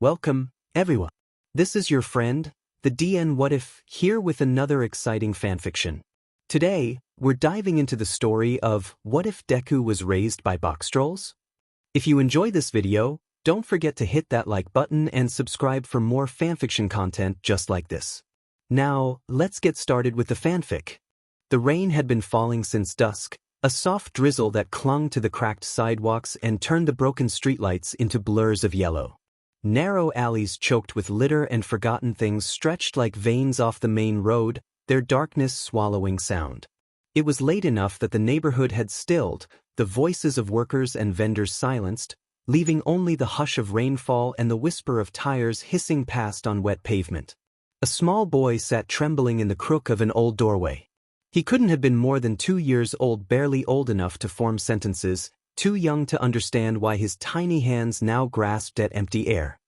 Welcome, everyone. This is your friend, the DN What If, here with another exciting fanfiction. Today, we're diving into the story of What If Deku Was Raised by Boxtrolls? If you enjoy this video, don't forget to hit that like button and subscribe for more fanfiction content just like this. Now, let's get started with the fanfic. The rain had been falling since dusk, a soft drizzle that clung to the cracked sidewalks and turned the broken streetlights into blurs of yellow. Narrow alleys choked with litter and forgotten things stretched like veins off the main road, their darkness swallowing sound. It was late enough that the neighborhood had stilled, the voices of workers and vendors silenced, leaving only the hush of rainfall and the whisper of tires hissing past on wet pavement. A small boy sat trembling in the crook of an old doorway. He couldn't have been more than 2 years old, barely old enough to form sentences, too young to understand why his tiny hands now grasped at empty air.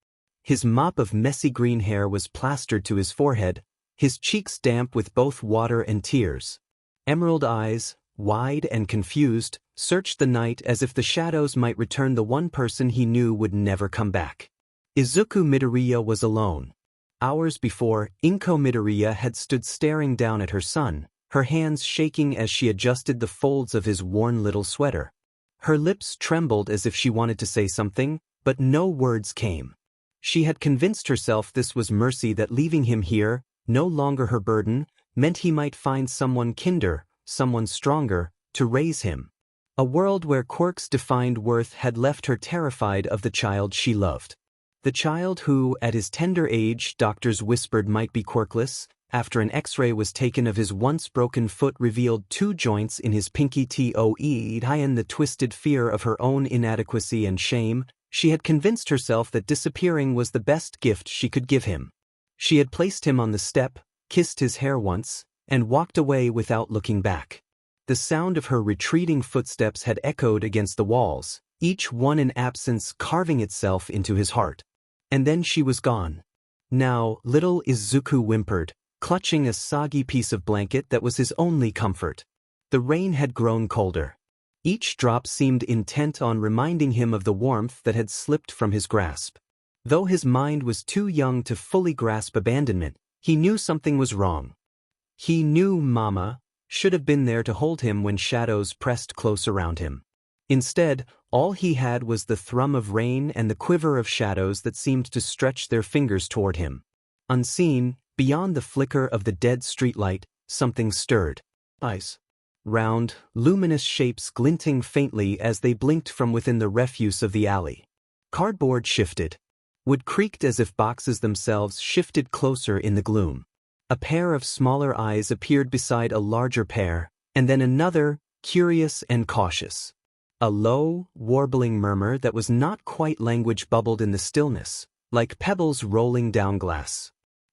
His mop of messy green hair was plastered to his forehead, his cheeks damp with both water and tears. Emerald eyes, wide and confused, searched the night as if the shadows might return the one person he knew would never come back. Izuku Midoriya was alone. Hours before, Inko Midoriya had stood staring down at her son, her hands shaking as she adjusted the folds of his worn little sweater. Her lips trembled as if she wanted to say something, but no words came. She had convinced herself this was mercy, that leaving him here, no longer her burden, meant he might find someone kinder, someone stronger, to raise him. A world where quirks defined worth had left her terrified of the child she loved. The child who, at his tender age, doctors whispered might be quirkless, after an X-ray was taken of his once broken foot revealed 2 joints in his pinky toe, and the twisted fear of her own inadequacy and shame, she had convinced herself that disappearing was the best gift she could give him. She had placed him on the step, kissed his hair once, and walked away without looking back. The sound of her retreating footsteps had echoed against the walls, each one an absence carving itself into his heart. And then she was gone. Now, little Izuku whimpered, clutching a soggy piece of blanket that was his only comfort. The rain had grown colder. Each drop seemed intent on reminding him of the warmth that had slipped from his grasp. Though his mind was too young to fully grasp abandonment, he knew something was wrong. He knew Mama should have been there to hold him when shadows pressed close around him. Instead, all he had was the thrum of rain and the quiver of shadows that seemed to stretch their fingers toward him. Unseen, beyond the flicker of the dead streetlight, something stirred. Eyes. Round, luminous shapes glinting faintly as they blinked from within the refuse of the alley. Cardboard shifted. Wood creaked as if boxes themselves shifted closer in the gloom. A pair of smaller eyes appeared beside a larger pair, and then another, curious and cautious. A low, warbling murmur that was not quite language bubbled in the stillness, like pebbles rolling down glass.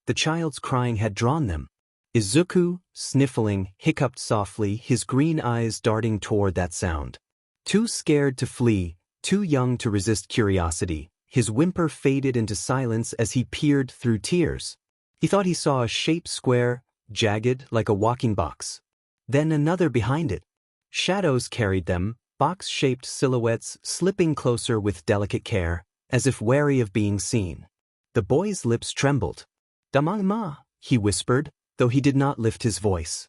The child's crying had drawn them. Izuku, sniffling, hiccuped softly, his green eyes darting toward that sound. Too scared to flee, too young to resist curiosity, his whimper faded into silence as he peered through tears. He thought he saw a shape square, jagged like a walking box. Then another behind it. Shadows carried them, box-shaped silhouettes slipping closer with delicate care, as if wary of being seen. The boy's lips trembled. "Damama," he whispered, though he did not lift his voice.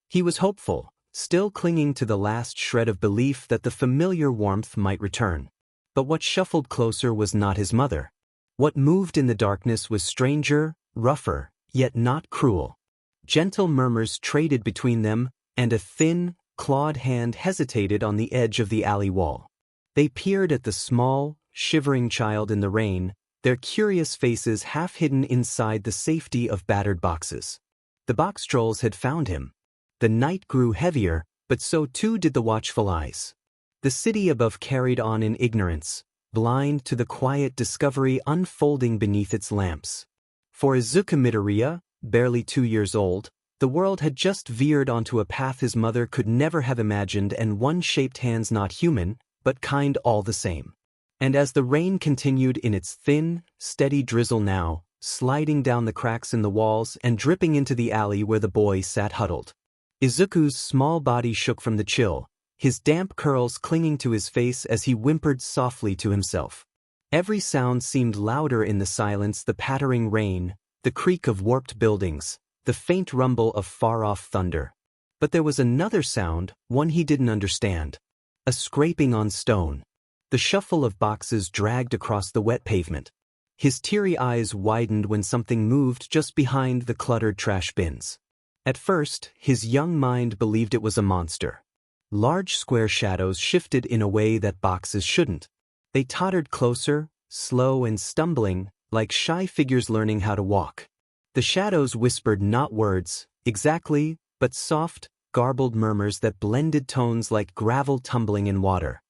He was hopeful, still clinging to the last shred of belief that the familiar warmth might return. But what shuffled closer was not his mother. What moved in the darkness was stranger, rougher, yet not cruel. Gentle murmurs traded between them, and a thin, clawed hand hesitated on the edge of the alley wall. They peered at the small, shivering child in the rain, their curious faces half hidden inside the safety of battered boxes. The Boxtrolls had found him. The night grew heavier, but so too did the watchful eyes. The city above carried on in ignorance, blind to the quiet discovery unfolding beneath its lamps. For Izuku Midoriya, barely 2 years old, the world had just veered onto a path his mother could never have imagined, and one shaped hands not human, but kind all the same. And as the rain continued in its thin, steady drizzle now, sliding down the cracks in the walls and dripping into the alley where the boy sat huddled, Izuku's small body shook from the chill, his damp curls clinging to his face as he whimpered softly to himself. Every sound seemed louder in the silence: the pattering rain, the creak of warped buildings, the faint rumble of far-off thunder. But there was another sound, one he didn't understand. A scraping on stone. The shuffle of boxes dragged across the wet pavement. His teary eyes widened when something moved just behind the cluttered trash bins. At first, his young mind believed it was a monster. Large square shadows shifted in a way that boxes shouldn't. They tottered closer, slow and stumbling, like shy figures learning how to walk. The shadows whispered not words, exactly, but soft, garbled murmurs that blended tones like gravel tumbling in water.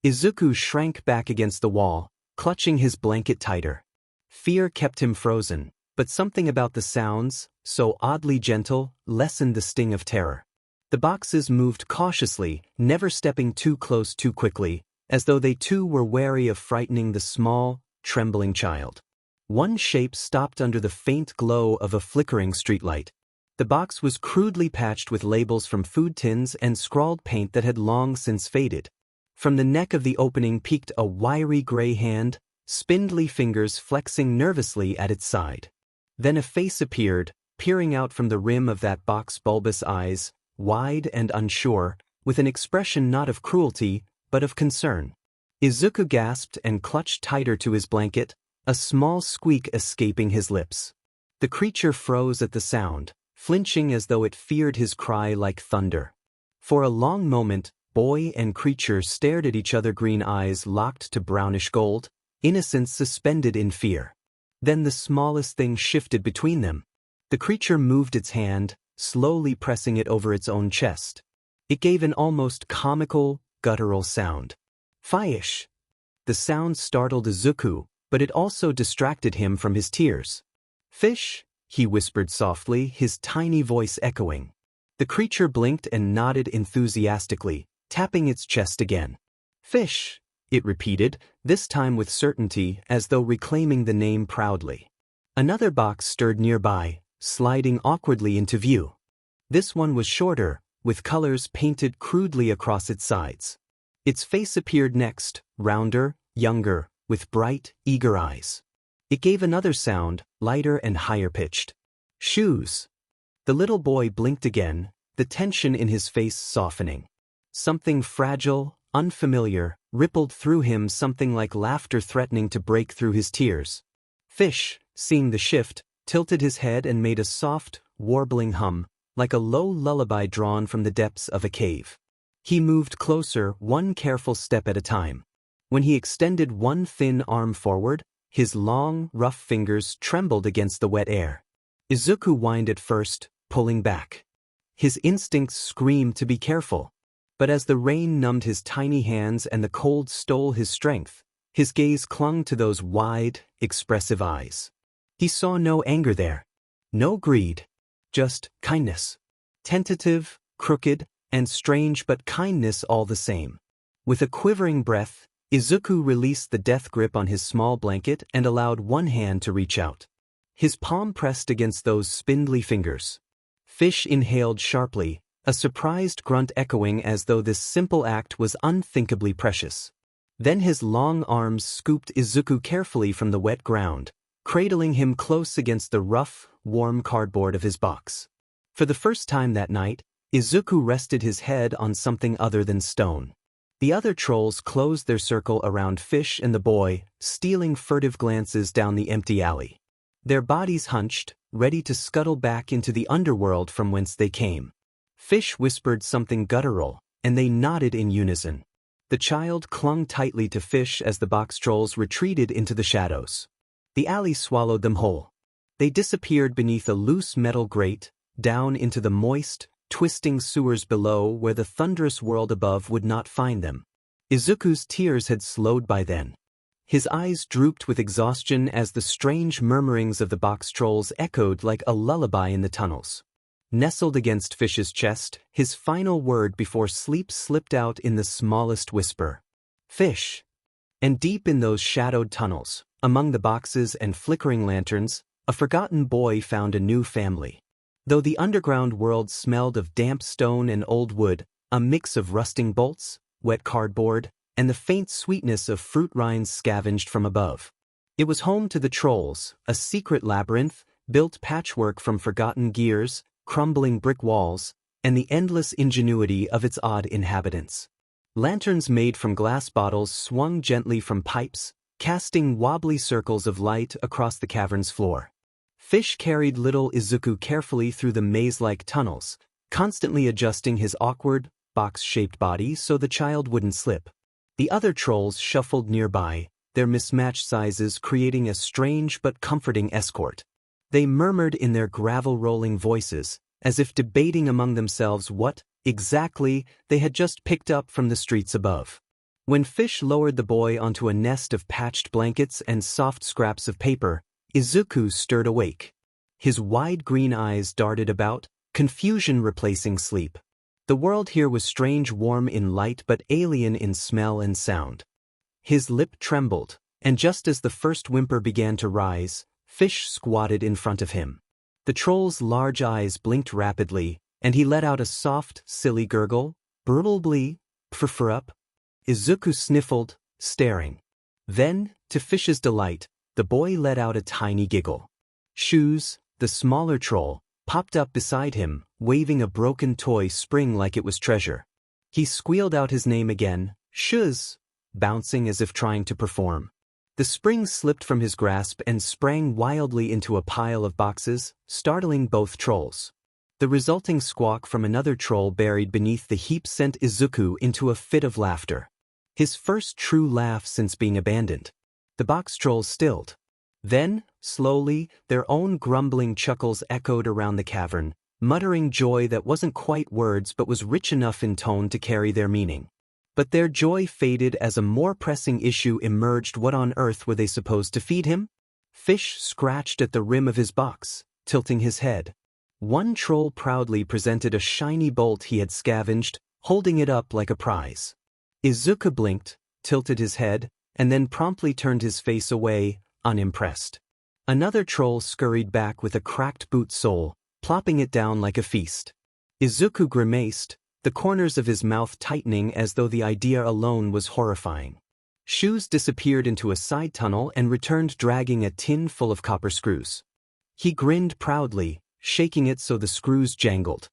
Izuku shrank back against the wall, clutching his blanket tighter. Fear kept him frozen, but something about the sounds, so oddly gentle, lessened the sting of terror. The boxes moved cautiously, never stepping too close too quickly, as though they too were wary of frightening the small, trembling child. One shape stopped under the faint glow of a flickering streetlight. The box was crudely patched with labels from food tins and scrawled paint that had long since faded. From the neck of the opening peeked a wiry gray hand, spindly fingers flexing nervously at its side. Then a face appeared, peering out from the rim of that box, bulbous eyes, wide and unsure, with an expression not of cruelty, but of concern. Izuku gasped and clutched tighter to his blanket, a small squeak escaping his lips. The creature froze at the sound, flinching as though it feared his cry like thunder. For a long moment, boy and creature stared at each other, green eyes locked to brownish gold, innocence suspended in fear. Then the smallest thing shifted between them. The creature moved its hand, slowly pressing it over its own chest. It gave an almost comical, guttural sound. Fish! The sound startled Izuku, but it also distracted him from his tears. Fish? He whispered softly, his tiny voice echoing. The creature blinked and nodded enthusiastically, tapping its chest again. Fish! It repeated, this time with certainty, as though reclaiming the name proudly. Another box stirred nearby, sliding awkwardly into view. This one was shorter, with colors painted crudely across its sides. Its face appeared next, rounder, younger, with bright, eager eyes. It gave another sound, lighter and higher-pitched. Shoes! The little boy blinked again, the tension in his face softening. Something fragile, unfamiliar, rippled through him, something like laughter threatening to break through his tears. Fish, seeing the shift, tilted his head and made a soft, warbling hum, like a low lullaby drawn from the depths of a cave. He moved closer, one careful step at a time. When he extended one thin arm forward, his long, rough fingers trembled against the wet air. Izuku whined at first, pulling back. His instincts screamed to be careful. But as the rain numbed his tiny hands and the cold stole his strength, his gaze clung to those wide, expressive eyes. He saw no anger there. No greed. Just kindness. Tentative, crooked, and strange, but kindness all the same. With a quivering breath, Izuku released the death grip on his small blanket and allowed one hand to reach out. His palm pressed against those spindly fingers. Fish inhaled sharply, a surprised grunt echoing as though this simple act was unthinkably precious. Then his long arms scooped Izuku carefully from the wet ground, cradling him close against the rough, warm cardboard of his box. For the first time that night, Izuku rested his head on something other than stone. The other trolls closed their circle around Fish and the boy, stealing furtive glances down the empty alley. Their bodies hunched, ready to scuttle back into the underworld from whence they came. Fish whispered something guttural, and they nodded in unison. The child clung tightly to Fish as the Boxtrolls retreated into the shadows. The alley swallowed them whole. They disappeared beneath a loose metal grate, down into the moist, twisting sewers below where the thunderous world above would not find them. Izuku's tears had slowed by then. His eyes drooped with exhaustion as the strange murmurings of the Boxtrolls echoed like a lullaby in the tunnels. Nestled against Fish's chest, his final word before sleep slipped out in the smallest whisper. Fish! And deep in those shadowed tunnels, among the boxes and flickering lanterns, a forgotten boy found a new family. Though the underground world smelled of damp stone and old wood, a mix of rusting bolts, wet cardboard, and the faint sweetness of fruit rinds scavenged from above. It was home to the trolls, a secret labyrinth, built patchwork from forgotten gears, crumbling brick walls, and the endless ingenuity of its odd inhabitants. Lanterns made from glass bottles swung gently from pipes, casting wobbly circles of light across the cavern's floor. Fish carried little Izuku carefully through the maze-like tunnels, constantly adjusting his awkward, box-shaped body so the child wouldn't slip. The other trolls shuffled nearby, their mismatched sizes creating a strange but comforting escort. They murmured in their gravel-rolling voices, as if debating among themselves what, exactly, they had just picked up from the streets above. When Fish lowered the boy onto a nest of patched blankets and soft scraps of paper, Izuku stirred awake. His wide green eyes darted about, confusion replacing sleep. The world here was strange, warm in light but alien in smell and sound. His lip trembled, and just as the first whimper began to rise, Fish squatted in front of him. The troll's large eyes blinked rapidly, and he let out a soft, silly gurgle, "Brrblbly, up." Izuku sniffled, staring. Then, to Fish's delight, the boy let out a tiny giggle. Shoes, the smaller troll, popped up beside him, waving a broken toy spring like it was treasure. He squealed out his name again, "Shuz," bouncing as if trying to perform. The spring slipped from his grasp and sprang wildly into a pile of boxes, startling both trolls. The resulting squawk from another troll buried beneath the heap sent Izuku into a fit of laughter. His first true laugh since being abandoned. The Boxtrolls stilled. Then, slowly, their own grumbling chuckles echoed around the cavern, muttering joy that wasn't quite words but was rich enough in tone to carry their meaning. But their joy faded as a more pressing issue emerged. What on earth were they supposed to feed him? Fish scratched at the rim of his box, tilting his head. One troll proudly presented a shiny bolt he had scavenged, holding it up like a prize. Izuku blinked, tilted his head, and then promptly turned his face away, unimpressed. Another troll scurried back with a cracked boot sole, plopping it down like a feast. Izuku grimaced, the corners of his mouth tightening as though the idea alone was horrifying. Shoes disappeared into a side tunnel and returned dragging a tin full of copper screws. He grinned proudly, shaking it so the screws jangled.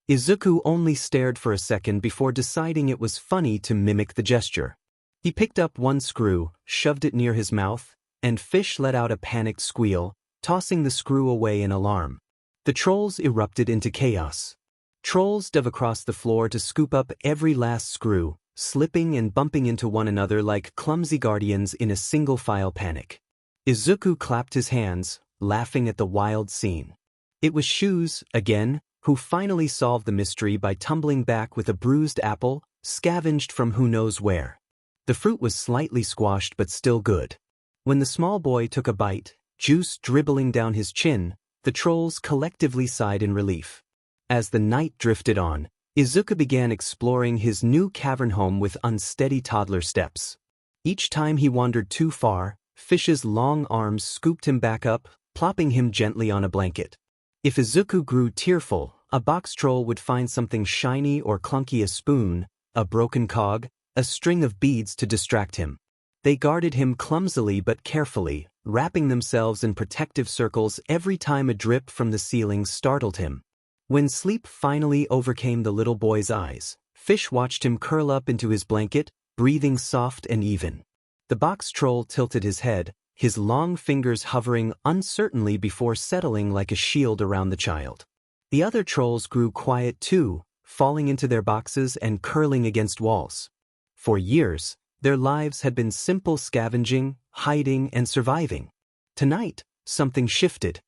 Izuku only stared for a second before deciding it was funny to mimic the gesture. He picked up one screw, shoved it near his mouth, and Fish let out a panicked squeal, tossing the screw away in alarm. The trolls erupted into chaos. Trolls dove across the floor to scoop up every last screw, slipping and bumping into one another like clumsy guardians in a single-file panic. Izuku clapped his hands, laughing at the wild scene. It was Shoes, again, who finally solved the mystery by tumbling back with a bruised apple, scavenged from who knows where. The fruit was slightly squashed but still good. When the small boy took a bite, juice dribbling down his chin, the trolls collectively sighed in relief. As the night drifted on, Izuku began exploring his new cavern home with unsteady toddler steps. Each time he wandered too far, Fish's long arms scooped him back up, plopping him gently on a blanket. If Izuku grew tearful, a box troll would find something shiny or clunky, a spoon, a broken cog, a string of beads to distract him. They guarded him clumsily but carefully, wrapping themselves in protective circles every time a drip from the ceiling startled him. When sleep finally overcame the little boy's eyes, Fish watched him curl up into his blanket, breathing soft and even. The box troll tilted his head, his long fingers hovering uncertainly before settling like a shield around the child. The other trolls grew quiet too, falling into their boxes and curling against walls. For years, their lives had been simple scavenging, hiding, and surviving. Tonight, something shifted.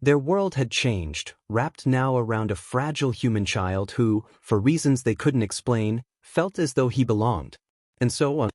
Their world had changed, wrapped now around a fragile human child who, for reasons they couldn't explain, felt as though he belonged. And so on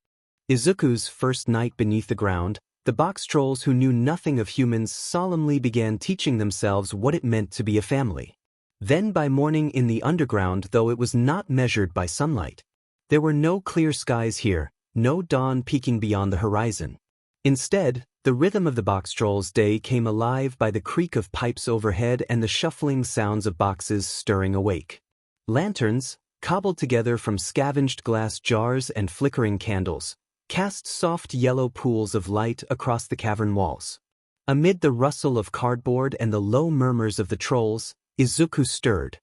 Izuku's first night beneath the ground, the box trolls who knew nothing of humans solemnly began teaching themselves what it meant to be a family. Then by morning in the underground, though it was not measured by sunlight. There were no clear skies here, no dawn peeking beyond the horizon. Instead, the rhythm of the Boxtrolls' day came alive by the creak of pipes overhead and the shuffling sounds of boxes stirring awake. Lanterns, cobbled together from scavenged glass jars and flickering candles, cast soft yellow pools of light across the cavern walls. Amid the rustle of cardboard and the low murmurs of the trolls, Izuku stirred.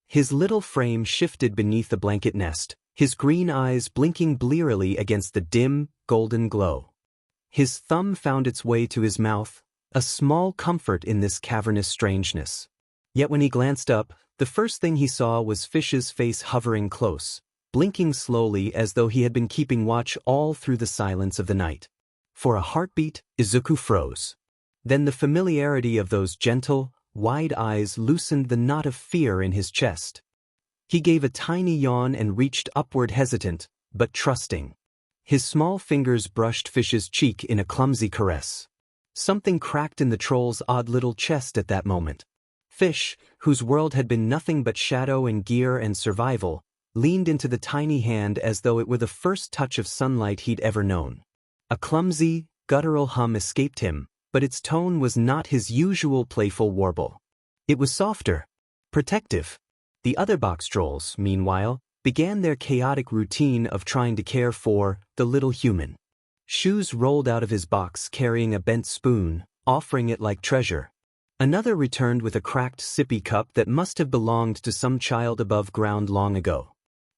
His little frame shifted beneath the blanket nest, his green eyes blinking blearily against the dim, golden glow. His thumb found its way to his mouth, a small comfort in this cavernous strangeness. Yet when he glanced up, the first thing he saw was Fish's face hovering close, blinking slowly as though he had been keeping watch all through the silence of the night. For a heartbeat, Izuku froze. Then the familiarity of those gentle, wide eyes loosened the knot of fear in his chest. He gave a tiny yawn and reached upward, hesitant, but trusting. His small fingers brushed Fish's cheek in a clumsy caress. Something cracked in the troll's odd little chest at that moment. Fish, whose world had been nothing but shadow and gear and survival, leaned into the tiny hand as though it were the first touch of sunlight he'd ever known. A clumsy, guttural hum escaped him, but its tone was not his usual playful warble. It was softer, protective. The other Boxtrolls, meanwhile, began their chaotic routine of trying to care for the little human. Shoes rolled out of his box carrying a bent spoon, offering it like treasure. Another returned with a cracked sippy cup that must have belonged to some child above ground long ago.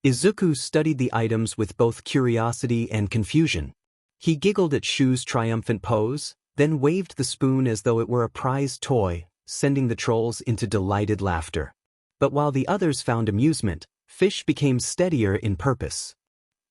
Izuku studied the items with both curiosity and confusion. He giggled at Shu's triumphant pose, then waved the spoon as though it were a prized toy, sending the trolls into delighted laughter. But while the others found amusement, Fish became steadier in purpose.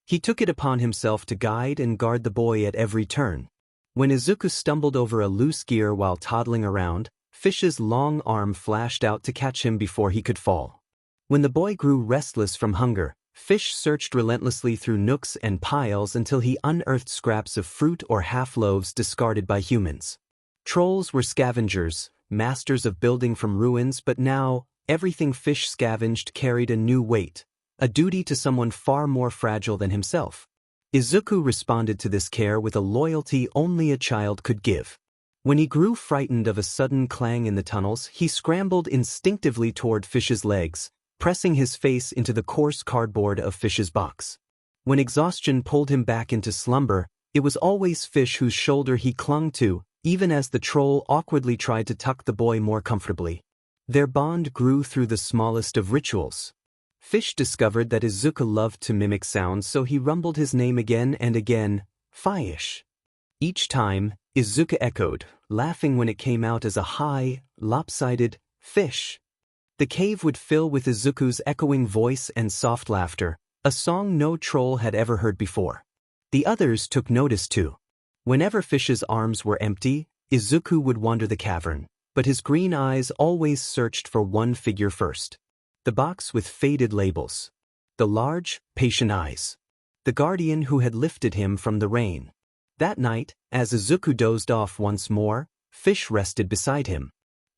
He took it upon himself to guide and guard the boy at every turn. When Izuku stumbled over a loose gear while toddling around, Fish's long arm flashed out to catch him before he could fall. When the boy grew restless from hunger, Fish searched relentlessly through nooks and piles until he unearthed scraps of fruit or half-loaves discarded by humans. Trolls were scavengers, masters of building from ruins, but now, everything Fish scavenged carried a new weight, a duty to someone far more fragile than himself. Izuku responded to this care with a loyalty only a child could give. When he grew frightened of a sudden clang in the tunnels, he scrambled instinctively toward Fish's legs, pressing his face into the coarse cardboard of Fish's box. When exhaustion pulled him back into slumber, it was always Fish whose shoulder he clung to, even as the troll awkwardly tried to tuck the boy more comfortably. Their bond grew through the smallest of rituals. Fish discovered that Izuku loved to mimic sounds, so he rumbled his name again and again, Fish. Each time, Izuku echoed, laughing when it came out as a high, lopsided, Fish. The cave would fill with Izuku's echoing voice and soft laughter, a song no troll had ever heard before. The others took notice too. Whenever Fish's arms were empty, Izuku would wander the cavern, but his green eyes always searched for one figure first. The box with faded labels. The large, patient eyes. The guardian who had lifted him from the rain. That night, as Izuku dozed off once more, Fish rested beside him.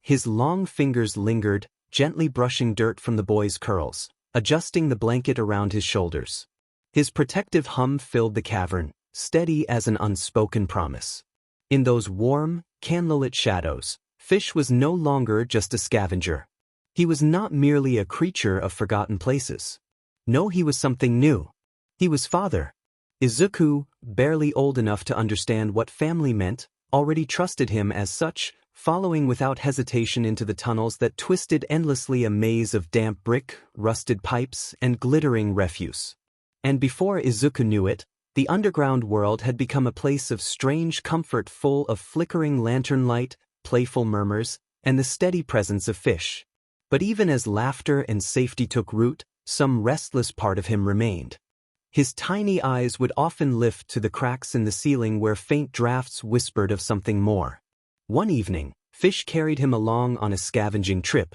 His long fingers lingered, gently brushing dirt from the boy's curls, adjusting the blanket around his shoulders. His protective hum filled the cavern, steady as an unspoken promise. In those warm, candlelit shadows, Fish was no longer just a scavenger. He was not merely a creature of forgotten places. No, he was something new. He was father. Izuku, barely old enough to understand what family meant, already trusted him as such, following without hesitation into the tunnels that twisted endlessly, a maze of damp brick, rusted pipes, and glittering refuse. And before Izuku knew it, the underground world had become a place of strange comfort, full of flickering lantern light, playful murmurs, and the steady presence of Fish. But even as laughter and safety took root, some restless part of him remained. His tiny eyes would often lift to the cracks in the ceiling where faint drafts whispered of something more. One evening, Fish carried him along on a scavenging trip.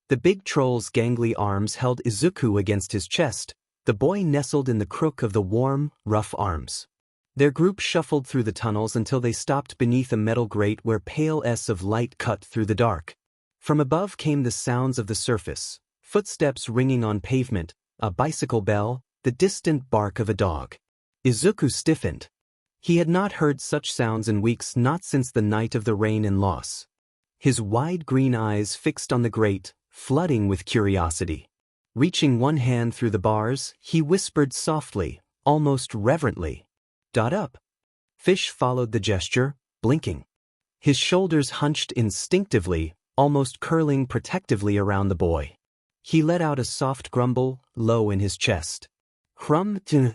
The big troll's gangly arms held Izuku against his chest, the boy nestled in the crook of the warm, rough arms. Their group shuffled through the tunnels until they stopped beneath a metal grate where pale s of light cut through the dark. From above came the sounds of the surface, footsteps ringing on pavement, a bicycle bell, the distant bark of a dog. Izuku stiffened. He had not heard such sounds in weeks, not since the night of the rain and loss. His wide green eyes fixed on the grate, flooding with curiosity. Reaching one hand through the bars, he whispered softly, almost reverently, "Dot up." Fish followed the gesture, blinking. His shoulders hunched instinctively, almost curling protectively around the boy. He let out a soft grumble, low in his chest. Hrum tn.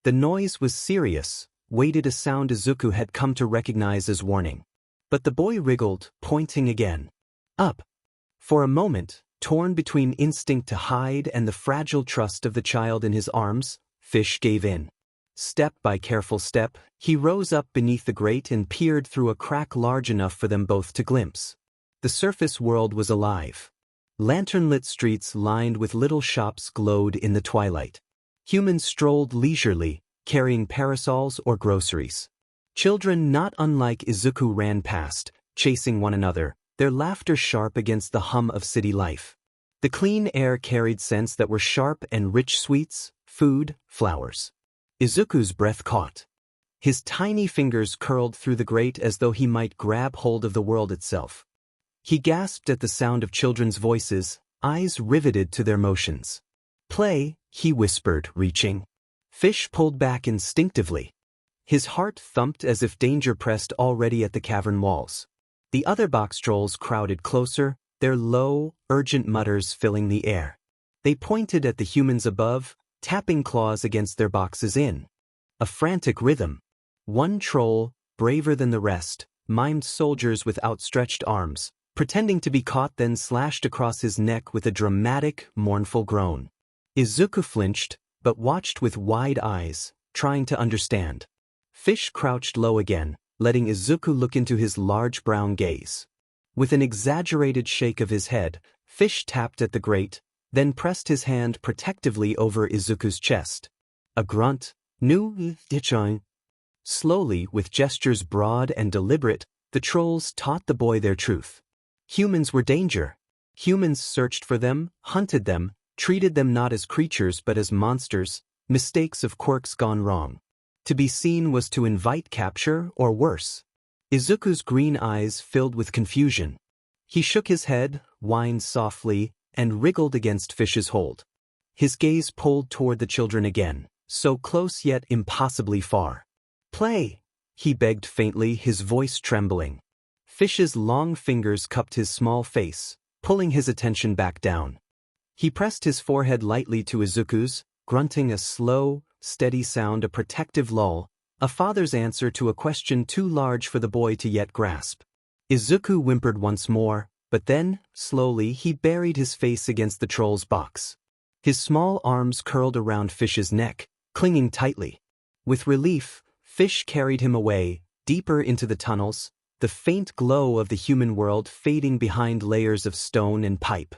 The noise was serious, weighted a sound Izuku had come to recognize as warning. But the boy wriggled, pointing again. Up. For a moment, torn between instinct to hide and the fragile trust of the child in his arms, Fish gave in. Step by careful step, he rose up beneath the grate and peered through a crack large enough for them both to glimpse. The surface world was alive. Lantern-lit streets lined with little shops glowed in the twilight. Humans strolled leisurely, carrying parasols or groceries. Children not unlike Izuku ran past, chasing one another, their laughter sharp against the hum of city life. The clean air carried scents that were sharp and rich: sweets, food, flowers. Izuku's breath caught. His tiny fingers curled through the grate as though he might grab hold of the world itself. He gasped at the sound of children's voices, eyes riveted to their motions. "Play," he whispered, reaching. Fish pulled back instinctively. His heart thumped as if danger pressed already at the cavern walls. The other Boxtrolls crowded closer, their low, urgent mutters filling the air. They pointed at the humans above, tapping claws against their boxes in. A frantic rhythm. One troll, braver than the rest, mimed soldiers with outstretched arms, pretending to be caught, then slashed across his neck with a dramatic, mournful groan. Izuku flinched, but watched with wide eyes, trying to understand. Fish crouched low again, letting Izuku look into his large brown gaze. With an exaggerated shake of his head, Fish tapped at the grate, then pressed his hand protectively over Izuku's chest. A grunt, "Nu dichoin." Slowly, with gestures broad and deliberate, the trolls taught the boy their truth. Humans were danger. Humans searched for them, hunted them, treated them not as creatures but as monsters, mistakes of quirks gone wrong. To be seen was to invite capture, or worse. Izuku's green eyes filled with confusion. He shook his head, whined softly, and wriggled against Fish's hold. His gaze pulled toward the children again, so close yet impossibly far. "Play," he begged faintly, his voice trembling. Fish's long fingers cupped his small face, pulling his attention back down. He pressed his forehead lightly to Izuku's, grunting a slow, steady sound, a protective lull, a father's answer to a question too large for the boy to yet grasp. Izuku whimpered once more, but then, slowly, he buried his face against the troll's box. His small arms curled around Fish's neck, clinging tightly. With relief, Fish carried him away, deeper into the tunnels, the faint glow of the human world fading behind layers of stone and pipe.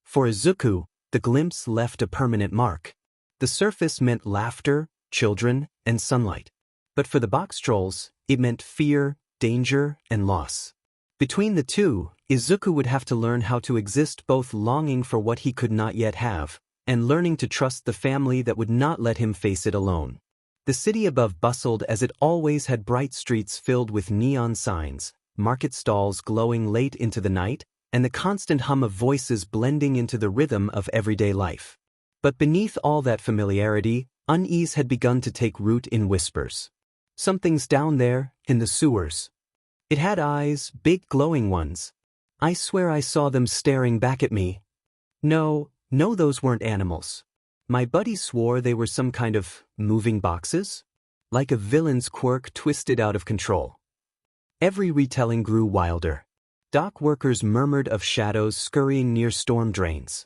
For Izuku, the glimpse left a permanent mark. The surface meant laughter, children, and sunlight. But for the Boxtrolls, it meant fear, danger, and loss. Between the two, Izuku would have to learn how to exist, both longing for what he could not yet have, and learning to trust the family that would not let him face it alone. The city above bustled as it always had, bright streets filled with neon signs, market stalls glowing late into the night, and the constant hum of voices blending into the rhythm of everyday life. But beneath all that familiarity, unease had begun to take root in whispers. "Something's down there, in the sewers." It had eyes, big glowing ones. "I swear I saw them staring back at me." No, those weren't animals. My buddy swore they were some kind of moving boxes, like a villain's quirk twisted out of control. Every retelling grew wilder. Dock workers murmured of shadows scurrying near storm drains.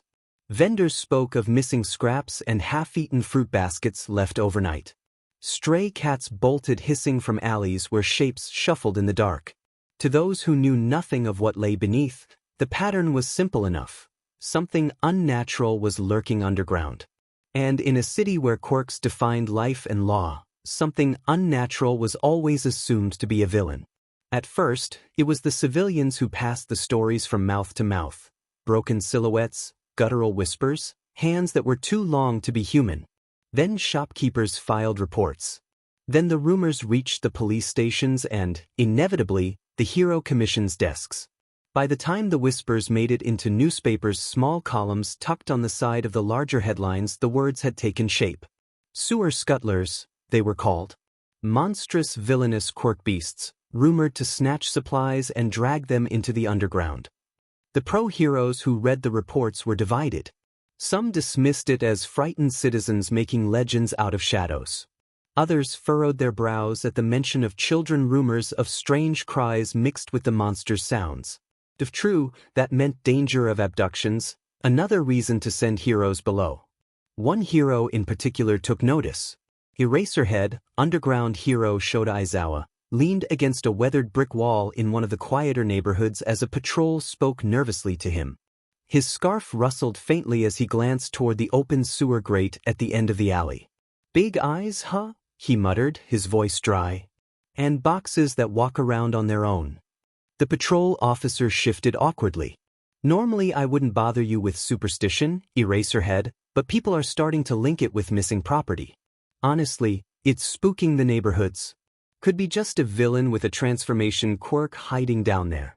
Vendors spoke of missing scraps and half-eaten fruit baskets left overnight. Stray cats bolted hissing from alleys where shapes shuffled in the dark. To those who knew nothing of what lay beneath, the pattern was simple enough. Something unnatural was lurking underground. And in a city where quirks defined life and law, something unnatural was always assumed to be a villain. At first, it was the civilians who passed the stories from mouth to mouth. Broken silhouettes, guttural whispers, hands that were too long to be human. Then shopkeepers filed reports. Then the rumors reached the police stations and, inevitably, the Hero Commission's desks. By the time the whispers made it into newspapers' small columns tucked on the side of the larger headlines, the words had taken shape. Sewer scuttlers, they were called. Monstrous villainous quirk beasts, rumored to snatch supplies and drag them into the underground. The pro-heroes who read the reports were divided. Some dismissed it as frightened citizens making legends out of shadows. Others furrowed their brows at the mention of children, rumors of strange cries mixed with the monster's sounds. If true, that meant danger of abductions, another reason to send heroes below. One hero in particular took notice. Eraserhead, underground hero Shota Aizawa, leaned against a weathered brick wall in one of the quieter neighborhoods as a patrol spoke nervously to him. His scarf rustled faintly as he glanced toward the open sewer grate at the end of the alley. "Big eyes, huh?" he muttered, his voice dry. "And boxes that walk around on their own." The patrol officer shifted awkwardly. "Normally I wouldn't bother you with superstition, Eraserhead, but people are starting to link it with missing property. Honestly, it's spooking the neighborhoods. Could be just a villain with a transformation quirk hiding down there."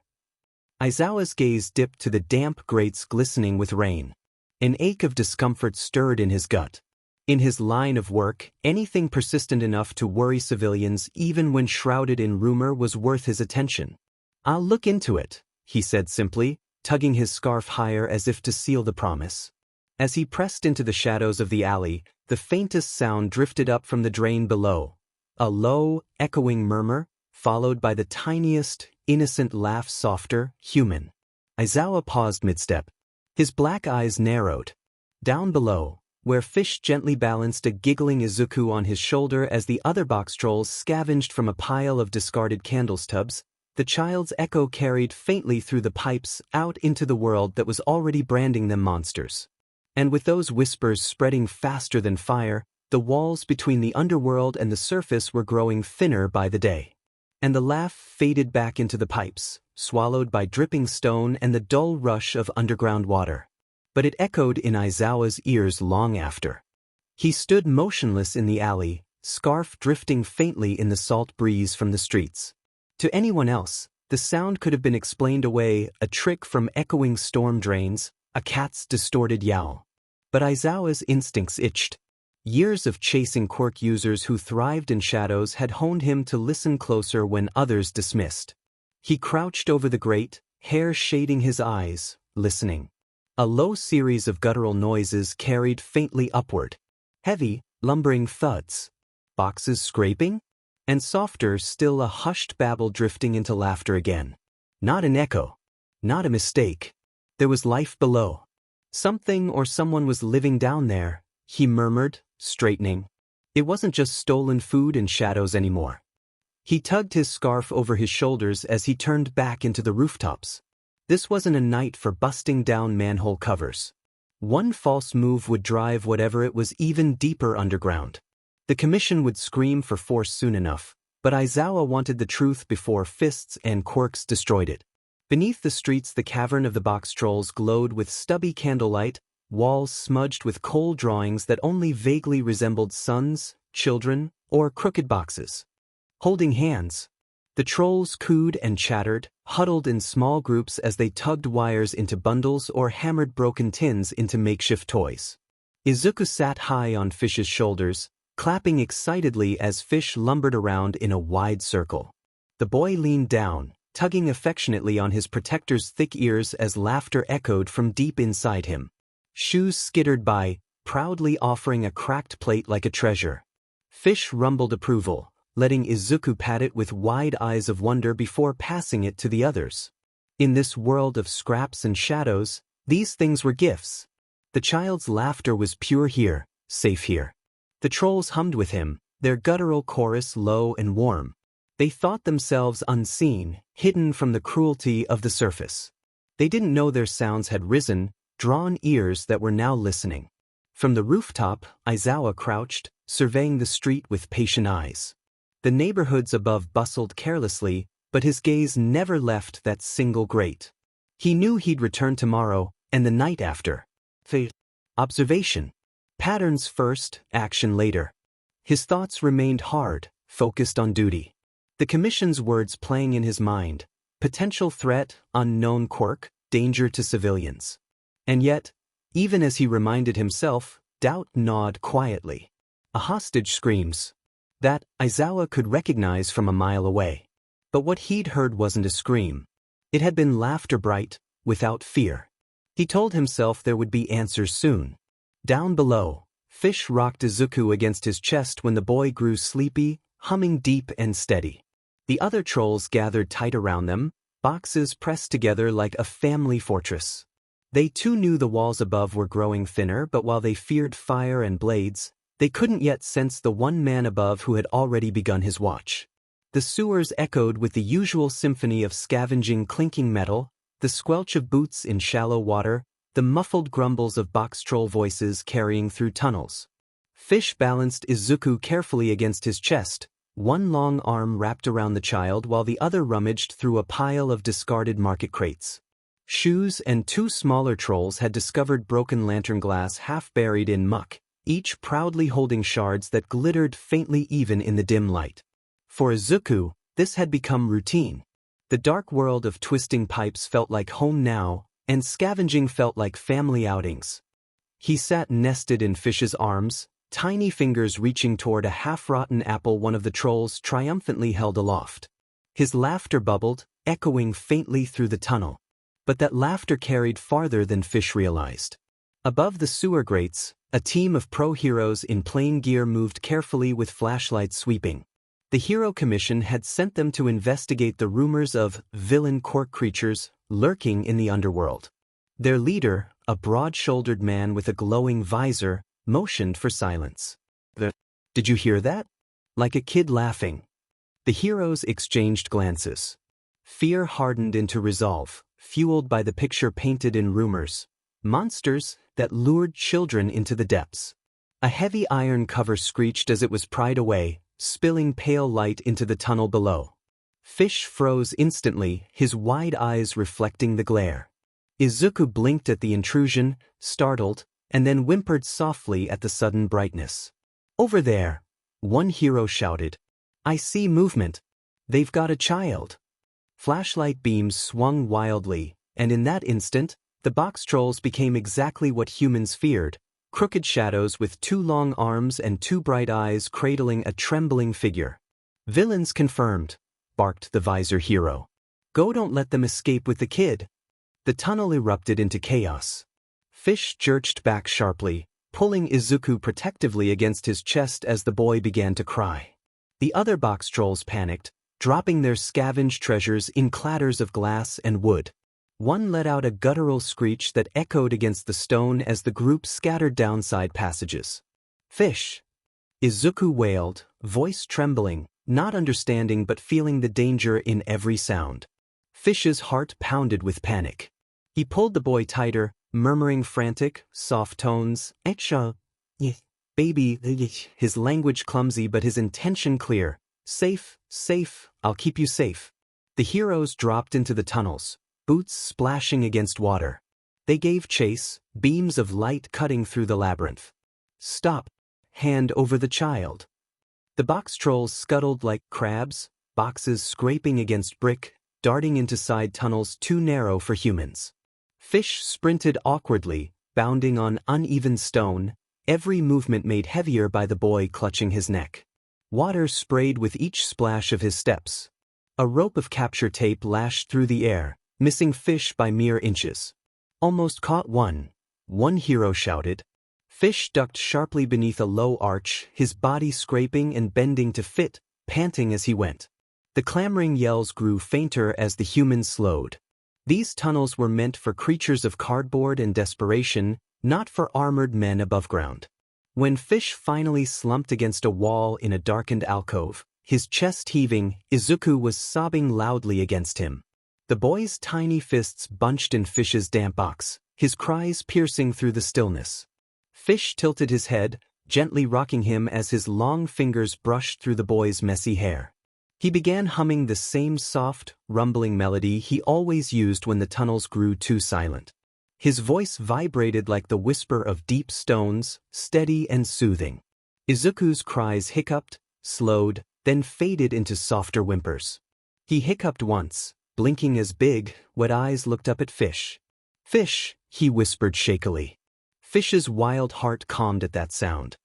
Aizawa's gaze dipped to the damp grates glistening with rain. An ache of discomfort stirred in his gut. In his line of work, anything persistent enough to worry civilians even when shrouded in rumor was worth his attention. "I'll look into it," he said simply, tugging his scarf higher as if to seal the promise. As he pressed into the shadows of the alley, the faintest sound drifted up from the drain below. A low, echoing murmur, followed by the tiniest, innocent laugh, softer, human. Aizawa paused mid-step. His black eyes narrowed. Down below, where Fish gently balanced a giggling Izuku on his shoulder as the other Boxtrolls scavenged from a pile of discarded candle stubs, the child's echo carried faintly through the pipes out into the world that was already branding them monsters. And with those whispers spreading faster than fire, the walls between the underworld and the surface were growing thinner by the day. And the laugh faded back into the pipes, swallowed by dripping stone and the dull rush of underground water. But it echoed in Aizawa's ears long after. He stood motionless in the alley, scarf drifting faintly in the salt breeze from the streets. To anyone else, the sound could have been explained away, a trick from echoing storm drains, a cat's distorted yowl. But Aizawa's instincts itched. Years of chasing quirk users who thrived in shadows had honed him to listen closer when others dismissed. He crouched over the grate, hair shading his eyes, listening. A low series of guttural noises carried faintly upward. Heavy, lumbering thuds. Boxes scraping? And softer still, a hushed babble drifting into laughter again. Not an echo. Not a mistake. There was life below. Something or someone was living down there, he murmured, straightening. It wasn't just stolen food and shadows anymore. He tugged his scarf over his shoulders as he turned back into the rooftops. This wasn't a night for busting down manhole covers. One false move would drive whatever it was even deeper underground. The commission would scream for force soon enough, but Aizawa wanted the truth before fists and quirks destroyed it. Beneath the streets, the cavern of the Boxtrolls glowed with stubby candlelight, walls smudged with coal drawings that only vaguely resembled sons, children, or crooked boxes. Holding hands, the trolls cooed and chattered, huddled in small groups as they tugged wires into bundles or hammered broken tins into makeshift toys. Izuku sat high on Fish's shoulders, clapping excitedly as Fish lumbered around in a wide circle. The boy leaned down, tugging affectionately on his protector's thick ears as laughter echoed from deep inside him. Shoes skittered by, proudly offering a cracked plate like a treasure. Fish rumbled approval, letting Izuku pat it with wide eyes of wonder before passing it to the others. In this world of scraps and shadows, these things were gifts. The child's laughter was pure here, safe here. The trolls hummed with him, their guttural chorus low and warm. They thought themselves unseen, hidden from the cruelty of the surface. They didn't know their sounds had risen, drawn ears that were now listening. From the rooftop, Aizawa crouched, surveying the street with patient eyes. The neighborhoods above bustled carelessly, but his gaze never left that single grate. He knew he'd return tomorrow, and the night after. Observation. Patterns first, action later. His thoughts remained hard, focused on duty. The commission's words playing in his mind, Potential threat, unknown quirk, danger to civilians. And yet, even as he reminded himself, doubt gnawed quietly. A hostage screams. That Aizawa could recognize from a mile away. But what he'd heard wasn't a scream. It had been laughter bright, without fear. He told himself there would be answers soon. Down below, Fish rocked Izuku against his chest when the boy grew sleepy, humming deep and steady. The other trolls gathered tight around them, boxes pressed together like a family fortress. They too knew the walls above were growing thinner, but while they feared fire and blades, they couldn't yet sense the one man above who had already begun his watch. The sewers echoed with the usual symphony of scavenging clinking metal, the squelch of boots in shallow water, the muffled grumbles of Boxtroll voices carrying through tunnels. Fish balanced Izuku carefully against his chest, one long arm wrapped around the child while the other rummaged through a pile of discarded market crates. Shoes and two smaller trolls had discovered broken lantern glass half buried in muck, each proudly holding shards that glittered faintly even in the dim light. For Izuku, this had become routine. The dark world of twisting pipes felt like home now, and scavenging felt like family outings. He sat nested in Fish's arms, tiny fingers reaching toward a half-rotten apple one of the trolls triumphantly held aloft. His laughter bubbled, echoing faintly through the tunnel. But that laughter carried farther than Fish realized. Above the sewer grates, a team of pro-heroes in plain gear moved carefully with flashlights sweeping. The Hero Commission had sent them to investigate the rumors of villain quirk creatures lurking in the underworld. Their leader, a broad-shouldered man with a glowing visor, motioned for silence. Did you hear that? Like a kid laughing. The heroes exchanged glances. Fear hardened into resolve, fueled by the picture painted in rumors. Monsters that lured children into the depths. A heavy iron cover screeched as it was pried away, spilling pale light into the tunnel below. Fish froze instantly, his wide eyes reflecting the glare. Izuku blinked at the intrusion, startled, and then whimpered softly at the sudden brightness. Over there, one hero shouted. I see movement. They've got a child. Flashlight beams swung wildly, and in that instant, the Boxtrolls became exactly what humans feared, crooked shadows with two long arms and two bright eyes cradling a trembling figure. Villains confirmed, barked the visor hero. Go, don't let them escape with the kid. The tunnel erupted into chaos. Fish jerked back sharply, pulling Izuku protectively against his chest as the boy began to cry. The other Boxtrolls panicked, dropping their scavenged treasures in clatters of glass and wood. One let out a guttural screech that echoed against the stone as the group scattered down side passages. Fish! Izuku wailed, voice trembling, not understanding but feeling the danger in every sound. Fish's heart pounded with panic. He pulled the boy tighter, murmuring frantic, soft tones, Echa, baby, his language clumsy but his intention clear. Safe, safe, I'll keep you safe. The heroes dropped into the tunnels, boots splashing against water. They gave chase, beams of light cutting through the labyrinth. Stop. Hand over the child. The Boxtrolls scuttled like crabs, boxes scraping against brick, darting into side tunnels too narrow for humans. Fish sprinted awkwardly, bounding on uneven stone, every movement made heavier by the boy clutching his neck. Water sprayed with each splash of his steps. A rope of capture tape lashed through the air, missing Fish by mere inches. Almost caught one hero shouted. Fish ducked sharply beneath a low arch, his body scraping and bending to fit, panting as he went. The clamoring yells grew fainter as the humans slowed. These tunnels were meant for creatures of cardboard and desperation, not for armored men above ground. When Fish finally slumped against a wall in a darkened alcove, his chest heaving, Izuku was sobbing loudly against him. The boy's tiny fists bunched in Fish's damp box, his cries piercing through the stillness. Fish tilted his head, gently rocking him as his long fingers brushed through the boy's messy hair. He began humming the same soft, rumbling melody he always used when the tunnels grew too silent. His voice vibrated like the whisper of deep stones, steady and soothing. Izuku's cries hiccuped, slowed, then faded into softer whimpers. He hiccuped once, blinking his big, wet eyes looked up at Fish. "Fish," he whispered shakily. Fish's wild heart calmed at that sound.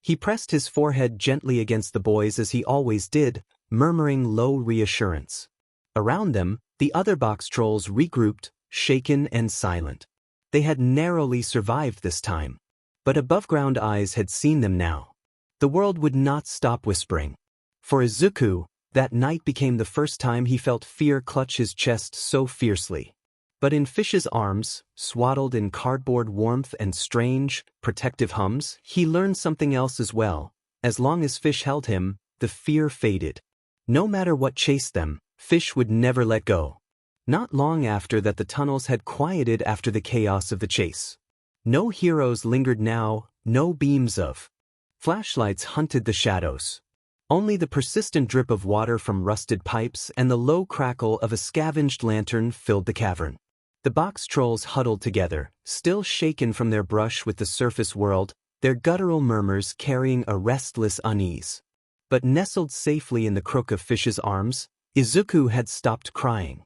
He pressed his forehead gently against the boys as he always did, murmuring low reassurance. Around them, the other Boxtrolls regrouped, shaken and silent. They had narrowly survived this time. But above-ground eyes had seen them now. The world would not stop whispering. For Izuku, that night became the first time he felt fear clutch his chest so fiercely. But in Fish's arms, swaddled in cardboard warmth and strange, protective hums, he learned something else as well. As long as Fish held him, the fear faded. No matter what chased them, Fish would never let go. Not long after that, the tunnels had quieted after the chaos of the chase. No heroes lingered now, no beams of flashlights hunted the shadows. Only the persistent drip of water from rusted pipes and the low crackle of a scavenged lantern filled the cavern. The Boxtrolls huddled together, still shaken from their brush with the surface world, their guttural murmurs carrying a restless unease. But nestled safely in the crook of Fish's arms, Izuku had stopped crying.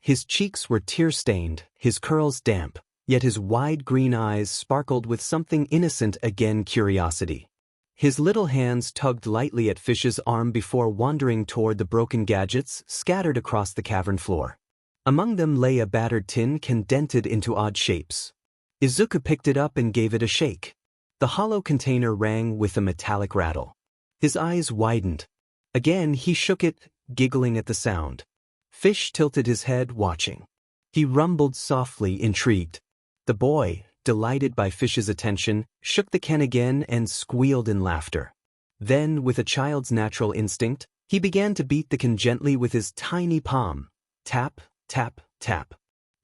His cheeks were tear-stained, his curls damp, yet his wide green eyes sparkled with something innocent again, curiosity. His little hands tugged lightly at Fish's arm before wandering toward the broken gadgets scattered across the cavern floor. Among them lay a battered tin can dented into odd shapes. Izuku picked it up and gave it a shake. The hollow container rang with a metallic rattle. His eyes widened. Again he shook it, giggling at the sound. Fish tilted his head, watching. He rumbled softly, intrigued. The boy, delighted by Fish's attention, shook the can again and squealed in laughter. Then, with a child's natural instinct, he began to beat the can gently with his tiny palm. Tap, tap, tap.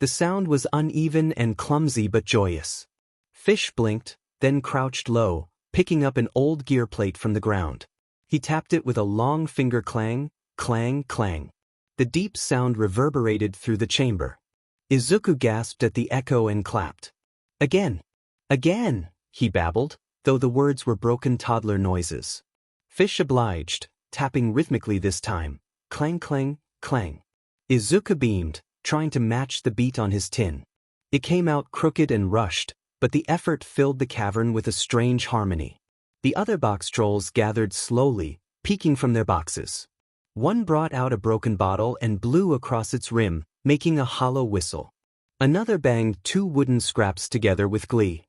The sound was uneven and clumsy but joyous. Fish blinked, then crouched low, picking up an old gear plate from the ground. He tapped it with a long finger clang, clang, clang. The deep sound reverberated through the chamber. Izuku gasped at the echo and clapped. "Again! Again!" he babbled, though the words were broken toddler noises. Fish obliged, tapping rhythmically this time. Clang, clang, clang. Izuku beamed, trying to match the beat on his tin. It came out crooked and rushed, but the effort filled the cavern with a strange harmony. The other Boxtrolls gathered slowly, peeking from their boxes. One brought out a broken bottle and blew across its rim, making a hollow whistle. Another banged two wooden scraps together with glee.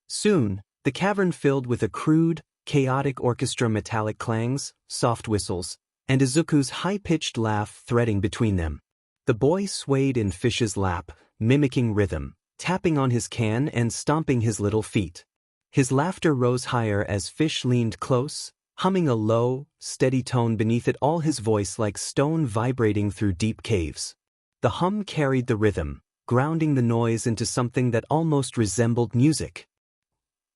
Soon, the cavern filled with a crude, chaotic orchestra, metallic clangs, soft whistles, and Izuku's high-pitched laugh threading between them. The boy swayed in Fish's lap, mimicking rhythm, tapping on his can and stomping his little feet. His laughter rose higher as Fish leaned close, humming a low, steady tone beneath it all, his voice like stone vibrating through deep caves. The hum carried the rhythm, grounding the noise into something that almost resembled music.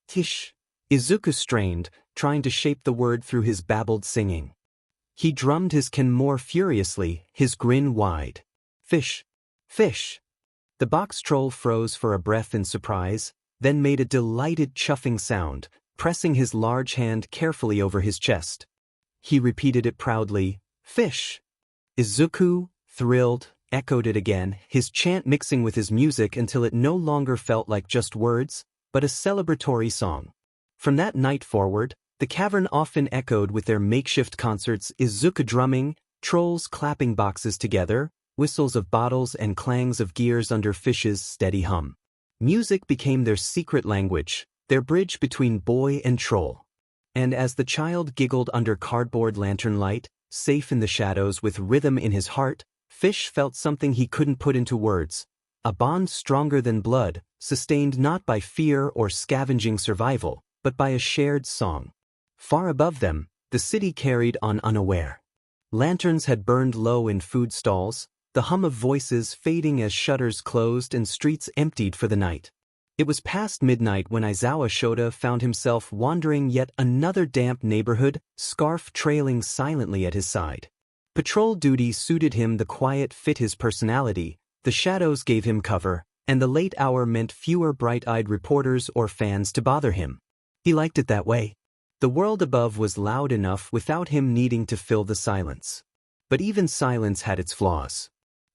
Tish. Izuku strained, trying to shape the word through his babbled singing. He drummed his can more furiously, his grin wide. Fish. Fish. The Boxtroll froze for a breath in surprise, then made a delighted chuffing sound, pressing his large hand carefully over his chest. He repeated it proudly. Fish. Izuku, thrilled, echoed it again, his chant mixing with his music until it no longer felt like just words, but a celebratory song. From that night forward, the cavern often echoed with their makeshift concerts, Izuku drumming, trolls clapping boxes together, whistles of bottles and clangs of gears under Fish's steady hum. Music became their secret language, their bridge between boy and troll. And as the child giggled under cardboard lantern light, safe in the shadows with rhythm in his heart, Fish felt something he couldn't put into words, a bond stronger than blood, sustained not by fear or scavenging survival, but by a shared song. Far above them, the city carried on unaware. Lanterns had burned low in food stalls, the hum of voices fading as shutters closed and streets emptied for the night. It was past midnight when Aizawa Shota found himself wandering yet another damp neighborhood, scarf trailing silently at his side. Patrol duty suited him, the quiet fit his personality, the shadows gave him cover, and the late hour meant fewer bright-eyed reporters or fans to bother him. He liked it that way. The world above was loud enough without him needing to fill the silence. But even silence had its flaws.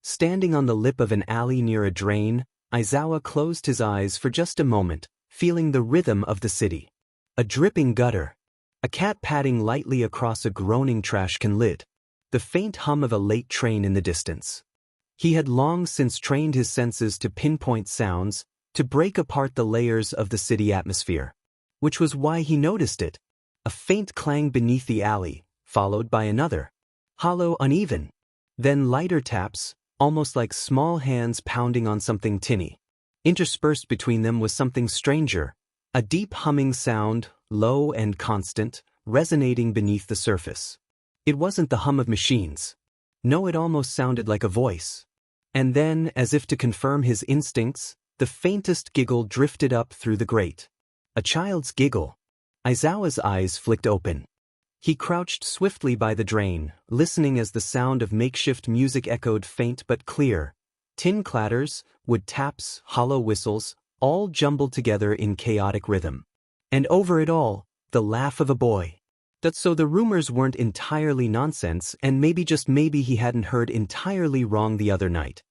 Standing on the lip of an alley near a drain, Aizawa closed his eyes for just a moment, feeling the rhythm of the city. A dripping gutter. A cat padding lightly across a groaning trash can lid. The faint hum of a late train in the distance. He had long since trained his senses to pinpoint sounds, to break apart the layers of the city atmosphere. Which was why he noticed it. A faint clang beneath the alley, followed by another. Hollow, uneven. Then lighter taps, almost like small hands pounding on something tinny. Interspersed between them was something stranger, a deep humming sound, low and constant, resonating beneath the surface. It wasn't the hum of machines. No, it almost sounded like a voice. And then, as if to confirm his instincts, the faintest giggle drifted up through the grate. A child's giggle. Aizawa's eyes flicked open. He crouched swiftly by the drain, listening as the sound of makeshift music echoed faint but clear. Tin clatters, wood taps, hollow whistles, all jumbled together in chaotic rhythm. And over it all, the laugh of a boy. That so the rumors weren't entirely nonsense, and maybe just maybe he hadn't heard entirely wrong the other night.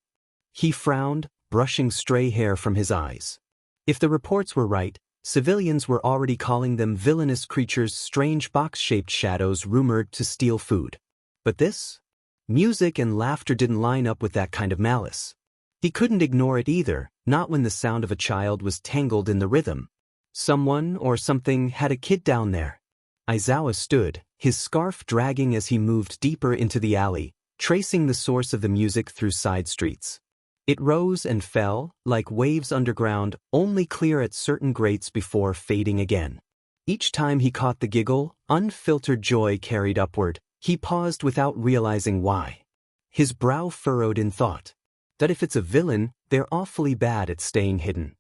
He frowned, brushing stray hair from his eyes. If the reports were right, civilians were already calling them villainous creatures, strange box-shaped shadows rumored to steal food. But this? Music and laughter didn't line up with that kind of malice. He couldn't ignore it either, not when the sound of a child was tangled in the rhythm. Someone or something had a kid down there. Aizawa stood, his scarf dragging as he moved deeper into the alley, tracing the source of the music through side streets. It rose and fell, like waves underground, only clear at certain grates before fading again. Each time he caught the giggle, unfiltered joy carried upward. He paused without realizing why. His brow furrowed in thought. That if it's a villain, they're awfully bad at staying hidden.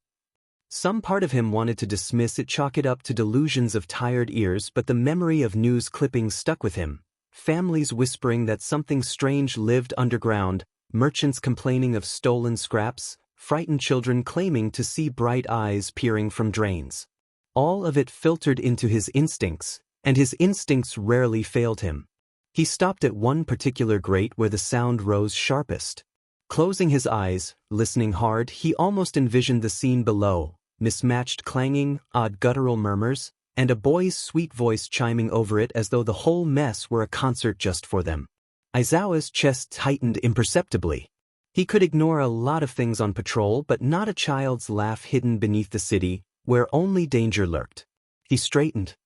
Some part of him wanted to dismiss it, chalk it up to delusions of tired ears, but the memory of news clippings stuck with him. Families whispering that something strange lived underground, merchants complaining of stolen scraps, frightened children claiming to see bright eyes peering from drains. All of it filtered into his instincts, and his instincts rarely failed him. He stopped at one particular grate where the sound rose sharpest. Closing his eyes, listening hard, he almost envisioned the scene below, mismatched clanging, odd guttural murmurs, and a boy's sweet voice chiming over it as though the whole mess were a concert just for them. Aizawa's chest tightened imperceptibly. He could ignore a lot of things on patrol, but not a child's laugh hidden beneath the city, where only danger lurked. He straightened.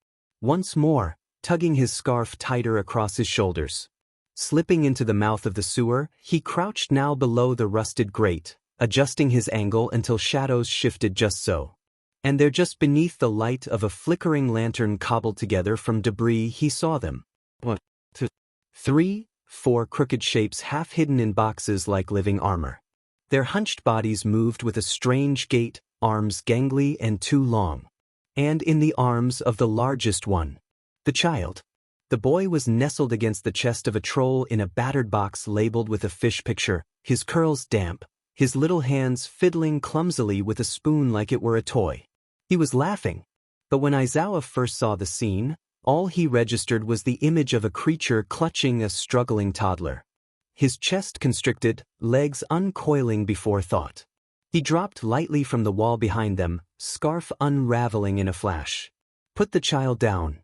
Once more, tugging his scarf tighter across his shoulders. Slipping into the mouth of the sewer, he crouched now below the rusted grate, adjusting his angle until shadows shifted just so. And there, just beneath the light of a flickering lantern cobbled together from debris, he saw them. 1, 2, 3, 4 crooked shapes half hidden in boxes like living armor. Their hunched bodies moved with a strange gait, arms gangly and too long. And in the arms of the largest one, the child. The boy was nestled against the chest of a troll in a battered box labeled with a fish picture, his curls damp, his little hands fiddling clumsily with a spoon like it were a toy. He was laughing. But when Aizawa first saw the scene, all he registered was the image of a creature clutching a struggling toddler. His chest constricted, legs uncoiling before thought. He dropped lightly from the wall behind them, scarf unraveling in a flash. Put the child down.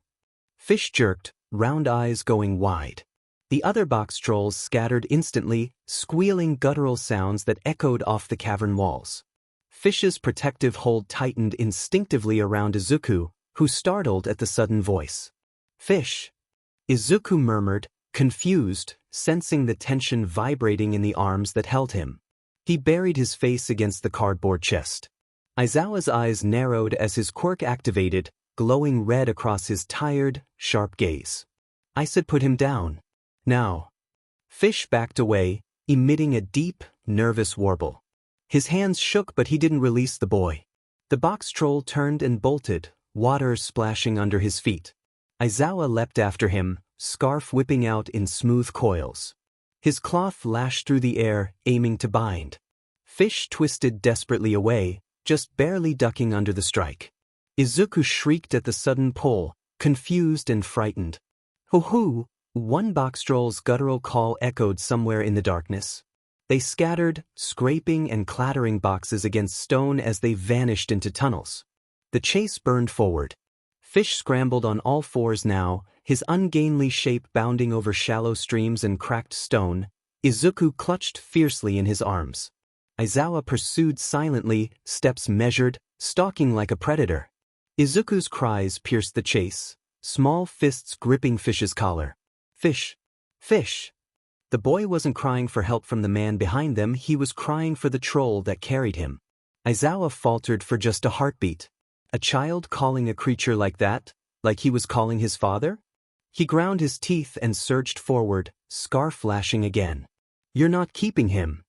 Fish jerked, round eyes going wide. The other Boxtrolls scattered instantly, squealing guttural sounds that echoed off the cavern walls. Fish's protective hold tightened instinctively around Izuku, who startled at the sudden voice. Fish! Izuku murmured, confused, sensing the tension vibrating in the arms that held him. He buried his face against the cardboard chest. Aizawa's eyes narrowed as his quirk activated, glowing red across his tired, sharp gaze. I said put him down. Now. Fish backed away, emitting a deep, nervous warble. His hands shook, but he didn't release the boy. The box troll turned and bolted, water splashing under his feet. Aizawa leapt after him, scarf whipping out in smooth coils. His cloth lashed through the air, aiming to bind. Fish twisted desperately away, just barely ducking under the strike. Izuku shrieked at the sudden pull, confused and frightened. Hoo-hoo! One Boxtroll's guttural call echoed somewhere in the darkness. They scattered, scraping and clattering boxes against stone as they vanished into tunnels. The chase burned forward. Fish scrambled on all fours now, his ungainly shape bounding over shallow streams and cracked stone. Izuku clutched fiercely in his arms. Aizawa pursued silently, steps measured, stalking like a predator. Izuku's cries pierced the chase, small fists gripping Fish's collar. Fish! Fish! The boy wasn't crying for help from the man behind them, he was crying for the troll that carried him. Aizawa faltered for just a heartbeat. A child calling a creature like that, like he was calling his father? He ground his teeth and surged forward, scarf lashing again. You're not keeping him.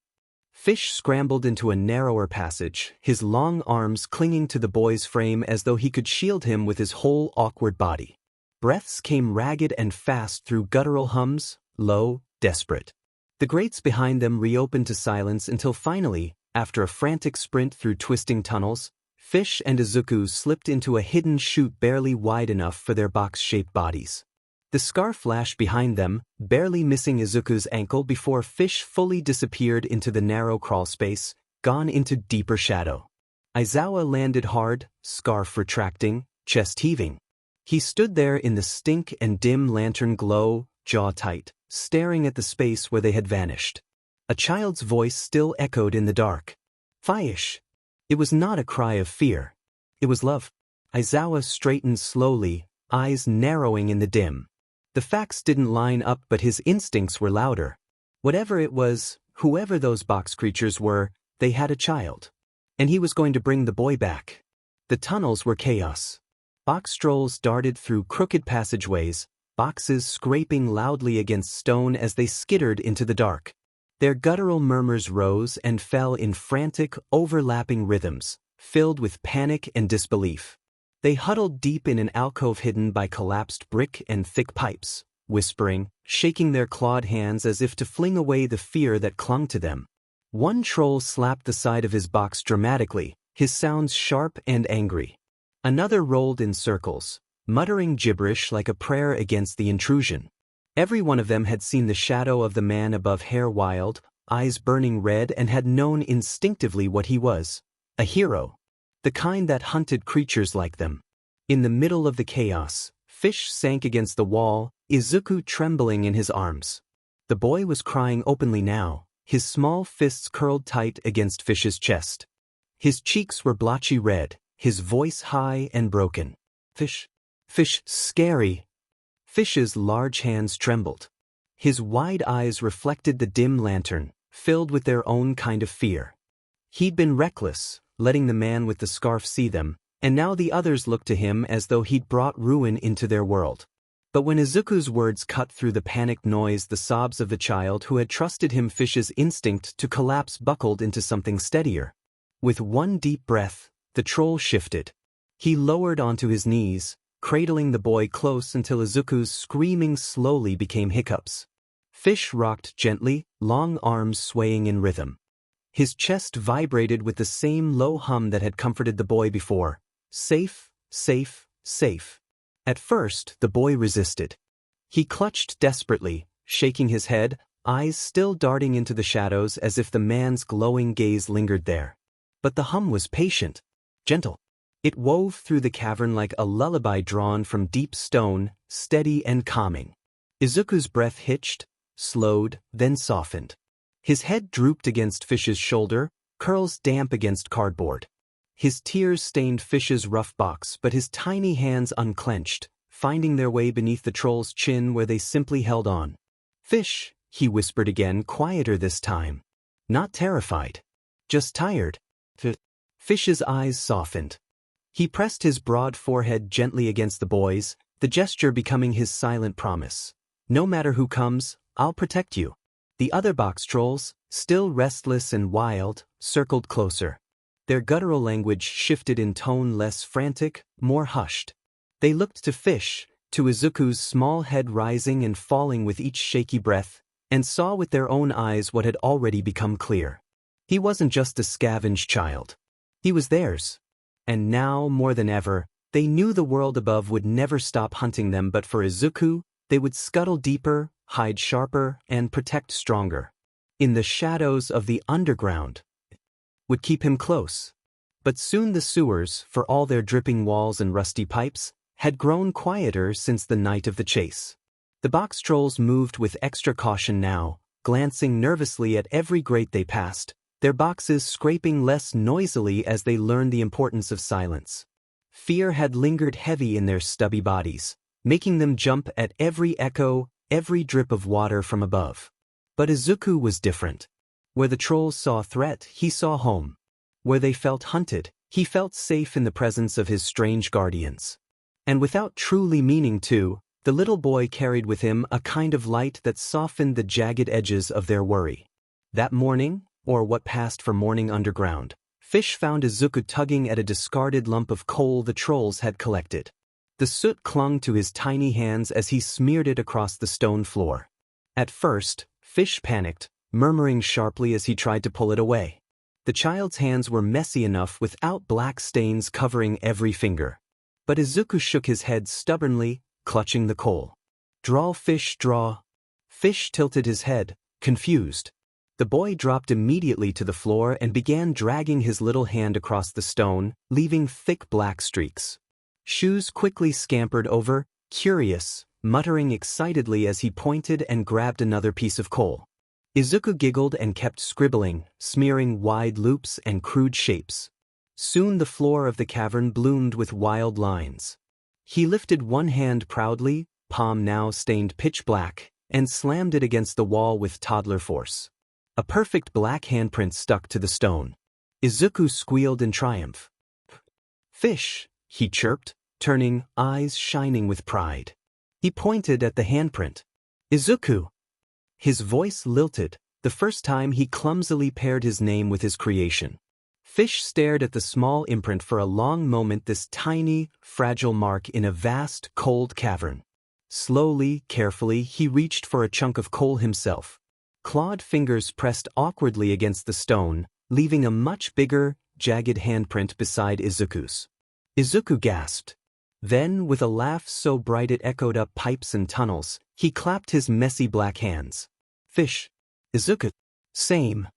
Fish scrambled into a narrower passage, his long arms clinging to the boy's frame as though he could shield him with his whole awkward body. Breaths came ragged and fast through guttural hums, low, desperate. The grates behind them reopened to silence until finally, after a frantic sprint through twisting tunnels, Fish and Izuku slipped into a hidden chute barely wide enough for their box-shaped bodies. The scarf lashed behind them, barely missing Izuku's ankle before Fish fully disappeared into the narrow crawl space, gone into deeper shadow. Aizawa landed hard, scarf retracting, chest heaving. He stood there in the stink and dim lantern glow, jaw tight, staring at the space where they had vanished. A child's voice still echoed in the dark. Fish! It was not a cry of fear. It was love. Aizawa straightened slowly, eyes narrowing in the dim. The facts didn't line up, but his instincts were louder. Whatever it was, whoever those box creatures were, they had a child. And he was going to bring the boy back. The tunnels were chaos. Boxtrolls darted through crooked passageways, boxes scraping loudly against stone as they skittered into the dark. Their guttural murmurs rose and fell in frantic, overlapping rhythms, filled with panic and disbelief. They huddled deep in an alcove hidden by collapsed brick and thick pipes, whispering, shaking their clawed hands as if to fling away the fear that clung to them. One troll slapped the side of his box dramatically, his sounds sharp and angry. Another rolled in circles, muttering gibberish like a prayer against the intrusion. Every one of them had seen the shadow of the man above, hair wild, eyes burning red, and had known instinctively what he was: a hero. The kind that hunted creatures like them. In the middle of the chaos, Fish sank against the wall, Izuku trembling in his arms. The boy was crying openly now, his small fists curled tight against Fish's chest. His cheeks were blotchy red, his voice high and broken. Fish. Fish, scary. Fish's large hands trembled. His wide eyes reflected the dim lantern, filled with their own kind of fear. He'd been reckless, letting the man with the scarf see them, and now the others looked to him as though he'd brought ruin into their world. But when Izuku's words cut through the panicked noise, the sobs of the child who had trusted him, Fish's instinct to collapse buckled into something steadier. With one deep breath, the troll shifted. He lowered onto his knees, cradling the boy close until Izuku's screaming slowly became hiccups. Fish rocked gently, long arms swaying in rhythm. His chest vibrated with the same low hum that had comforted the boy before. Safe, safe, safe. At first, the boy resisted. He clutched desperately, shaking his head, eyes still darting into the shadows as if the man's glowing gaze lingered there. But the hum was patient, gentle. It wove through the cavern like a lullaby drawn from deep stone, steady and calming. Izuku's breath hitched, slowed, then softened. His head drooped against Fish's shoulder, curls damp against cardboard. His tears stained Fish's rough box, but his tiny hands unclenched, finding their way beneath the troll's chin where they simply held on. Fish, he whispered again, quieter this time. Not terrified. Just tired. Fish's eyes softened. He pressed his broad forehead gently against the boy's, the gesture becoming his silent promise. No matter who comes, I'll protect you. The other Boxtrolls, still restless and wild, circled closer. Their guttural language shifted in tone, less frantic, more hushed. They looked to Fish, to Izuku's small head rising and falling with each shaky breath, and saw with their own eyes what had already become clear. He wasn't just a scavenged child. He was theirs. And now, more than ever, they knew the world above would never stop hunting them, but for Izuku, they would scuttle deeper, hide sharper, and protect stronger. in the shadows of the underground, would keep him close. But soon the sewers, for all their dripping walls and rusty pipes, had grown quieter since the night of the chase. The Boxtrolls moved with extra caution now, glancing nervously at every grate they passed, their boxes scraping less noisily as they learned the importance of silence. Fear had lingered heavy in their stubby bodies, making them jump at every echo, every drip of water from above. But Izuku was different. Where the trolls saw threat, he saw home. Where they felt hunted, he felt safe in the presence of his strange guardians. And without truly meaning to, the little boy carried with him a kind of light that softened the jagged edges of their worry. That morning, or what passed for morning underground, Fish found Izuku tugging at a discarded lump of coal the trolls had collected. The soot clung to his tiny hands as he smeared it across the stone floor. At first, Fish panicked, murmuring sharply as he tried to pull it away. The child's hands were messy enough without black stains covering every finger. But Izuku shook his head stubbornly, clutching the coal. "Draw, Fish, draw." Fish tilted his head, confused. The boy dropped immediately to the floor and began dragging his little hand across the stone, leaving thick black streaks. Shoes quickly scampered over, curious, muttering excitedly as he pointed and grabbed another piece of coal. Izuku giggled and kept scribbling, smearing wide loops and crude shapes. Soon the floor of the cavern bloomed with wild lines. He lifted one hand proudly, palm now stained pitch black, and slammed it against the wall with toddler force. A perfect black handprint stuck to the stone. Izuku squealed in triumph. "Fish," he chirped, turning, eyes shining with pride. He pointed at the handprint. "Izuku." His voice lilted, the first time he clumsily paired his name with his creation. Fish stared at the small imprint for a long moment, this tiny, fragile mark in a vast, cold cavern. Slowly, carefully, he reached for a chunk of coal himself. Clawed fingers pressed awkwardly against the stone, leaving a much bigger, jagged handprint beside Izuku's. Izuku gasped. Then, with a laugh so bright it echoed up pipes and tunnels, he clapped his messy black hands. "Fish." "Izuku." "Same."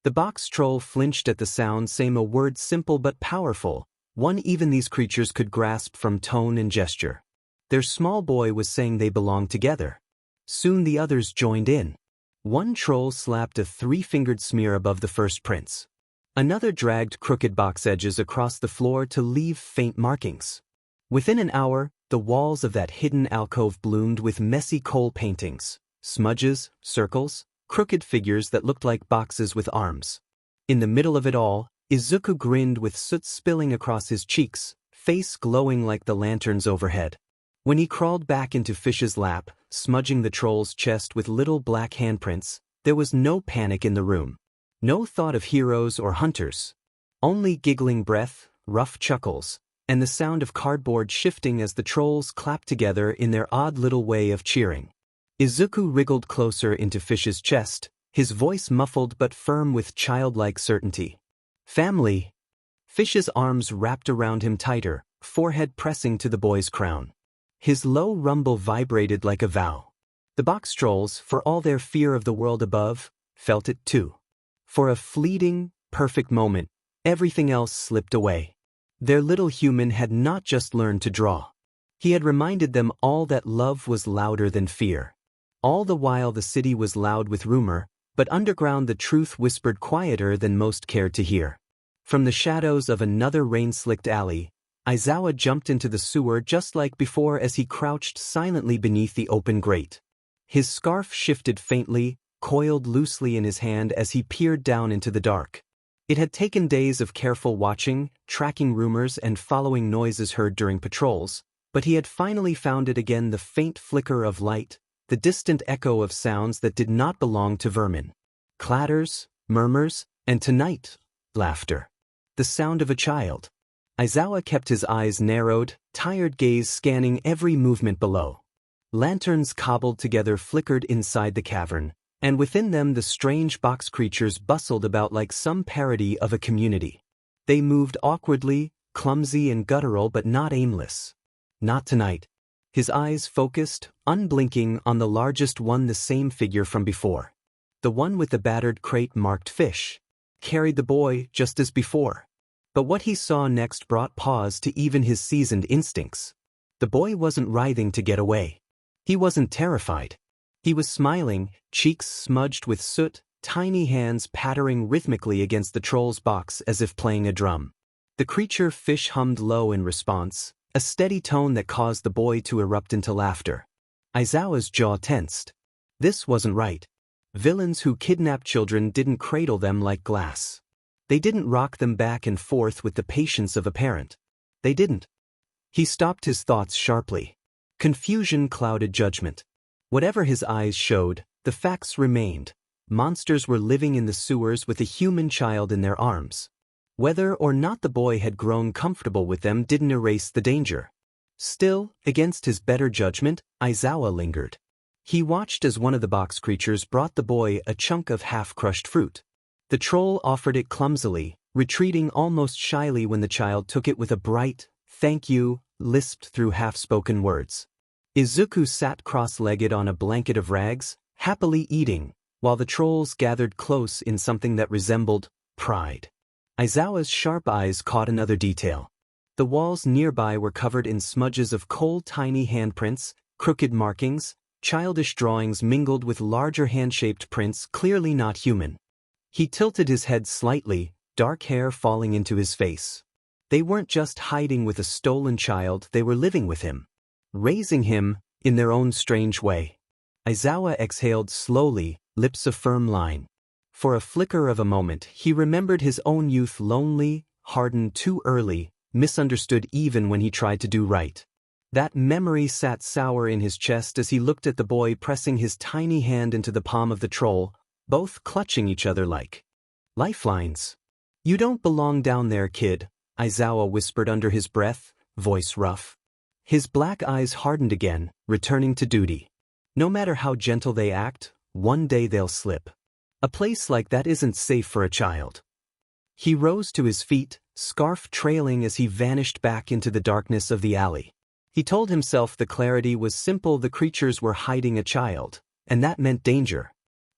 The box troll flinched at the sound, same, a word simple but powerful, one even these creatures could grasp from tone and gesture. Their small boy was saying they belonged together. Soon the others joined in. One troll slapped a three-fingered smear above the first prints. Another dragged crooked box edges across the floor to leave faint markings. Within an hour, the walls of that hidden alcove bloomed with messy coal paintings, smudges, circles, crooked figures that looked like boxes with arms. In the middle of it all, Izuku grinned with soot spilling across his cheeks, face glowing like the lanterns overhead. When he crawled back into Fish's lap, smudging the troll's chest with little black handprints, there was no panic in the room. No thought of heroes or hunters. Only giggling breath, rough chuckles, and the sound of cardboard shifting as the trolls clapped together in their odd little way of cheering. Izuku wriggled closer into Fish's chest, his voice muffled but firm with childlike certainty. "Family." Fish's arms wrapped around him tighter, forehead pressing to the boy's crown. His low rumble vibrated like a vow. The Boxtrolls, for all their fear of the world above, felt it too. For a fleeting, perfect moment, everything else slipped away. Their little human had not just learned to draw. He had reminded them all that love was louder than fear. All the while the city was loud with rumor, but underground the truth whispered quieter than most cared to hear. From the shadows of another rain-slicked alley, Aizawa jumped into the sewer just like before as he crouched silently beneath the open grate. His scarf shifted faintly, coiled loosely in his hand as he peered down into the dark. It had taken days of careful watching, tracking rumors and following noises heard during patrols, but he had finally found it again, the faint flicker of light, the distant echo of sounds that did not belong to vermin. Clatters, murmurs, and tonight, laughter. The sound of a child. Aizawa kept his eyes narrowed, tired gaze scanning every movement below. Lanterns cobbled together flickered inside the cavern, and within them the strange box creatures bustled about like some parody of a community. They moved awkwardly, clumsy and guttural but not aimless. Not tonight. His eyes focused, unblinking, on the largest one, the same figure from before. the one with the battered crate-marked fish, carried the boy just as before. But what he saw next brought pause to even his seasoned instincts. The boy wasn't writhing to get away. He wasn't terrified. He was smiling, cheeks smudged with soot, tiny hands pattering rhythmically against the troll's box as if playing a drum. The creature fish hummed low in response, a steady tone that caused the boy to erupt into laughter. Aizawa's jaw tensed. This wasn't right. Villains who kidnap children didn't cradle them like glass. They didn't rock them back and forth with the patience of a parent. They didn't. He stopped his thoughts sharply. Confusion clouded judgment. Whatever his eyes showed, the facts remained. Monsters were living in the sewers with a human child in their arms. Whether or not the boy had grown comfortable with them didn't erase the danger. Still, against his better judgment, Aizawa lingered. He watched as one of the box creatures brought the boy a chunk of half-crushed fruit. The troll offered it clumsily, retreating almost shyly when the child took it with a bright, "Thank you," lisped through half-spoken words. Izuku sat cross-legged on a blanket of rags, happily eating, while the trolls gathered close in something that resembled pride. Aizawa's sharp eyes caught another detail. The walls nearby were covered in smudges of coal, tiny handprints, crooked markings, childish drawings mingled with larger hand-shaped prints clearly not human. He tilted his head slightly, dark hair falling into his face. They weren't just hiding with a stolen child, they were living with him. Raising him, in their own strange way. Aizawa exhaled slowly, lips a firm line. For a flicker of a moment, he remembered his own youth, lonely, hardened too early, misunderstood even when he tried to do right. That memory sat sour in his chest as he looked at the boy pressing his tiny hand into the palm of the troll, both clutching each other like lifelines. "You don't belong down there, kid," Aizawa whispered under his breath, voice rough. His black eyes hardened again, returning to duty. No matter how gentle they act, one day they'll slip. A place like that isn't safe for a child. He rose to his feet, scarf trailing as he vanished back into the darkness of the alley. He told himself the clarity was simple: the creatures were hiding a child, and that meant danger.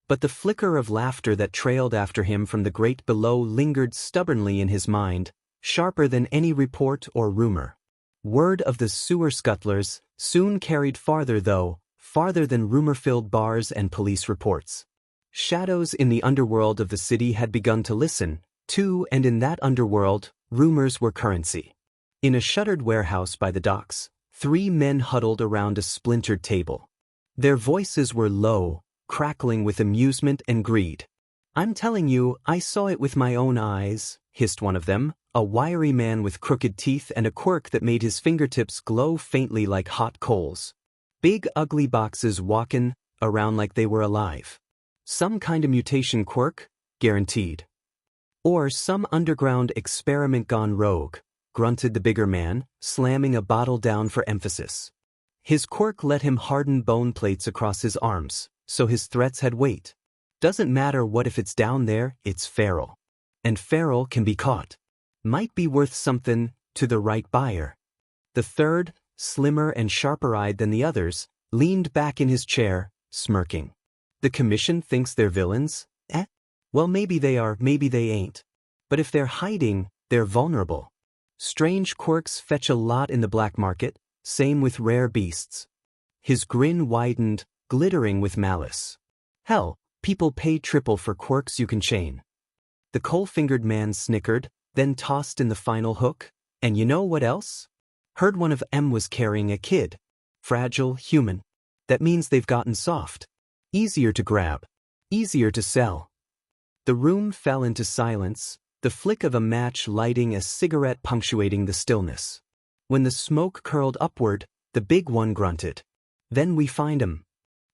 But the flicker of laughter that trailed after him from the grate below lingered stubbornly in his mind, sharper than any report or rumor. Word of the sewer scuttlers, soon carried farther though, farther than rumor-filled bars and police reports. Shadows in the underworld of the city had begun to listen, too, and in that underworld, rumors were currency. In a shuttered warehouse by the docks, 3 men huddled around a splintered table. Their voices were low, crackling with amusement and greed. "I'm telling you, I saw it with my own eyes," hissed one of them, a wiry man with crooked teeth and a quirk that made his fingertips glow faintly like hot coals. Big ugly boxes walking around like they were alive. Some kind of mutation quirk, guaranteed. Or some underground experiment gone rogue, grunted the bigger man, slamming a bottle down for emphasis. His quirk let him harden bone plates across his arms, so his threats had weight. Doesn't matter what if it's down there, it's feral. And feral can be caught. Might be worth something to the right buyer. The third, slimmer and sharper-eyed than the others, leaned back in his chair, smirking. "The commission thinks they're villains? Well, maybe they are, maybe they ain't. But if they're hiding, they're vulnerable. Strange quirks fetch a lot in the black market, same with rare beasts." His grin widened, glittering with malice. "Hell, people pay triple for quirks you can chain." The coal-fingered man snickered, then tossed in the final hook. "And you know what else? Heard one of 'em was carrying a kid. Fragile, human. That means they've gotten soft. Easier to grab. Easier to sell." The room fell into silence, the flick of a match lighting a cigarette punctuating the stillness. When the smoke curled upward, the big one grunted. "Then we find 'em."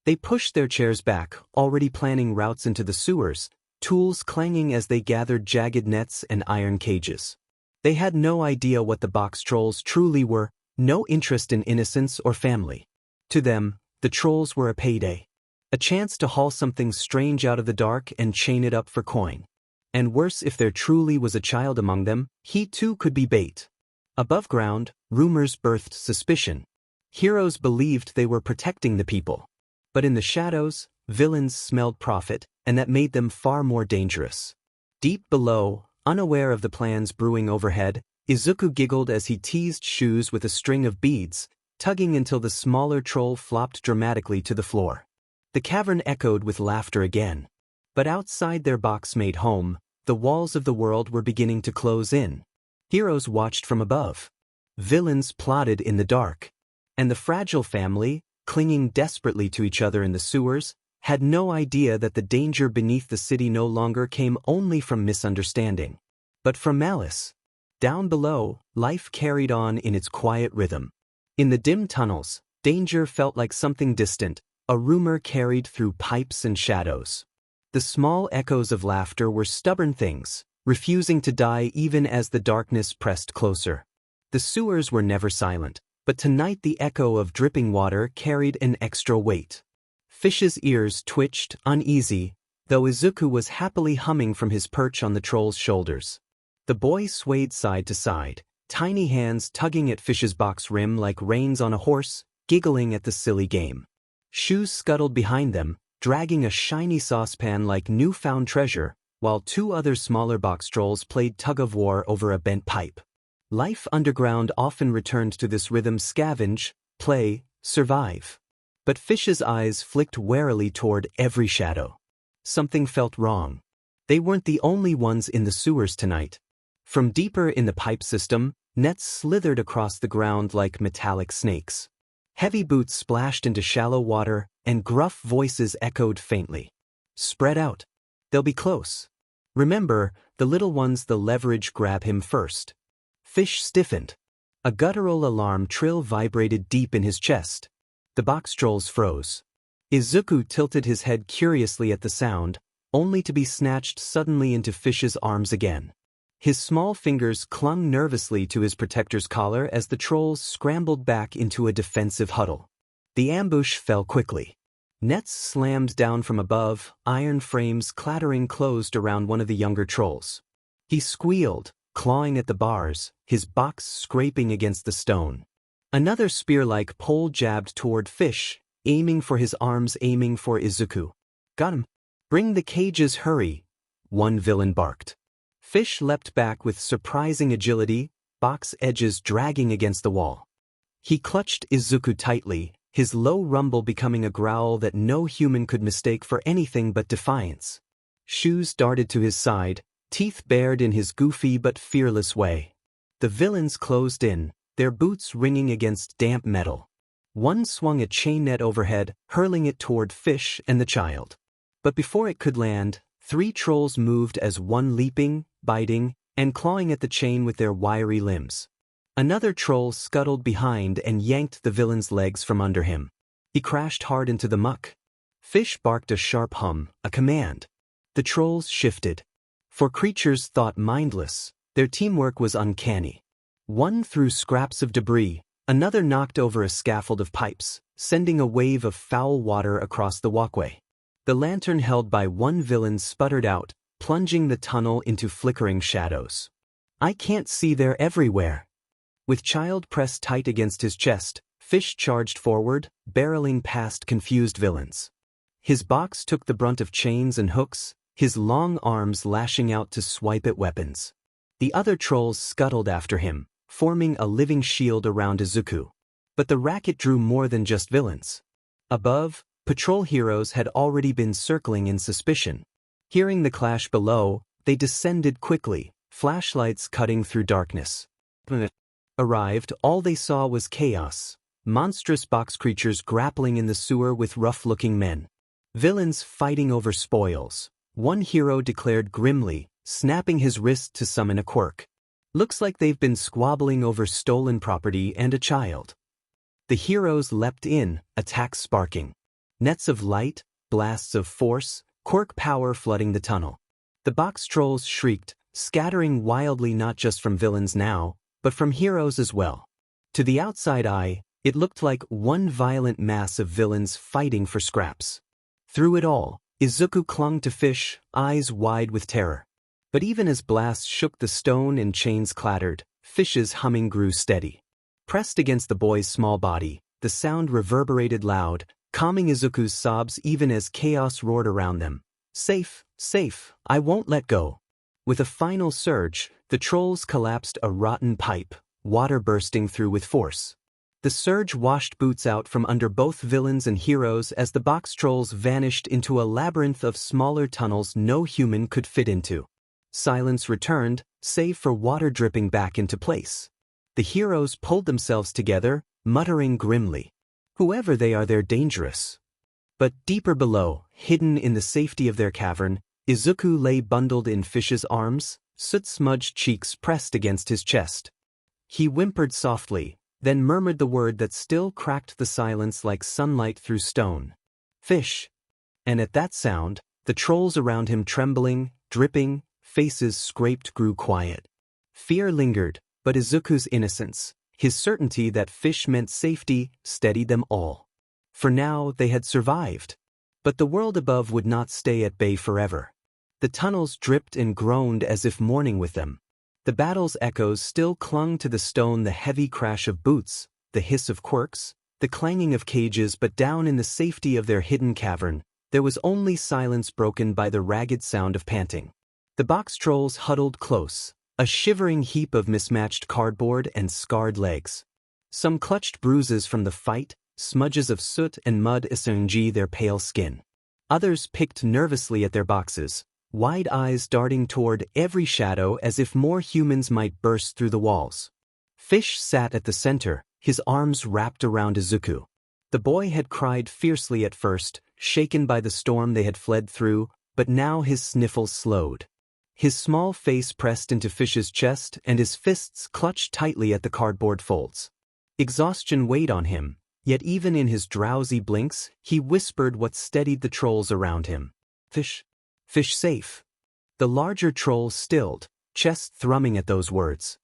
They pushed their chairs back, already planning routes into the sewers, tools clanging as they gathered jagged nets and iron cages. They had no idea what the Boxtrolls truly were, no interest in innocence or family. To them, the trolls were a payday. A chance to haul something strange out of the dark and chain it up for coin. And worse, if there truly was a child among them, he too could be bait. Above ground, rumors birthed suspicion. Heroes believed they were protecting the people. But in the shadows, villains smelled profit, and that made them far more dangerous. Deep below, unaware of the plans brewing overhead, Izuku giggled as he teased Shoes with a string of beads, tugging until the smaller troll flopped dramatically to the floor. The cavern echoed with laughter again. But outside their box-made home, the walls of the world were beginning to close in. Heroes watched from above. Villains plotted in the dark. And the fragile family, clinging desperately to each other in the sewers, had no idea that the danger beneath the city no longer came only from misunderstanding, but from malice. Down below, life carried on in its quiet rhythm. In the dim tunnels, danger felt like something distant, a rumor carried through pipes and shadows. The small echoes of laughter were stubborn things, refusing to die even as the darkness pressed closer. The sewers were never silent, but tonight the echo of dripping water carried an extra weight. Fish's ears twitched, uneasy, though Izuku was happily humming from his perch on the troll's shoulders. The boy swayed side to side, tiny hands tugging at Fish's box rim like reins on a horse, giggling at the silly game. Shoes scuttled behind them, dragging a shiny saucepan like newfound treasure, while two other smaller Boxtrolls played tug-of-war over a bent pipe. Life underground often returned to this rhythm: scavenge, play, survive. But Fish's eyes flicked warily toward every shadow. Something felt wrong. They weren't the only ones in the sewers tonight. From deeper in the pipe system, nets slithered across the ground like metallic snakes. Heavy boots splashed into shallow water, and gruff voices echoed faintly. "Spread out. They'll be close. Remember, the little ones, the leverage, grab him first." Fish stiffened. A guttural alarm trill vibrated deep in his chest. The Boxtrolls froze. Izuku tilted his head curiously at the sound, only to be snatched suddenly into Fish's arms again. His small fingers clung nervously to his protector's collar as the trolls scrambled back into a defensive huddle. The ambush fell quickly. Nets slammed down from above, iron frames clattering closed around one of the younger trolls. He squealed, clawing at the bars, his box scraping against the stone. Another spear-like pole jabbed toward Fish, aiming for his arms, aiming for Izuku. "Got him. Bring the cages, hurry," one villain barked. Fish leapt back with surprising agility, box edges dragging against the wall. He clutched Izuku tightly, his low rumble becoming a growl that no human could mistake for anything but defiance. Shoes darted to his side, teeth bared in his goofy but fearless way. The villains closed in, their boots ringing against damp metal. One swung a chain net overhead, hurling it toward Fish and the child. But before it could land, three trolls moved as one, leaping, biting, and clawing at the chain with their wiry limbs. Another troll scuttled behind and yanked the villain's legs from under him. He crashed hard into the muck. Fish barked a sharp hum, a command. The trolls shifted. For creatures thought mindless, their teamwork was uncanny. One threw scraps of debris, another knocked over a scaffold of pipes, sending a wave of foul water across the walkway. The lantern held by one villain sputtered out, plunging the tunnel into flickering shadows. "I can't see, they're everywhere." With child pressed tight against his chest, Fish charged forward, barreling past confused villains. His box took the brunt of chains and hooks, his long arms lashing out to swipe at weapons. The other trolls scuttled after him, forming a living shield around Izuku. But the racket drew more than just villains. Above, patrol heroes had already been circling in suspicion. Hearing the clash below, they descended quickly, flashlights cutting through darkness. Arrived, all they saw was chaos. Monstrous box creatures grappling in the sewer with rough-looking men. Villains fighting over spoils. One hero declared grimly, snapping his wrist to summon a quirk. "Looks like they've been squabbling over stolen property and a child." The heroes leapt in, attacks sparking. Nets of light, blasts of force, quirk power flooding the tunnel. The box trolls shrieked, scattering wildly not just from villains now, but from heroes as well. To the outside eye, it looked like one violent mass of villains fighting for scraps. Through it all, Izuku clung to Fish, eyes wide with terror. But even as blasts shook the stone and chains clattered, Fish's humming grew steady. Pressed against the boy's small body, the sound reverberated loud, calming Izuku's sobs even as chaos roared around them. Safe, safe, I won't let go. With a final surge, the trolls collapsed a rotten pipe, water bursting through with force. The surge washed Boots out from under both villains and heroes as the Boxtrolls vanished into a labyrinth of smaller tunnels no human could fit into. Silence returned, save for water dripping back into place. The heroes pulled themselves together, muttering grimly. Whoever they are, they're dangerous. But deeper below, hidden in the safety of their cavern, Izuku lay bundled in Fish's arms, soot-smudged cheeks pressed against his chest. He whimpered softly, then murmured the word that still cracked the silence like sunlight through stone. Fish. And at that sound, the trolls around him trembling, dripping, faces scraped grew quiet. Fear lingered, but Izuku's innocence, his certainty that fish meant safety, steadied them all. For now they had survived. But the world above would not stay at bay forever. The tunnels dripped and groaned as if mourning with them. The battle's echoes still clung to the stone, the heavy crash of boots, the hiss of quirks, the clanging of cages, but down in the safety of their hidden cavern, there was only silence broken by the ragged sound of panting. The Boxtrolls huddled close, a shivering heap of mismatched cardboard and scarred legs. Some clutched bruises from the fight, smudges of soot and mud assuaged their pale skin. Others picked nervously at their boxes, wide eyes darting toward every shadow as if more humans might burst through the walls. Fish sat at the center, his arms wrapped around Izuku. The boy had cried fiercely at first, shaken by the storm they had fled through, but now his sniffles slowed. His small face pressed into Fish's chest and his fists clutched tightly at the cardboard folds. Exhaustion weighed on him, yet even in his drowsy blinks, he whispered what steadied the trolls around him. Fish. Fish safe. The larger troll stilled, chest thrumming at those words.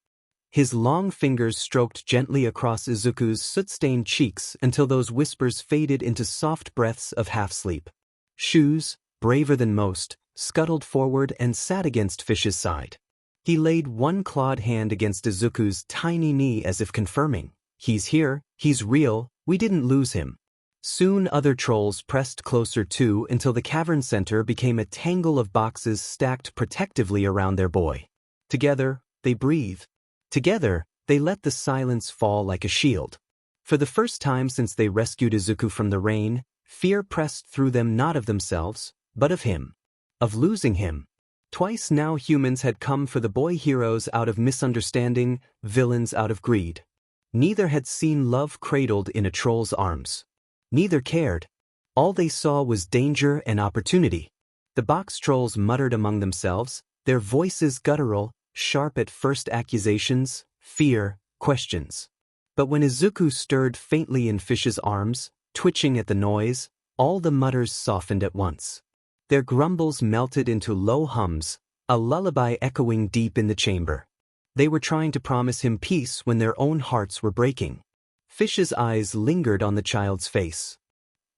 His long fingers stroked gently across Izuku's soot-stained cheeks until those whispers faded into soft breaths of half-sleep. Shoes, braver than most, scuttled forward and sat against Fish's side. He laid one clawed hand against Izuku's tiny knee as if confirming, "He's here, he's real, we didn't lose him." Soon other trolls pressed closer too until the cavern center became a tangle of boxes stacked protectively around their boy. Together, they breathed. Together, they let the silence fall like a shield. For the first time since they rescued Izuku from the rain, fear pressed through them, not of themselves, but of him. Of losing him. Twice now humans had come for the boy, heroes out of misunderstanding, villains out of greed. Neither had seen love cradled in a troll's arms. Neither cared. All they saw was danger and opportunity. The Boxtrolls muttered among themselves, their voices guttural, sharp at first accusations, fear, questions. But when Izuku stirred faintly in Fish's arms, twitching at the noise, all the mutters softened at once. Their grumbles melted into low hums, a lullaby echoing deep in the chamber. They were trying to promise him peace when their own hearts were breaking. Fish's eyes lingered on the child's face.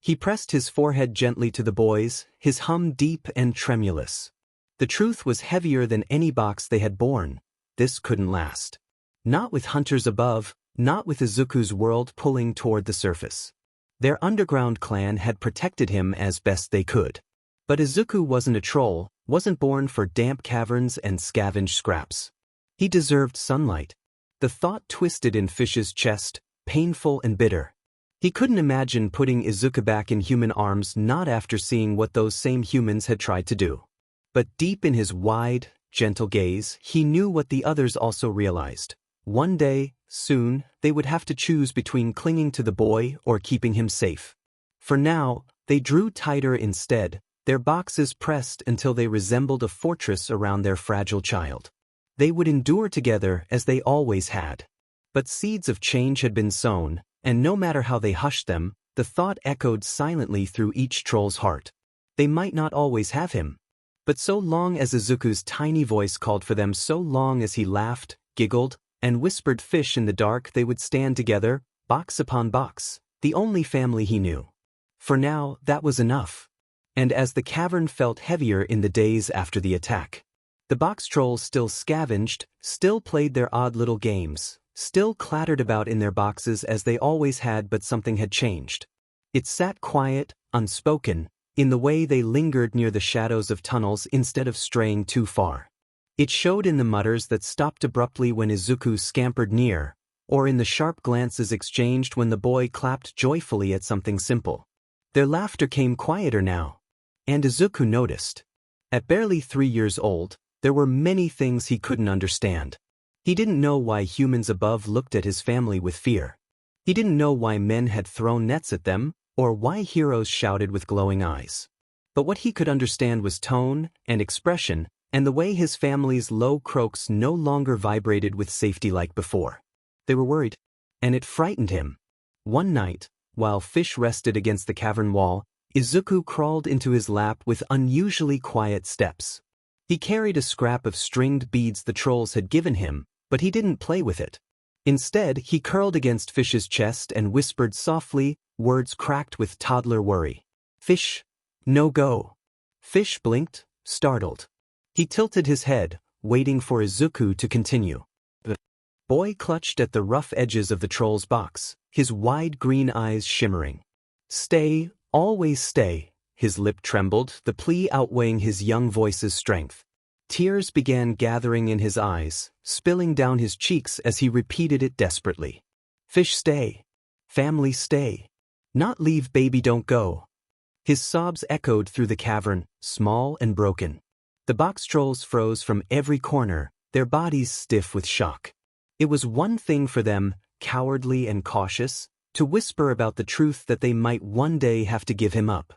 He pressed his forehead gently to the boy's, his hum deep and tremulous. The truth was heavier than any box they had borne. This couldn't last. Not with hunters above, not with Izuku's world pulling toward the surface. Their underground clan had protected him as best they could. But Izuku wasn't a troll, wasn't born for damp caverns and scavenged scraps. He deserved sunlight. The thought twisted in Fish's chest, painful and bitter. He couldn't imagine putting Izuku back in human arms, not after seeing what those same humans had tried to do. But deep in his wide, gentle gaze, he knew what the others also realized. One day, soon, they would have to choose between clinging to the boy or keeping him safe. For now, they drew tighter instead, their boxes pressed until they resembled a fortress around their fragile child. They would endure together as they always had. But seeds of change had been sown, and no matter how they hushed them, the thought echoed silently through each troll's heart. They might not always have him. But so long as Izuku's tiny voice called for them, so long as he laughed, giggled, and whispered fish in the dark, they would stand together, box upon box, the only family he knew. For now, that was enough. And as the cavern felt heavier in the days after the attack, the Boxtrolls still scavenged, still played their odd little games, still clattered about in their boxes as they always had, but something had changed. It sat quiet, unspoken, in the way they lingered near the shadows of tunnels instead of straying too far. It showed in the mutters that stopped abruptly when Izuku scampered near, or in the sharp glances exchanged when the boy clapped joyfully at something simple. Their laughter came quieter now, and Izuku noticed. At barely 3 years old, there were many things he couldn't understand. He didn't know why humans above looked at his family with fear. He didn't know why men had thrown nets at them, or why heroes shouted with glowing eyes. But what he could understand was tone and expression, and the way his family's low croaks no longer vibrated with safety like before. They were worried, and it frightened him. One night, while Fish rested against the cavern wall, Izuku crawled into his lap with unusually quiet steps. He carried a scrap of stringed beads the trolls had given him, but he didn't play with it. Instead, he curled against Fish's chest and whispered softly, words cracked with toddler worry. "Fish, no go." Fish blinked, startled. He tilted his head, waiting for Izuku to continue. The boy clutched at the rough edges of the troll's box, his wide green eyes shimmering. "Stay, always stay." His lip trembled, the plea outweighing his young voice's strength. Tears began gathering in his eyes, spilling down his cheeks as he repeated it desperately. "Fish, stay. Family, stay. Not leave, baby, don't go." His sobs echoed through the cavern, small and broken. The Boxtrolls froze from every corner, their bodies stiff with shock. It was one thing for them, cowardly and cautious, to whisper about the truth that they might one day have to give him up.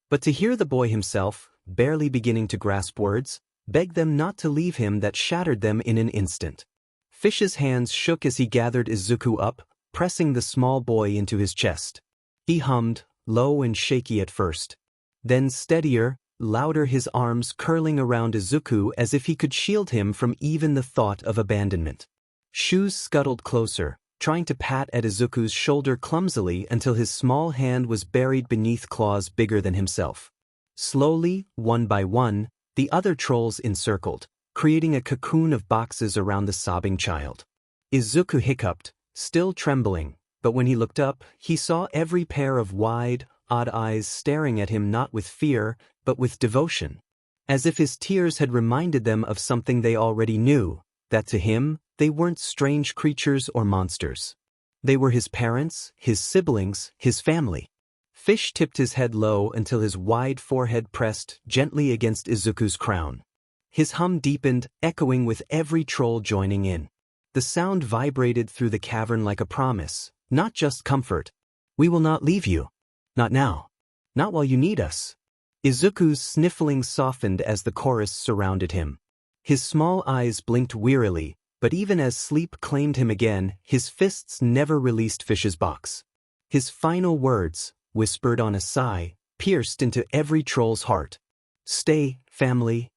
But to hear the boy himself, barely beginning to grasp words, beg them not to leave him, that shattered them in an instant. Fish's hands shook as he gathered Izuku up, pressing the small boy into his chest. He hummed, low and shaky at first. Then steadier, louder, his arms curling around Izuku as if he could shield him from even the thought of abandonment. Shoes scuttled closer, trying to pat at Izuku's shoulder clumsily until his small hand was buried beneath claws bigger than himself. Slowly, one by one, the other trolls encircled, creating a cocoon of boxes around the sobbing child. Izuku hiccuped, still trembling, but when he looked up, he saw every pair of wide, odd eyes staring at him not with fear, but with devotion. As if his tears had reminded them of something they already knew, that to him, they weren't strange creatures or monsters. They were his parents, his siblings, his family. Fish tipped his head low until his wide forehead pressed gently against Izuku's crown. His hum deepened, echoing with every troll joining in. The sound vibrated through the cavern like a promise, not just comfort. "We will not leave you. Not now. Not while you need us." Izuku's sniffling softened as the chorus surrounded him. His small eyes blinked wearily, but even as sleep claimed him again, his fists never released Fish's box. His final words, whispered on a sigh, pierced into every troll's heart. "Stay, family."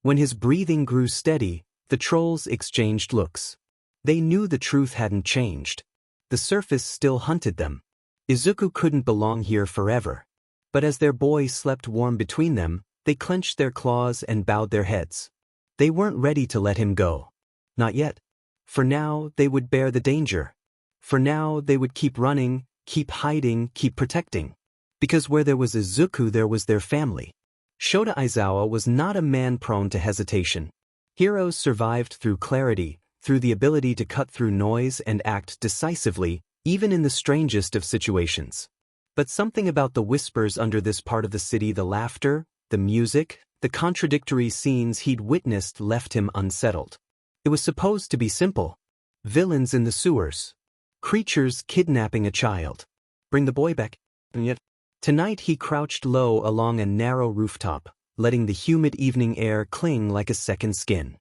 When his breathing grew steady, the trolls exchanged looks. They knew the truth hadn't changed. The surface still hunted them. Izuku couldn't belong here forever. But as their boy slept warm between them, they clenched their claws and bowed their heads. They weren't ready to let him go. Not yet. For now, they would bear the danger. For now, they would keep running, keep hiding, keep protecting. Because where there was Izuku, there was their family. Shota Aizawa was not a man prone to hesitation. Heroes survived through clarity, through the ability to cut through noise and act decisively, even in the strangest of situations. But something about the whispers under this part of the city, the laughter, the music, the contradictory scenes he'd witnessed left him unsettled. It was supposed to be simple. Villains in the sewers. Creatures kidnapping a child. Bring the boy back. And yet, tonight he crouched low along a narrow rooftop, letting the humid evening air cling like a second skin.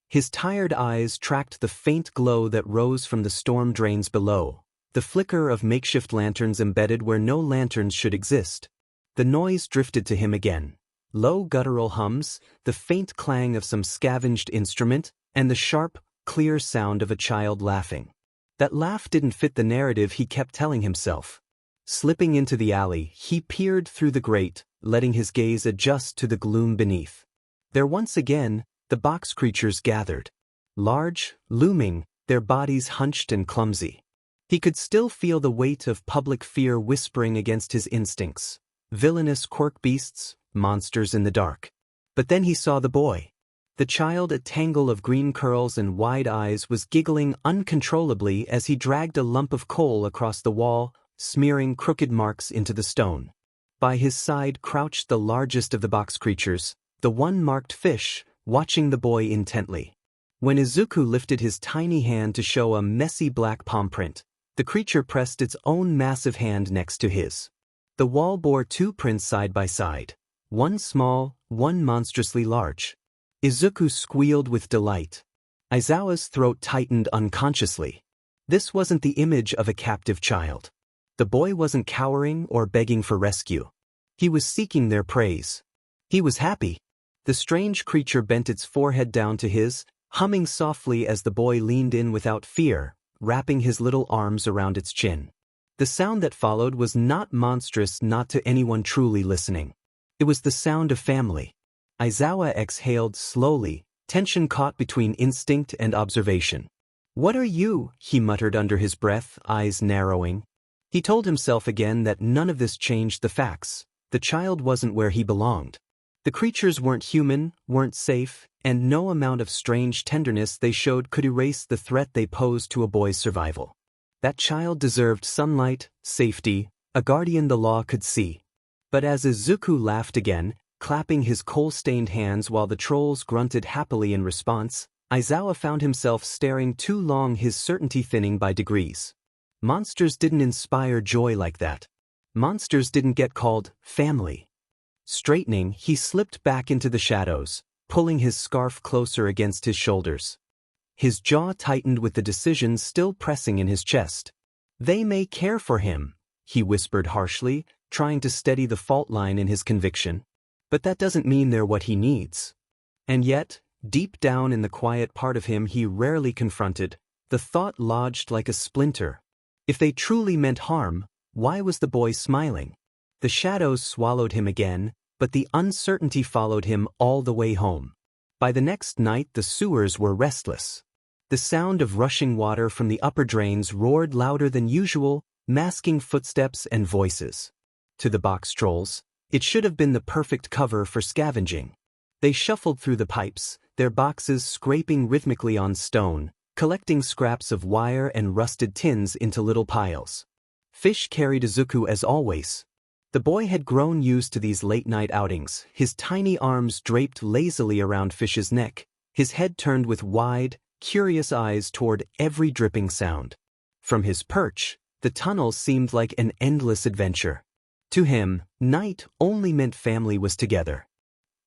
His tired eyes tracked the faint glow that rose from the storm drains below, the flicker of makeshift lanterns embedded where no lanterns should exist. The noise drifted to him again. Low guttural hums, the faint clang of some scavenged instrument, and the sharp, clear sound of a child laughing. That laugh didn't fit the narrative he kept telling himself. Slipping into the alley, he peered through the grate, letting his gaze adjust to the gloom beneath. There once again, the box creatures gathered. Large, looming, their bodies hunched and clumsy. He could still feel the weight of public fear whispering against his instincts. Villainous quirk beasts, monsters in the dark. But then he saw the boy. The child, a tangle of green curls and wide eyes, was giggling uncontrollably as he dragged a lump of coal across the wall, smearing crooked marks into the stone. By his side crouched the largest of the box creatures, the one marked Fish, watching the boy intently. When Izuku lifted his tiny hand to show a messy black palm print, the creature pressed its own massive hand next to his. The wall bore two prints side by side, one small, one monstrously large. Izuku squealed with delight. Aizawa's throat tightened unconsciously. This wasn't the image of a captive child. The boy wasn't cowering or begging for rescue. He was seeking their praise. He was happy. The strange creature bent its forehead down to his, humming softly as the boy leaned in without fear, wrapping his little arms around its chin. The sound that followed was not monstrous, not to anyone truly listening. It was the sound of family. Aizawa exhaled slowly, tension caught between instinct and observation. "What are you?" he muttered under his breath, eyes narrowing. He told himself again that none of this changed the facts. The child wasn't where he belonged. The creatures weren't human, weren't safe, and no amount of strange tenderness they showed could erase the threat they posed to a boy's survival. That child deserved sunlight, safety, a guardian the law could see. But as Izuku laughed again, clapping his coal-stained hands while the trolls grunted happily in response, Aizawa found himself staring too long, his certainty thinning by degrees. Monsters didn't inspire joy like that. Monsters didn't get called family. Straightening, he slipped back into the shadows, pulling his scarf closer against his shoulders. His jaw tightened with the decision still pressing in his chest. "They may care for him," he whispered harshly, trying to steady the fault line in his conviction. "But that doesn't mean they're what he needs." And yet, deep down in the quiet part of him he rarely confronted, the thought lodged like a splinter. If they truly meant harm, why was the boy smiling? The shadows swallowed him again, but the uncertainty followed him all the way home. By the next night the sewers were restless. The sound of rushing water from the upper drains roared louder than usual, masking footsteps and voices. To the Boxtrolls, it should have been the perfect cover for scavenging. They shuffled through the pipes, their boxes scraping rhythmically on stone, collecting scraps of wire and rusted tins into little piles. Fish carried Izuku as always. The boy had grown used to these late-night outings, his tiny arms draped lazily around Fish's neck, his head turned with wide, curious eyes toward every dripping sound. From his perch, the tunnel seemed like an endless adventure. To him, night only meant family was together.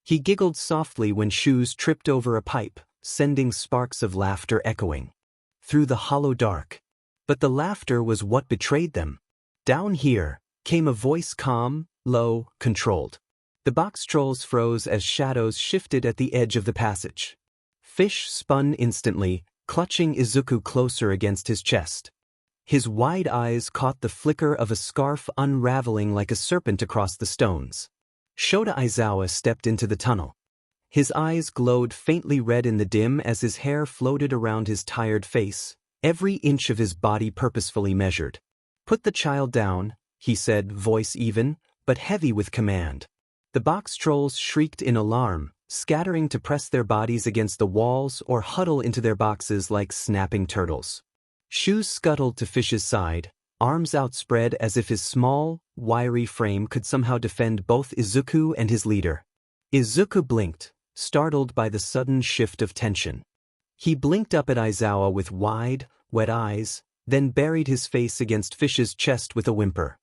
He giggled softly when shoes tripped over a pipe, sending sparks of laughter echoing through the hollow dark. But the laughter was what betrayed them. Down here came a voice, calm, low, controlled. The Boxtrolls froze as shadows shifted at the edge of the passage. Fish spun instantly, clutching Izuku closer against his chest. His wide eyes caught the flicker of a scarf unraveling like a serpent across the stones. Shota Aizawa stepped into the tunnel. His eyes glowed faintly red in the dim as his hair floated around his tired face, every inch of his body purposefully measured. "Put the child down," he said, voice even, but heavy with command. The Boxtrolls shrieked in alarm, scattering to press their bodies against the walls or huddle into their boxes like snapping turtles. Shoes scuttled to Fish's side, arms outspread as if his small, wiry frame could somehow defend both Izuku and his leader. Izuku blinked, startled by the sudden shift of tension. He blinked up at Aizawa with wide, wet eyes, then buried his face against Fish's chest with a whimper.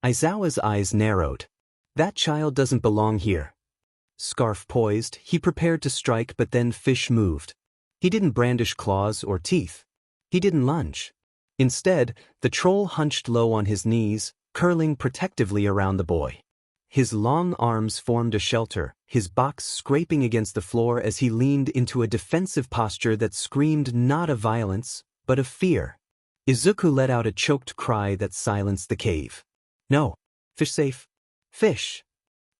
Aizawa's eyes narrowed. "That child doesn't belong here." Scarf poised, he prepared to strike, but then Fish moved. He didn't brandish claws or teeth. He didn't lunge. Instead, the troll hunched low on his knees, curling protectively around the boy. His long arms formed a shelter, his box scraping against the floor as he leaned into a defensive posture that screamed not of violence, but of fear. Izuku let out a choked cry that silenced the cave. "No. Fish safe. Fish."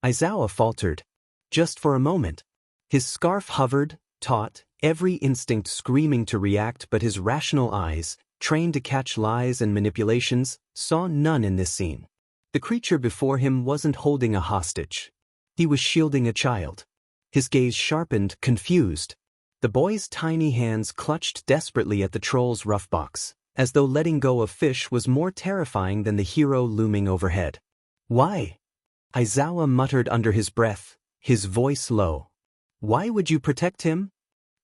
Aizawa faltered. Just for a moment. His scarf hovered, taut, every instinct screaming to react, but his rational eyes, trained to catch lies and manipulations, saw none in this scene. The creature before him wasn't holding a hostage. He was shielding a child. His gaze sharpened, confused. The boy's tiny hands clutched desperately at the troll's rough box, as though letting go of Fish was more terrifying than the hero looming overhead. "Why?" Aizawa muttered under his breath, his voice low. "Why would you protect him?"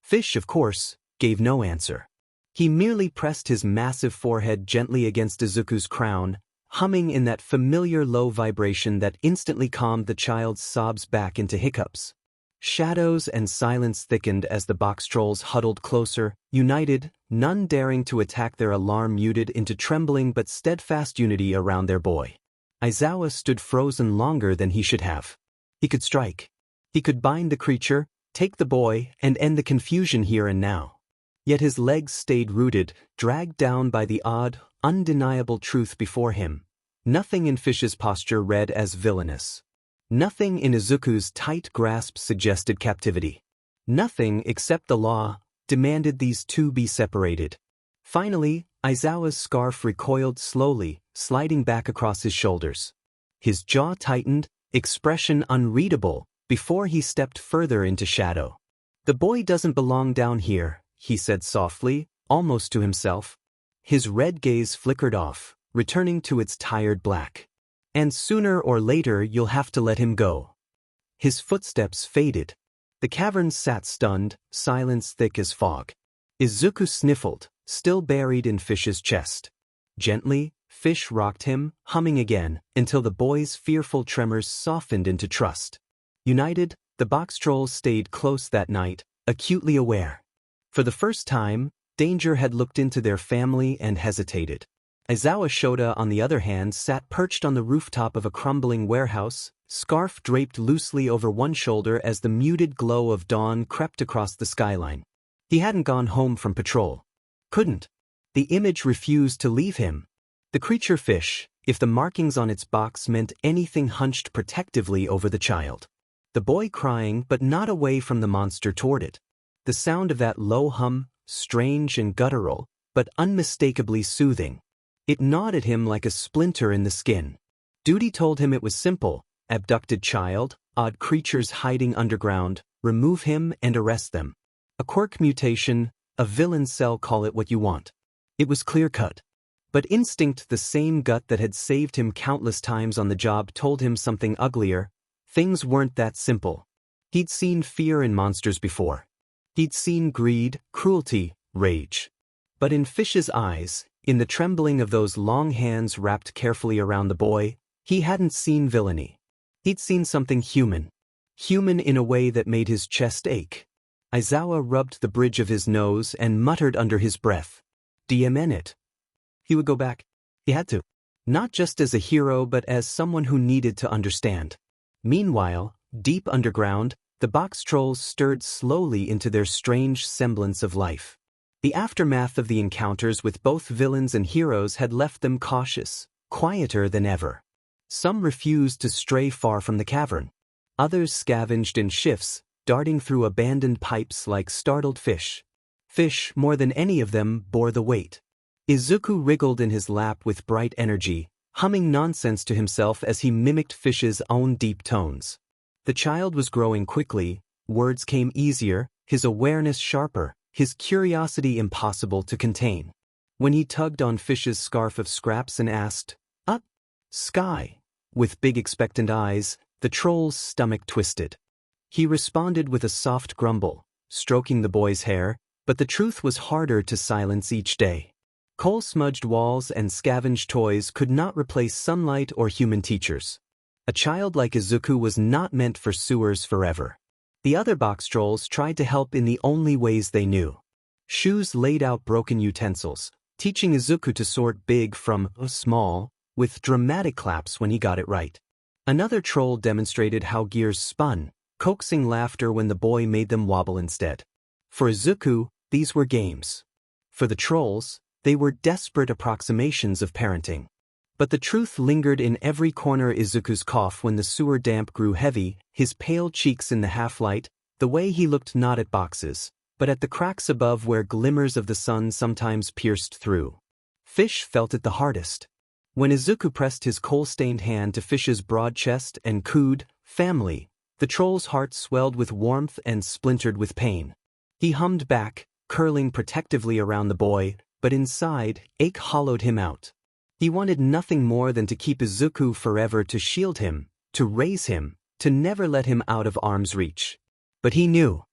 Fish, of course, gave no answer. He merely pressed his massive forehead gently against Izuku's crown, humming in that familiar low vibration that instantly calmed the child's sobs back into hiccups. Shadows and silence thickened as the Boxtrolls huddled closer, united, none daring to attack, their alarm muted into trembling but steadfast unity around their boy. Aizawa stood frozen longer than he should have. He could strike. He could bind the creature, take the boy, and end the confusion here and now. Yet his legs stayed rooted, dragged down by the odd, undeniable truth before him. Nothing in Fish's posture read as villainous. Nothing in Izuku's tight grasp suggested captivity. Nothing except the law demanded these two be separated. Finally, Aizawa's scarf recoiled slowly, sliding back across his shoulders. His jaw tightened, expression unreadable, before he stepped further into shadow. "The boy doesn't belong down here," he said softly, almost to himself. His red gaze flickered off, returning to its tired black. "And sooner or later you'll have to let him go." His footsteps faded. The cavern sat stunned, silence thick as fog. Izuku sniffled, still buried in Fish's chest. Gently, Fish rocked him, humming again, until the boy's fearful tremors softened into trust. United, the Boxtrolls stayed close that night, acutely aware. For the first time, danger had looked into their family and hesitated. Aizawa Shoda, on the other hand, sat perched on the rooftop of a crumbling warehouse, scarf draped loosely over one shoulder as the muted glow of dawn crept across the skyline. He hadn't gone home from patrol. Couldn't. The image refused to leave him. The creature Fish, if the markings on its box meant anything, hunched protectively over the child. The boy crying, but not away from the monster, toward it. The sound of that low hum, strange and guttural, but unmistakably soothing. It gnawed at him like a splinter in the skin. Duty told him it was simple: abducted child, odd creatures hiding underground, remove him and arrest them. A quirk mutation, a villain cell, call it what you want. It was clear-cut. But instinct, the same gut that had saved him countless times on the job, told him something uglier. Things weren't that simple. He'd seen fear in monsters before. He'd seen greed, cruelty, rage. But in Fish's eyes, in the trembling of those long hands wrapped carefully around the boy, he hadn't seen villainy. He'd seen something human. Human in a way that made his chest ache. Aizawa rubbed the bridge of his nose and muttered under his breath, "Do mean it?" He would go back. He had to. Not just as a hero, but as someone who needed to understand. Meanwhile, deep underground, the Boxtrolls stirred slowly into their strange semblance of life. The aftermath of the encounters with both villains and heroes had left them cautious, quieter than ever. Some refused to stray far from the cavern. Others scavenged in shifts, darting through abandoned pipes like startled fish. Fish, more than any of them, bore the weight. Izuku wriggled in his lap with bright energy, humming nonsense to himself as he mimicked Fish's own deep tones. The child was growing quickly, words came easier, his awareness sharper, his curiosity impossible to contain. When he tugged on Fish's scarf of scraps and asked, "Up, sky?" with big expectant eyes, the troll's stomach twisted. He responded with a soft grumble, stroking the boy's hair, but the truth was harder to silence each day. Coal-smudged walls and scavenged toys could not replace sunlight or human teachers. A child like Izuku was not meant for sewers forever. The other Boxtrolls tried to help in the only ways they knew. Shoes laid out broken utensils, teaching Izuku to sort big from small, with dramatic claps when he got it right. Another troll demonstrated how gears spun, coaxing laughter when the boy made them wobble instead. For Izuku, these were games. For the trolls, they were desperate approximations of parenting. But the truth lingered in every corner: Izuku's cough when the sewer damp grew heavy, his pale cheeks in the half-light, the way he looked not at boxes, but at the cracks above where glimmers of the sun sometimes pierced through. Fish felt it the hardest. When Izuku pressed his coal-stained hand to Fish's broad chest and cooed, "Family," the troll's heart swelled with warmth and splintered with pain. He hummed back, curling protectively around the boy, but inside, ache hollowed him out. He wanted nothing more than to keep Izuku forever, to shield him, to raise him, to never let him out of arm's reach. But he knew.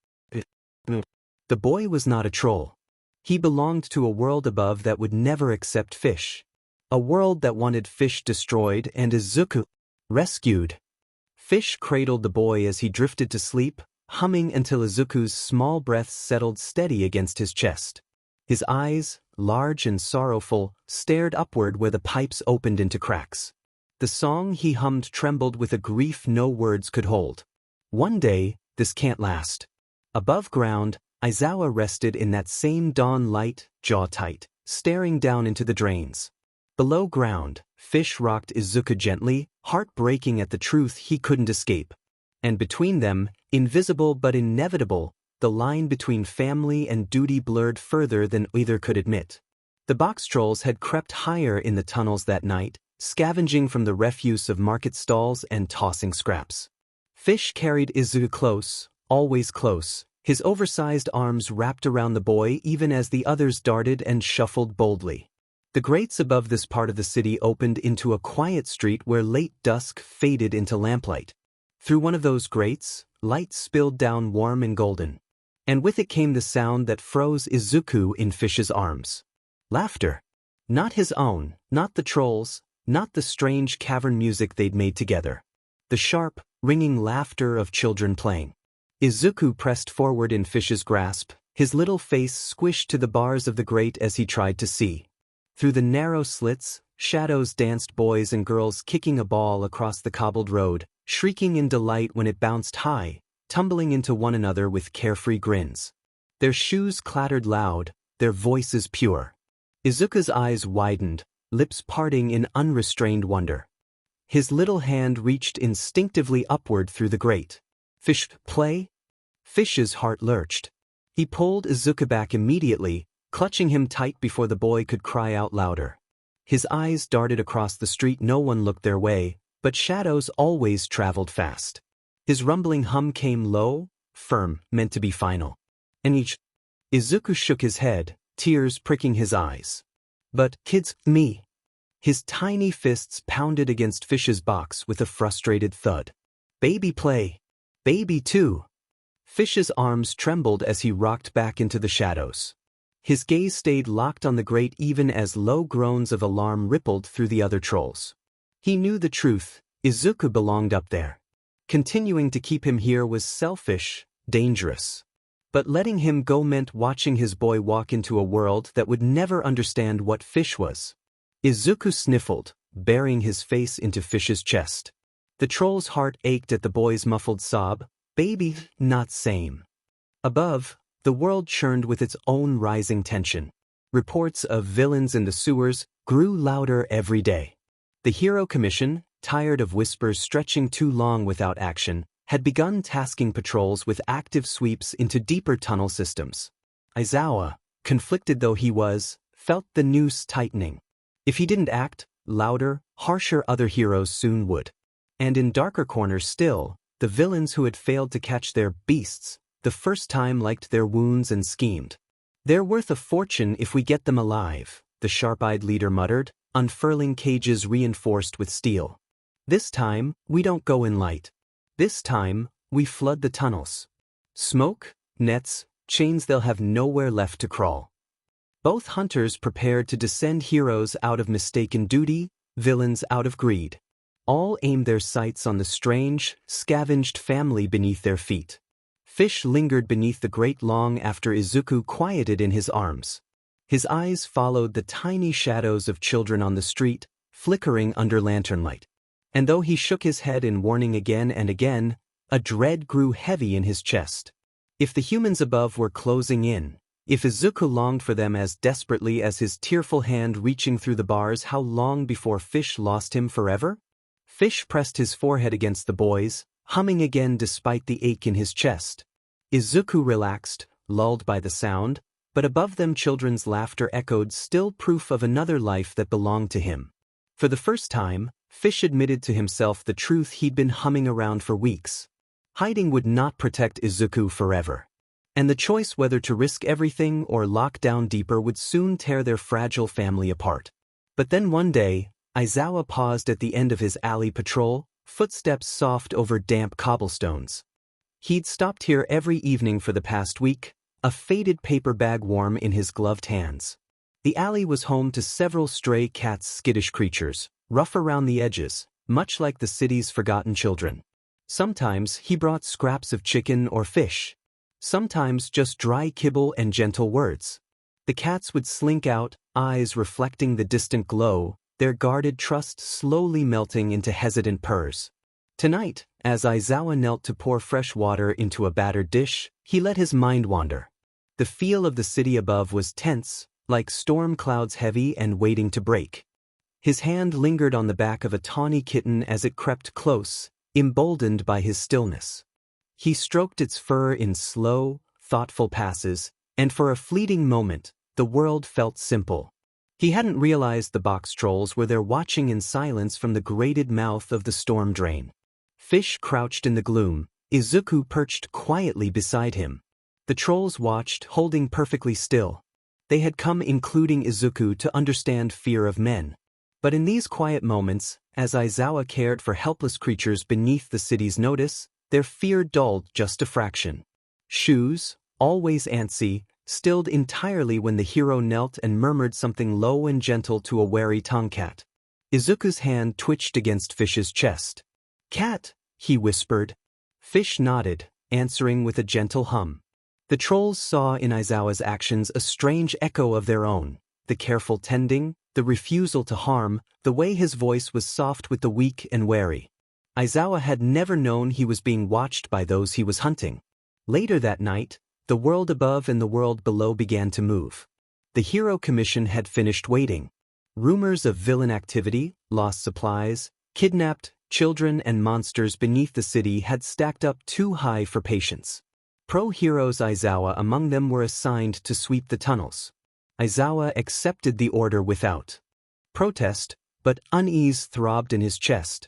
The boy was not a troll. He belonged to a world above that would never accept Fish. A world that wanted Fish destroyed and Izuku rescued. Fish cradled the boy as he drifted to sleep, humming until Izuku's small breaths settled steady against his chest. His eyes, large and sorrowful, stared upward where the pipes opened into cracks. The song he hummed trembled with a grief no words could hold. One day, this can't last. Above ground, Aizawa rested in that same dawn light, jaw tight, staring down into the drains. Below ground, Fish rocked Izuku gently, heart breaking at the truth he couldn't escape. And between them, invisible but inevitable, the line between family and duty blurred further than either could admit. The Boxtrolls had crept higher in the tunnels that night, scavenging from the refuse of market stalls and tossing scraps. Fish carried Izuku close, always close, his oversized arms wrapped around the boy even as the others darted and shuffled boldly. The grates above this part of the city opened into a quiet street where late dusk faded into lamplight. Through one of those grates, light spilled down warm and golden. And with it came the sound that froze Izuku in Fish's arms. Laughter. Not his own, not the trolls, not the strange cavern music they'd made together. The sharp, ringing laughter of children playing. Izuku pressed forward in Fish's grasp, his little face squished to the bars of the grate as he tried to see. Through the narrow slits, shadows danced, boys and girls kicking a ball across the cobbled road, shrieking in delight when it bounced high, tumbling into one another with carefree grins. Their shoes clattered loud, their voices pure. Izuku's eyes widened, lips parting in unrestrained wonder. His little hand reached instinctively upward through the grate. "Fish, play?" Fish's heart lurched. He pulled Izuku back immediately, clutching him tight before the boy could cry out louder. His eyes darted across the street. No one looked their way, but shadows always traveled fast. His rumbling hum came low, firm, meant to be final. And Izuku shook his head, tears pricking his eyes. "But, kids, me." His tiny fists pounded against Fish's box with a frustrated thud. "Baby play. Baby too." Fish's arms trembled as he rocked back into the shadows. His gaze stayed locked on the grate even as low groans of alarm rippled through the other trolls. He knew the truth, Izuku belonged up there. Continuing to keep him here was selfish, dangerous. But letting him go meant watching his boy walk into a world that would never understand what Fish was. Izuku sniffled, burying his face into Fish's chest. The troll's heart ached at the boy's muffled sob, "Baby, not same." Above, the world churned with its own rising tension. Reports of villains in the sewers grew louder every day. The Hero Commission, tired of whispers stretching too long without action, had begun tasking patrols with active sweeps into deeper tunnel systems. Aizawa, conflicted though he was, felt the noose tightening. If he didn't act, louder, harsher other heroes soon would. And in darker corners still, the villains who had failed to catch their beasts the first time liked their wounds and schemed. "They're worth a fortune if we get them alive," the sharp-eyed leader muttered, unfurling cages reinforced with steel. "This time, we don't go in light. This time, we flood the tunnels. Smoke, nets, chains, they'll have nowhere left to crawl." Both hunters prepared to descend heroes out of mistaken duty, villains out of greed. All aimed their sights on the strange, scavenged family beneath their feet. Fish lingered beneath the grate long after Izuku quieted in his arms. His eyes followed the tiny shadows of children on the street, flickering under lantern light. And though he shook his head in warning again and again, a dread grew heavy in his chest. If the humans above were closing in, if Izuku longed for them as desperately as his tearful hand reaching through the bars, how long before Fish lost him forever? Fish pressed his forehead against the boy's, humming again despite the ache in his chest. Izuku relaxed, lulled by the sound, but above them children's laughter echoed, still proof of another life that belonged to him. For the first time, Fish admitted to himself the truth he'd been humming around for weeks. Hiding would not protect Izuku forever. And the choice whether to risk everything or lock down deeper would soon tear their fragile family apart. But then one day, Aizawa paused at the end of his alley patrol, footsteps soft over damp cobblestones. He'd stopped here every evening for the past week, a faded paper bag warm in his gloved hands. The alley was home to several stray cats, skittish creatures, rough around the edges, much like the city's forgotten children. Sometimes he brought scraps of chicken or fish. Sometimes just dry kibble and gentle words. The cats would slink out, eyes reflecting the distant glow, their guarded trust slowly melting into hesitant purrs. Tonight, as Aizawa knelt to pour fresh water into a battered dish, he let his mind wander. The feel of the city above was tense, like storm clouds heavy and waiting to break. His hand lingered on the back of a tawny kitten as it crept close, emboldened by his stillness. He stroked its fur in slow, thoughtful passes, and for a fleeting moment, the world felt simple. He hadn't realized the Boxtrolls were there watching in silence from the grated mouth of the storm drain. Fish crouched in the gloom, Izuku perched quietly beside him. The trolls watched, holding perfectly still. They had come, including Izuku, to understand fear of men. But in these quiet moments, as Aizawa cared for helpless creatures beneath the city's notice, their fear dulled just a fraction. Shoes, always antsy, stilled entirely when the hero knelt and murmured something low and gentle to a wary tomcat. Izuku's hand twitched against Fish's chest. "Cat," he whispered. Fish nodded, answering with a gentle hum. The trolls saw in Aizawa's actions a strange echo of their own, the careful tending, the refusal to harm, the way his voice was soft with the weak and wary. Aizawa had never known he was being watched by those he was hunting. Later that night, the world above and the world below began to move. The Hero Commission had finished waiting. Rumors of villain activity, lost supplies, kidnapped children and monsters beneath the city had stacked up too high for patience. Pro-heroes, Aizawa among them, were assigned to sweep the tunnels. Aizawa accepted the order without protest, but unease throbbed in his chest.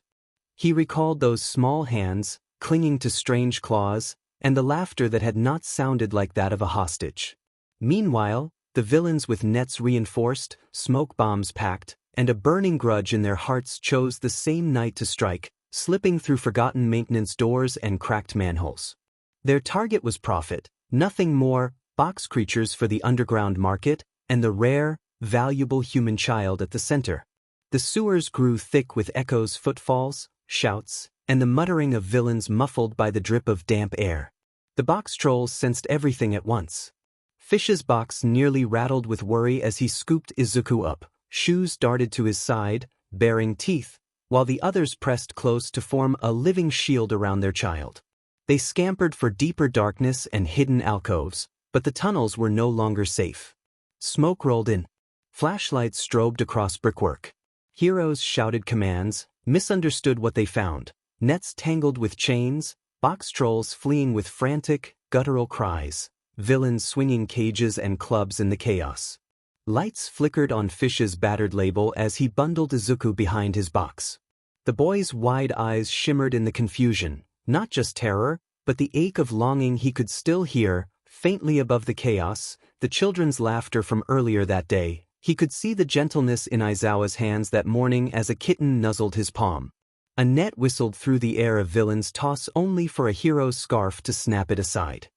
He recalled those small hands, clinging to strange claws, and the laughter that had not sounded like that of a hostage. Meanwhile, the villains, with nets reinforced, smoke bombs packed, and a burning grudge in their hearts, chose the same night to strike, slipping through forgotten maintenance doors and cracked manholes. Their target was profit, nothing more, box creatures for the underground market, and the rare, valuable human child at the center. The sewers grew thick with echoes, footfalls, shouts, and the muttering of villains muffled by the drip of damp air. The Boxtrolls sensed everything at once. Fish's box nearly rattled with worry as he scooped Izuku up. Shoes darted to his side, baring teeth, while the others pressed close to form a living shield around their child. They scampered for deeper darkness and hidden alcoves, but the tunnels were no longer safe. Smoke rolled in. Flashlights strobed across brickwork. Heroes shouted commands, misunderstood what they found. Nets tangled with chains, Boxtrolls fleeing with frantic, guttural cries, villains swinging cages and clubs in the chaos. Lights flickered on Fish's battered label as he bundled Izuku behind his box. The boy's wide eyes shimmered in the confusion, not just terror, but the ache of longing he could still hear, faintly above the chaos, the children's laughter from earlier that day. He could see the gentleness in Aizawa's hands that morning as a kitten nuzzled his palm. A net whistled through the air, a villain's toss only for a hero's scarf to snap it aside.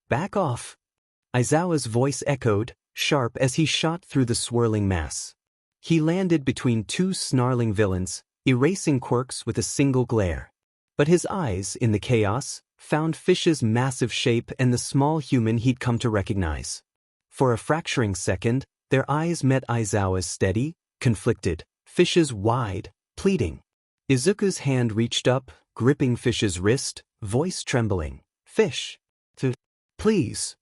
"Back off!" Aizawa's voice echoed, sharp as he shot through the swirling mass. He landed between two snarling villains, erasing quirks with a single glare. But his eyes, in the chaos, found Fish's massive shape and the small human he'd come to recognize. For a fracturing second, their eyes met Aizawa's, steady, conflicted, Fish's wide, pleading. Izuku's hand reached up, gripping Fish's wrist, voice trembling. "Fish! Please!"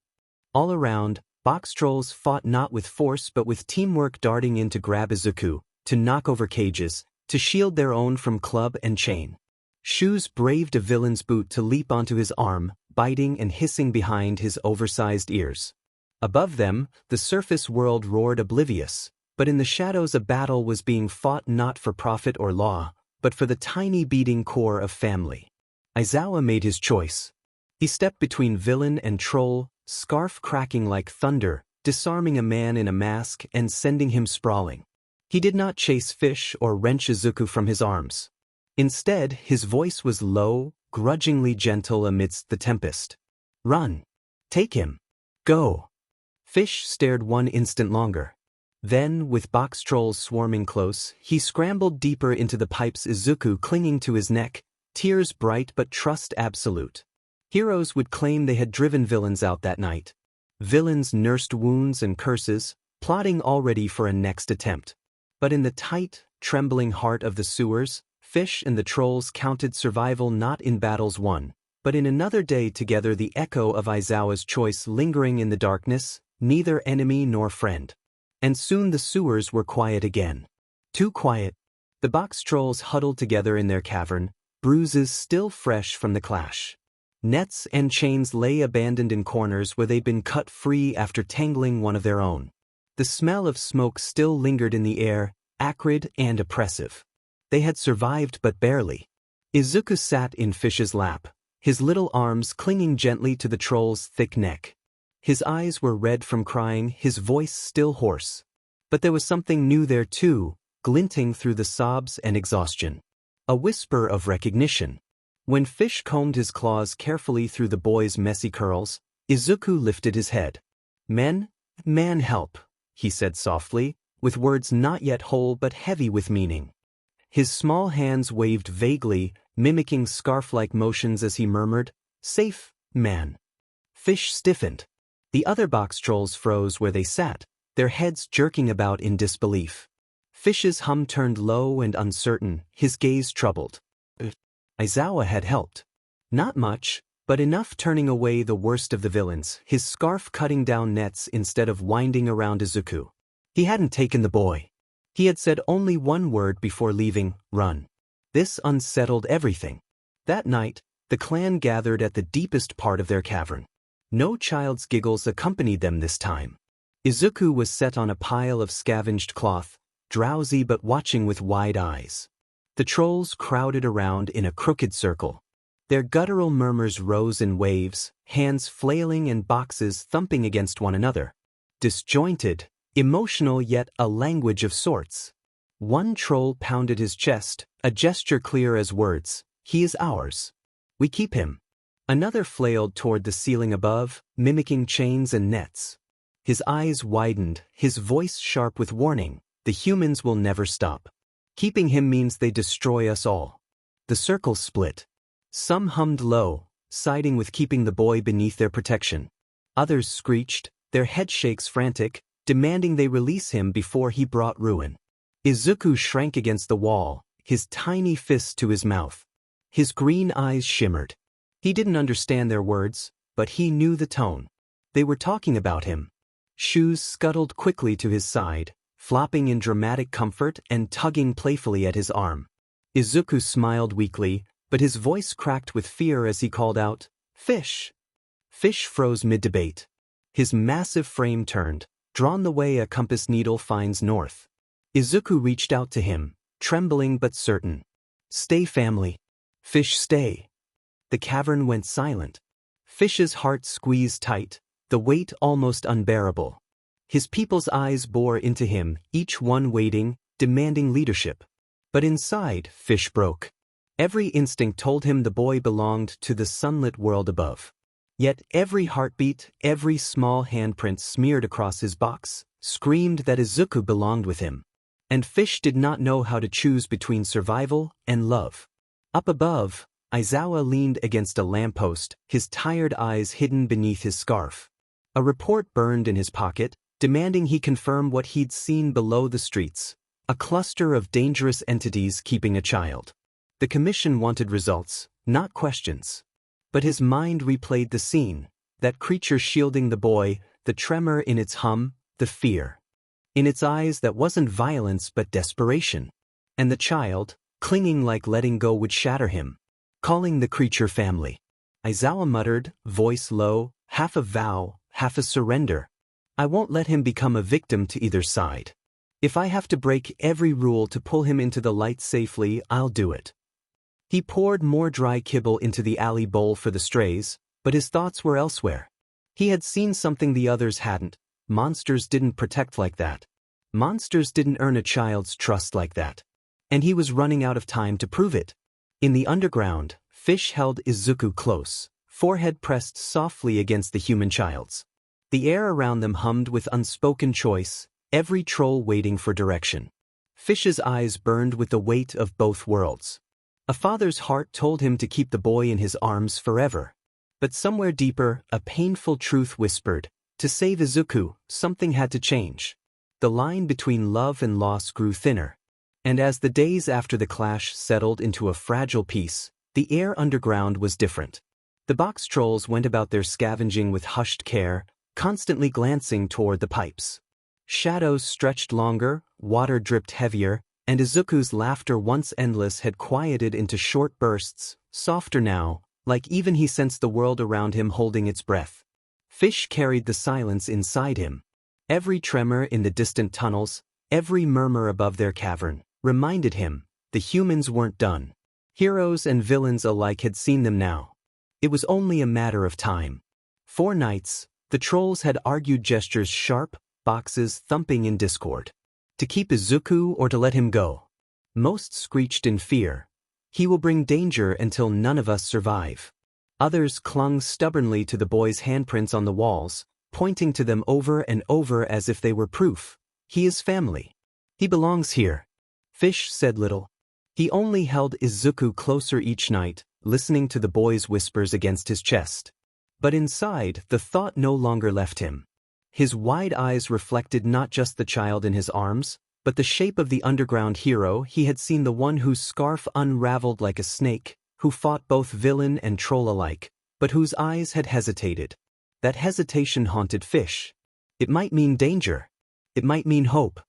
All around, Boxtrolls fought not with force but with teamwork, darting in to grab Izuku, to knock over cages, to shield their own from club and chain. Shoes braved a villain's boot to leap onto his arm, biting and hissing behind his oversized ears. Above them, the surface world roared oblivious, But in the shadows a battle was being fought not for profit or law, but for the tiny beating core of family. Aizawa made his choice. He stepped between villain and troll, scarf cracking like thunder, disarming a man in a mask and sending him sprawling. He did not chase Fish or wrench Izuku from his arms. Instead, his voice was low, grudgingly gentle amidst the tempest. "Run! Take him! Go!" Fish stared one instant longer. Then, with Boxtrolls swarming close, he scrambled deeper into the pipes, Izuku clinging to his neck, tears bright but trust absolute. Heroes would claim they had driven villains out that night. Villains nursed wounds and curses, plotting already for a next attempt. But in the tight, trembling heart of the sewers, Fish and the trolls counted survival not in battles won, but in another day together, the echo of Aizawa's choice lingering in the darkness, neither enemy nor friend. And soon the sewers were quiet again. Too quiet. The Boxtrolls huddled together in their cavern, bruises still fresh from the clash. Nets and chains lay abandoned in corners where they'd been cut free after tangling one of their own. The smell of smoke still lingered in the air, acrid and oppressive. They had survived but barely. Izuku sat in Fish's lap, his little arms clinging gently to the troll's thick neck. His eyes were red from crying, his voice still hoarse. But there was something new there too, glinting through the sobs and exhaustion. A whisper of recognition. When Fish combed his claws carefully through the boy's messy curls, Izuku lifted his head. "Man help," he said softly, with words not yet whole but heavy with meaning. His small hands waved vaguely, mimicking scarf-like motions as he murmured, "Safe, man." Fish stiffened. The other Boxtrolls froze where they sat, their heads jerking about in disbelief. Fish's hum turned low and uncertain, his gaze troubled. Aizawa had helped. Not much, but enough, turning away the worst of the villains, his scarf cutting down nets instead of winding around Izuku. He hadn't taken the boy. He had said only one word before leaving: "Run." This unsettled everything. That night, the clan gathered at the deepest part of their cavern. No child's giggles accompanied them this time. Izuku was set on a pile of scavenged cloth, drowsy but watching with wide eyes. The trolls crowded around in a crooked circle. Their guttural murmurs rose in waves, hands flailing and boxes thumping against one another. Disjointed, emotional, yet a language of sorts. One troll pounded his chest, a gesture clear as words: "He is ours. We keep him." Another flailed toward the ceiling above, mimicking chains and nets. His eyes widened, his voice sharp with warning: "The humans will never stop. Keeping him means they destroy us all." The circle split. Some hummed low, siding with keeping the boy beneath their protection. Others screeched, their headshakes frantic, demanding they release him before he brought ruin. Izuku shrank against the wall, his tiny fist to his mouth. His green eyes shimmered. He didn't understand their words, but he knew the tone. They were talking about him. Shoes scuttled quickly to his side, flopping in dramatic comfort and tugging playfully at his arm. Izuku smiled weakly, but his voice cracked with fear as he called out, "Fish!" Fish froze mid-debate. His massive frame turned, drawn the way a compass needle finds north. Izuku reached out to him, trembling but certain. "Stay, family. Fish, stay." The cavern went silent. Fish's heart squeezed tight, the weight almost unbearable. His people's eyes bore into him, each one waiting, demanding leadership. But inside, Fish broke. Every instinct told him the boy belonged to the sunlit world above. Yet every heartbeat, every small handprint smeared across his box, screamed that Izuku belonged with him. And Fish did not know how to choose between survival and love. Up above, Aizawa leaned against a lamppost, his tired eyes hidden beneath his scarf. A report burned in his pocket, demanding he confirm what he'd seen below the streets: a cluster of dangerous entities keeping a child. The commission wanted results, not questions. But his mind replayed the scene, that creature shielding the boy, the tremor in its hum, the fear. In its eyes that wasn't violence but desperation. And the child, clinging like letting go would shatter him. Calling the creature family. Aizawa muttered, voice low, half a vow, half a surrender: "I won't let him become a victim to either side." If I have to break every rule to pull him into the light safely, I'll do it. He poured more dry kibble into the alley bowl for the strays, but his thoughts were elsewhere. He had seen something the others hadn't. Monsters didn't protect like that. Monsters didn't earn a child's trust like that. And he was running out of time to prove it. In the underground, Fish held Izuku close, forehead pressed softly against the human child's. The air around them hummed with unspoken choice, every troll waiting for direction. Fish's eyes burned with the weight of both worlds. A father's heart told him to keep the boy in his arms forever. But somewhere deeper, a painful truth whispered, to save Izuku, something had to change. The line between love and loss grew thinner. And as the days after the clash settled into a fragile peace, the air underground was different. The Boxtrolls went about their scavenging with hushed care, constantly glancing toward the pipes. Shadows stretched longer, water dripped heavier, and Izuku's laughter once endless had quieted into short bursts, softer now, like even he sensed the world around him holding its breath. Fish carried the silence inside him. Every tremor in the distant tunnels, every murmur above their cavern, reminded him, the humans weren't done. Heroes and villains alike had seen them now. It was only a matter of time. For nights, the trolls had argued, gestures sharp, boxes thumping in discord. To keep Izuku or to let him go. Most screeched in fear. He will bring danger until none of us survive. Others clung stubbornly to the boy's handprints on the walls, pointing to them over and over as if they were proof. He is family. He belongs here. Fish said little. He only held Izuku closer each night, listening to the boy's whispers against his chest. But inside, the thought no longer left him. His wide eyes reflected not just the child in his arms, but the shape of the underground hero he had seen, the one whose scarf unraveled like a snake, who fought both villain and troll alike, but whose eyes had hesitated. That hesitation haunted Fish. It might mean danger. It might mean hope.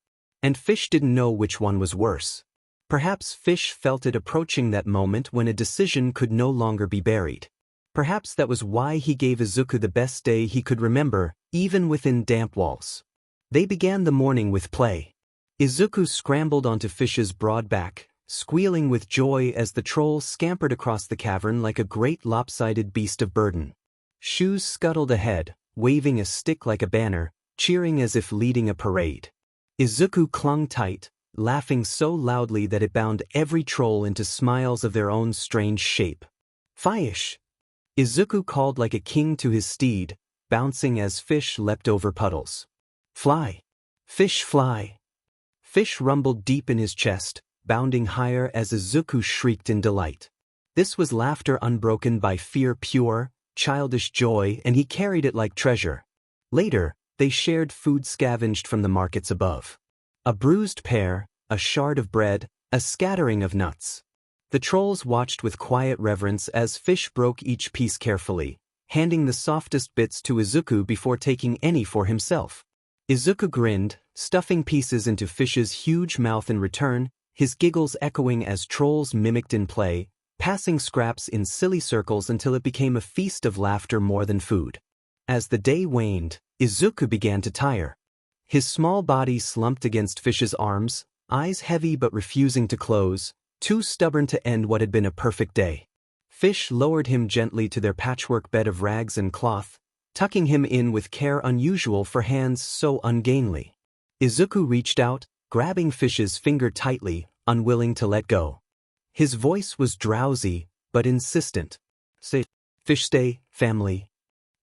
And Fish didn't know which one was worse. Perhaps Fish felt it approaching, that moment when a decision could no longer be buried. Perhaps that was why he gave Izuku the best day he could remember, even within damp walls. They began the morning with play. Izuku scrambled onto Fish's broad back, squealing with joy as the troll scampered across the cavern like a great lopsided beast of burden. Shoes scuttled ahead, waving a stick like a banner, cheering as if leading a parade. Izuku clung tight, laughing so loudly that it bound every troll into smiles of their own strange shape. Fish! Izuku called like a king to his steed, bouncing as Fish leapt over puddles. Fly! Fish, fly! Fish rumbled deep in his chest, bounding higher as Izuku shrieked in delight. This was laughter unbroken by fear, pure, childish joy, and he carried it like treasure. Later, they shared food scavenged from the markets above. A bruised pear, a shard of bread, a scattering of nuts. The trolls watched with quiet reverence as Fish broke each piece carefully, handing the softest bits to Izuku before taking any for himself. Izuku grinned, stuffing pieces into Fish's huge mouth in return, his giggles echoing as trolls mimicked in play, passing scraps in silly circles until it became a feast of laughter more than food. As the day waned, Izuku began to tire. His small body slumped against Fish's arms, eyes heavy but refusing to close, too stubborn to end what had been a perfect day. Fish lowered him gently to their patchwork bed of rags and cloth, tucking him in with care unusual for hands so ungainly. Izuku reached out, grabbing Fish's finger tightly, unwilling to let go. His voice was drowsy, but insistent. Say, Fish, stay, family.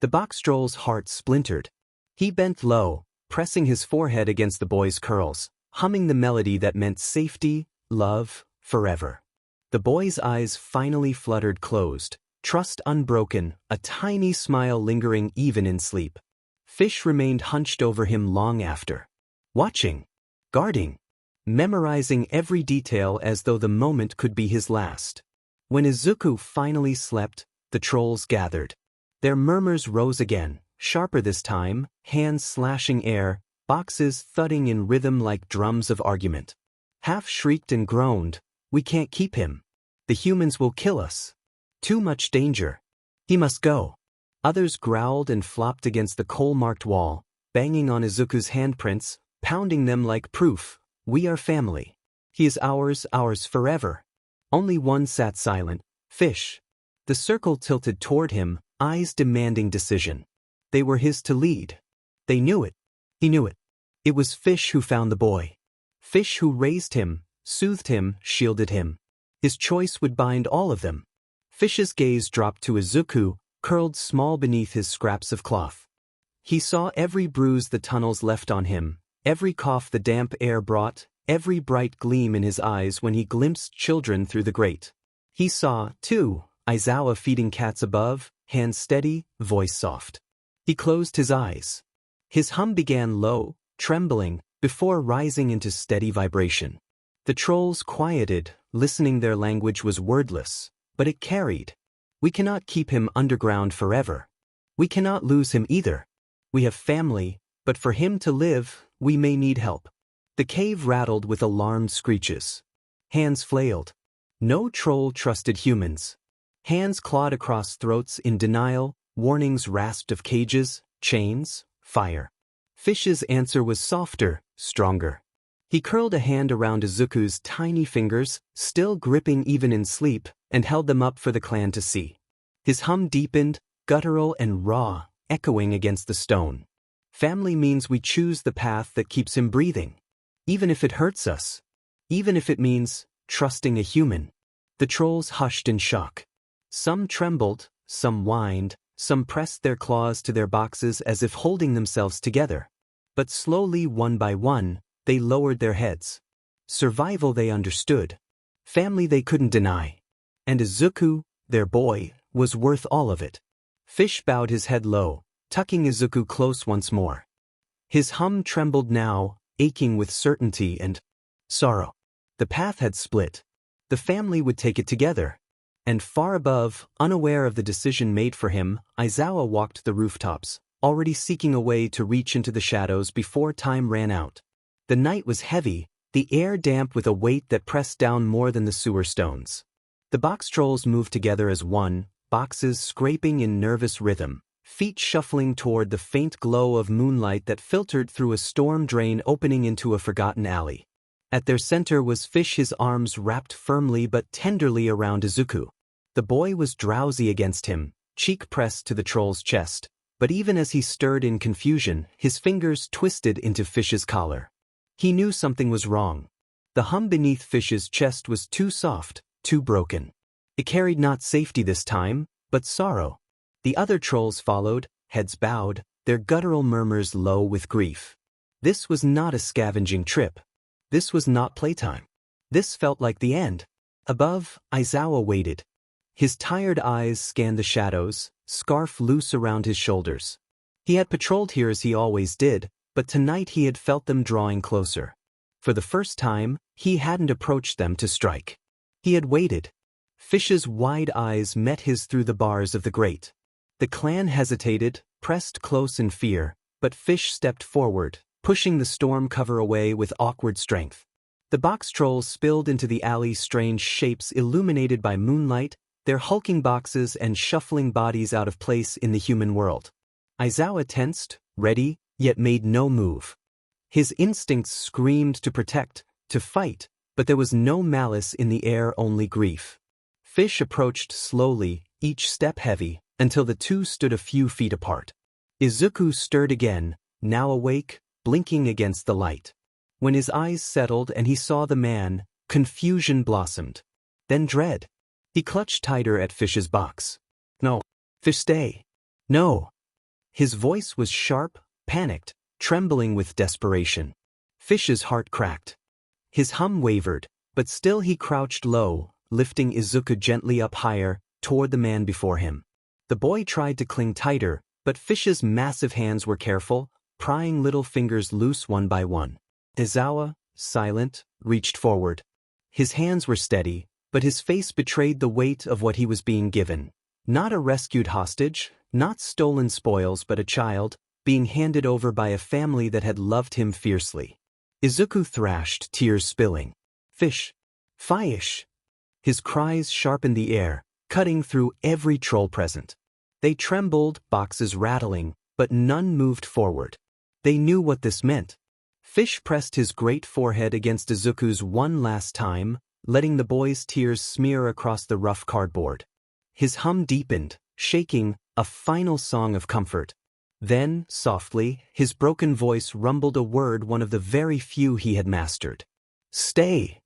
The Boxtroll's heart splintered. He bent low, pressing his forehead against the boy's curls, humming the melody that meant safety, love, forever. The boy's eyes finally fluttered closed, trust unbroken, a tiny smile lingering even in sleep. Fish remained hunched over him long after. Watching, guarding, memorizing every detail as though the moment could be his last. When Izuku finally slept, the trolls gathered. Their murmurs rose again, sharper this time, hands slashing air, boxes thudding in rhythm like drums of argument. Half shrieked and groaned, "We can't keep him. The humans will kill us. Too much danger. He must go." Others growled and flopped against the coal-marked wall, banging on Izuku's handprints, pounding them like proof, We are family. He is ours, ours forever. Only one sat silent, Fish. The circle tilted toward him, eyes demanding decision. They were his to lead. They knew it. He knew it. It was Fish who found the boy. Fish who raised him, soothed him, shielded him. His choice would bind all of them. Fish's gaze dropped to Izuku, curled small beneath his scraps of cloth. He saw every bruise the tunnels left on him, every cough the damp air brought, every bright gleam in his eyes when he glimpsed children through the grate. He saw, too, Aizawa feeding cats above, hands steady, voice soft. He closed his eyes. His hum began low, trembling, before rising into steady vibration. The trolls quieted, listening. Their language was wordless, but it carried. We cannot keep him underground forever. We cannot lose him either. We have family, but for him to live, we may need help. The cave rattled with alarmed screeches. Hands flailed. No troll trusted humans. Hands clawed across throats in denial, warnings rasped of cages, chains, fire. Fish's answer was softer, stronger. He curled a hand around Izuku's tiny fingers, still gripping even in sleep, and held them up for the clan to see. His hum deepened, guttural and raw, echoing against the stone. Family means we choose the path that keeps him breathing. Even if it hurts us. Even if it means trusting a human. The trolls hushed in shock. Some trembled, some whined, some pressed their claws to their boxes as if holding themselves together. But slowly, one by one, they lowered their heads. Survival they understood. Family they couldn't deny. And Izuku, their boy, was worth all of it. Fish bowed his head low, tucking Izuku close once more. His hum trembled now, aching with certainty and sorrow. The path had split. The family would take it together. And far above, unaware of the decision made for him, Aizawa walked the rooftops, already seeking a way to reach into the shadows before time ran out. The night was heavy, the air damp with a weight that pressed down more than the sewer stones. The Boxtrolls moved together as one, boxes scraping in nervous rhythm, feet shuffling toward the faint glow of moonlight that filtered through a storm drain opening into a forgotten alley. At their center was Fish, his arms wrapped firmly but tenderly around Izuku. The boy was drowsy against him, cheek pressed to the troll's chest, but even as he stirred in confusion, his fingers twisted into Fish's collar. He knew something was wrong. The hum beneath Fish's chest was too soft, too broken. It carried not safety this time, but sorrow. The other trolls followed, heads bowed, their guttural murmurs low with grief. This was not a scavenging trip. This was not playtime. This felt like the end. Above, Aizawa waited. His tired eyes scanned the shadows, scarf loose around his shoulders. He had patrolled here as he always did, but tonight he had felt them drawing closer. For the first time, he hadn't approached them to strike. He had waited. Fish's wide eyes met his through the bars of the grate. The clan hesitated, pressed close in fear, but Fish stepped forward, pushing the storm cover away with awkward strength. The Boxtrolls spilled into the alley's strange shapes illuminated by moonlight, their hulking boxes and shuffling bodies out of place in the human world. Aizawa tensed, ready, yet made no move. His instincts screamed to protect, to fight, but there was no malice in the air, only grief. Fish approached slowly, each step heavy, until the two stood a few feet apart. Izuku stirred again, now awake, blinking against the light. When his eyes settled and he saw the man, confusion blossomed. Then dread. He clutched tighter at Fish's box. No. Fish, stay. No. His voice was sharp, panicked, trembling with desperation. Fish's heart cracked. His hum wavered, but still he crouched low, lifting Izuku gently up higher, toward the man before him. The boy tried to cling tighter, but Fish's massive hands were careful, prying little fingers loose one by one. Aizawa, silent, reached forward. His hands were steady, but his face betrayed the weight of what he was being given. Not a rescued hostage, not stolen spoils, but a child, being handed over by a family that had loved him fiercely. Izuku thrashed, tears spilling. Fish! Fish! His cries sharpened the air, cutting through every troll present. They trembled, boxes rattling, but none moved forward. They knew what this meant. Fish pressed his great forehead against Izuku's one last time, letting the boy's tears smear across the rough cardboard. His hum deepened, shaking, a final song of comfort. Then, softly, his broken voice rumbled a word, one of the very few he had mastered. Stay.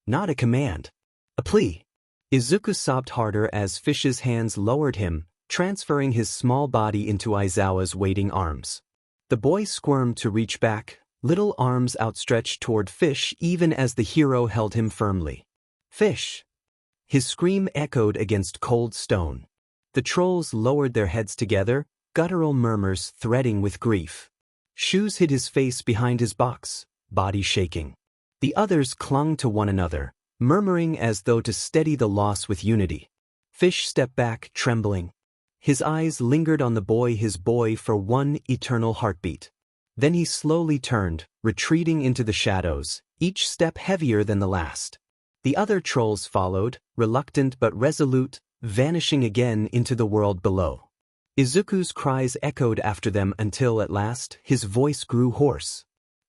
Not a command. A plea. Izuku sobbed harder as Fish's hands lowered him, transferring his small body into Aizawa's waiting arms. The boy squirmed to reach back, little arms outstretched toward Fish even as the hero held him firmly. Fish! His scream echoed against cold stone. The trolls lowered their heads together, guttural murmurs threading with grief. Shoes hid his face behind his box, body shaking. The others clung to one another, murmuring as though to steady the loss with unity. Fish stepped back, trembling. His eyes lingered on the boy, his boy, for one eternal heartbeat. Then he slowly turned, retreating into the shadows, each step heavier than the last. The other trolls followed, reluctant but resolute, vanishing again into the world below. Izuku's cries echoed after them until at last his voice grew hoarse.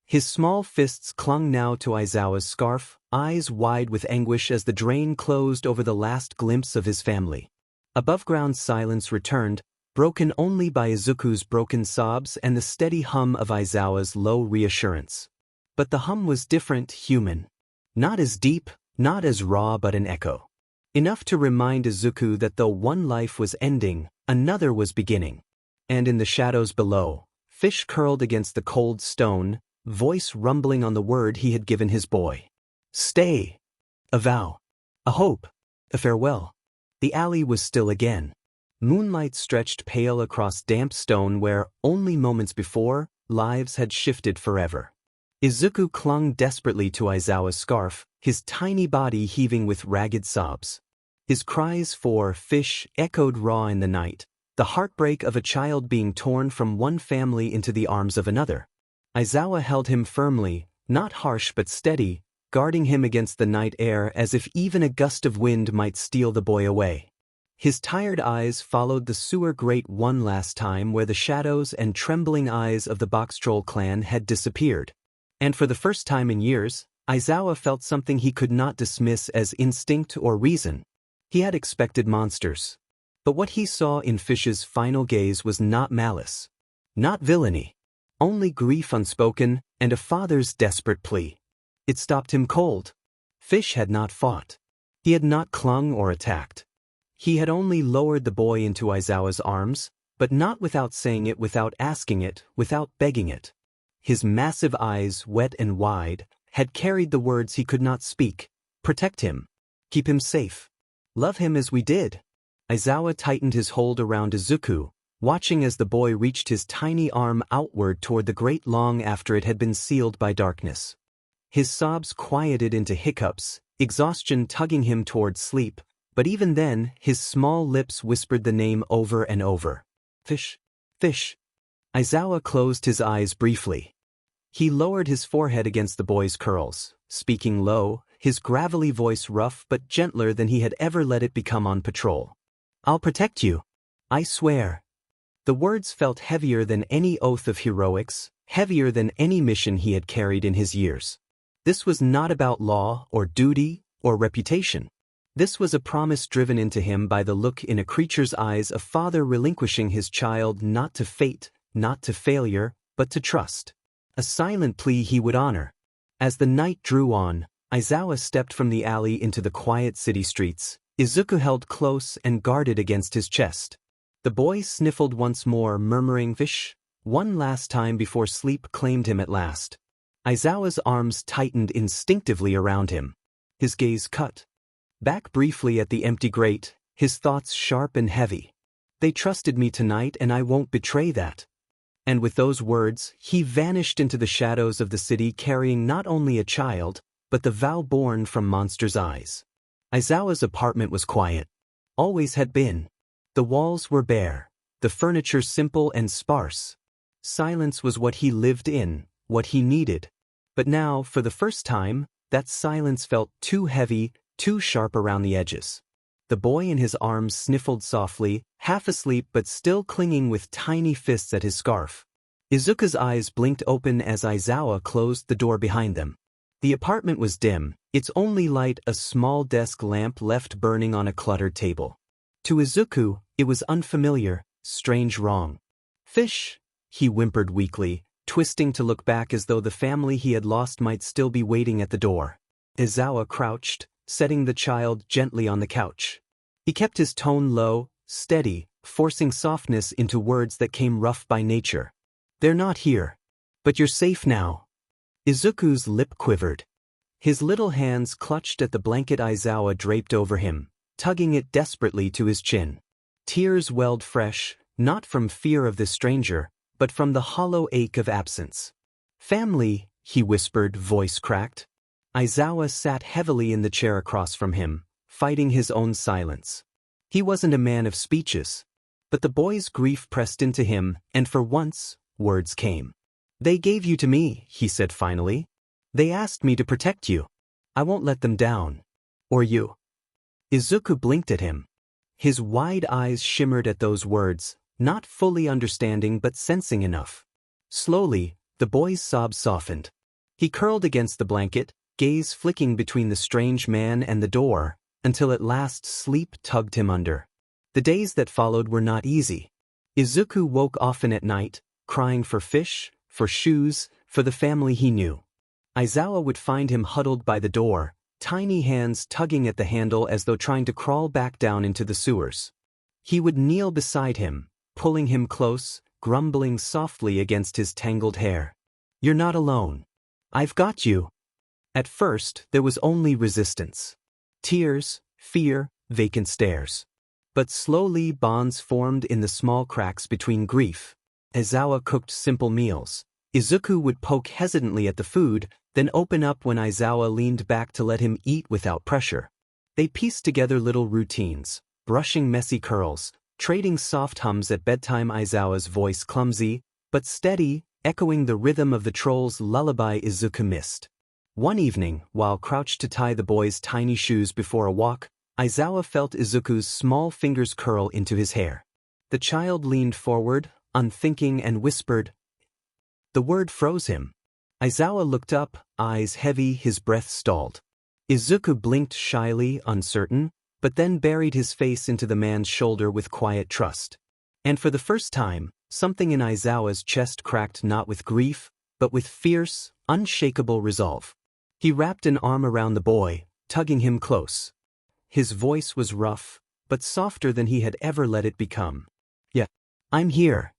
His small fists clung now to Aizawa's scarf, eyes wide with anguish as the drain closed over the last glimpse of his family. Above-ground silence returned, broken only by Izuku's broken sobs and the steady hum of Aizawa's low reassurance. But the hum was different, human. Not as deep, not as raw, but an echo. Enough to remind Izuku that though one life was ending, another was beginning. And in the shadows below, Fish curled against the cold stone, voice rumbling on the word he had given his boy. Stay. A vow. A hope. A farewell. The alley was still again. Moonlight stretched pale across damp stone where, only moments before, lives had shifted forever. Izuku clung desperately to Aizawa's scarf, his tiny body heaving with ragged sobs. His cries for Fish echoed raw in the night, the heartbreak of a child being torn from one family into the arms of another. Aizawa held him firmly, not harsh but steady, guarding him against the night air as if even a gust of wind might steal the boy away. His tired eyes followed the sewer grate one last time where the shadows and trembling eyes of the Boxtroll clan had disappeared. And for the first time in years, Aizawa felt something he could not dismiss as instinct or reason. He had expected monsters. But what he saw in Fish's final gaze was not malice. Not villainy. Only grief unspoken and a father's desperate plea. It stopped him cold. Fish had not fought. He had not clung or attacked. He had only lowered the boy into Aizawa's arms, but not without saying it, without asking it, without begging it. His massive eyes, wet and wide, had carried the words he could not speak. Protect him. Keep him safe. Love him as we did. Aizawa tightened his hold around Izuku, watching as the boy reached his tiny arm outward toward the grate long after it had been sealed by darkness. His sobs quieted into hiccups, exhaustion tugging him toward sleep, but even then, his small lips whispered the name over and over. Fish. Fish. Aizawa closed his eyes briefly. He lowered his forehead against the boy's curls, speaking low, his gravelly voice rough but gentler than he had ever let it become on patrol. I'll protect you. I swear. The words felt heavier than any oath of heroics, heavier than any mission he had carried in his years. This was not about law or duty or reputation. This was a promise driven into him by the look in a creature's eyes, a father relinquishing his child not to fate, not to failure, but to trust. A silent plea he would honor. As the night drew on, Aizawa stepped from the alley into the quiet city streets, Izuku held close and guarded against his chest. The boy sniffled once more, murmuring Fish, one last time before sleep claimed him at last. Aizawa's arms tightened instinctively around him. His gaze cut back briefly at the empty grate, his thoughts sharp and heavy. They trusted me tonight and I won't betray that. And with those words, he vanished into the shadows of the city carrying not only a child, but the vow born from monster's eyes. Aizawa's apartment was quiet. Always had been. The walls were bare, the furniture simple and sparse. Silence was what he lived in, what he needed. But now, for the first time, that silence felt too heavy, too sharp around the edges. The boy in his arms sniffled softly, half asleep but still clinging with tiny fists at his scarf. Izuku's eyes blinked open as Aizawa closed the door behind them. The apartment was dim, its only light a small desk lamp left burning on a cluttered table. To Izuku, it was unfamiliar, strange, wrong. "Fish," he whimpered weakly, twisting to look back as though the family he had lost might still be waiting at the door. Aizawa crouched, setting the child gently on the couch. He kept his tone low, steady, forcing softness into words that came rough by nature. "They're not here. But you're safe now." Izuku's lip quivered. His little hands clutched at the blanket Aizawa draped over him, tugging it desperately to his chin. Tears welled fresh, not from fear of this stranger, but from the hollow ache of absence. "Family," he whispered, voice cracked. Aizawa sat heavily in the chair across from him, fighting his own silence. He wasn't a man of speeches. But the boy's grief pressed into him, and for once, words came. "They gave you to me," he said finally. "They asked me to protect you. I won't let them down. Or you." Izuku blinked at him. His wide eyes shimmered at those words, not fully understanding but sensing enough. Slowly, the boy's sobs softened. He curled against the blanket, gaze flicking between the strange man and the door, until at last sleep tugged him under. The days that followed were not easy. Izuku woke often at night, crying for fish, for shoes, for the family he knew. Aizawa would find him huddled by the door, tiny hands tugging at the handle as though trying to crawl back down into the sewers. He would kneel beside him, pulling him close, grumbling softly against his tangled hair. "You're not alone. I've got you." At first, there was only resistance. Tears, fear, vacant stares. But slowly bonds formed in the small cracks between grief. Aizawa cooked simple meals. Izuku would poke hesitantly at the food, then open up when Aizawa leaned back to let him eat without pressure. They pieced together little routines, brushing messy curls, trading soft hums at bedtime. Aizawa's voice clumsy, but steady, echoing the rhythm of the troll's lullaby Izuku missed. One evening, while crouched to tie the boy's tiny shoes before a walk, Aizawa felt Izuku's small fingers curl into his hair. The child leaned forward, unthinking, and whispered. The word froze him. Aizawa looked up, eyes heavy, his breath stalled. Izuku blinked shyly, uncertain, but then buried his face into the man's shoulder with quiet trust. And for the first time, something in Aizawa's chest cracked, not with grief, but with fierce, unshakable resolve. He wrapped an arm around the boy, tugging him close. His voice was rough, but softer than he had ever let it become. "Yeah, I'm here."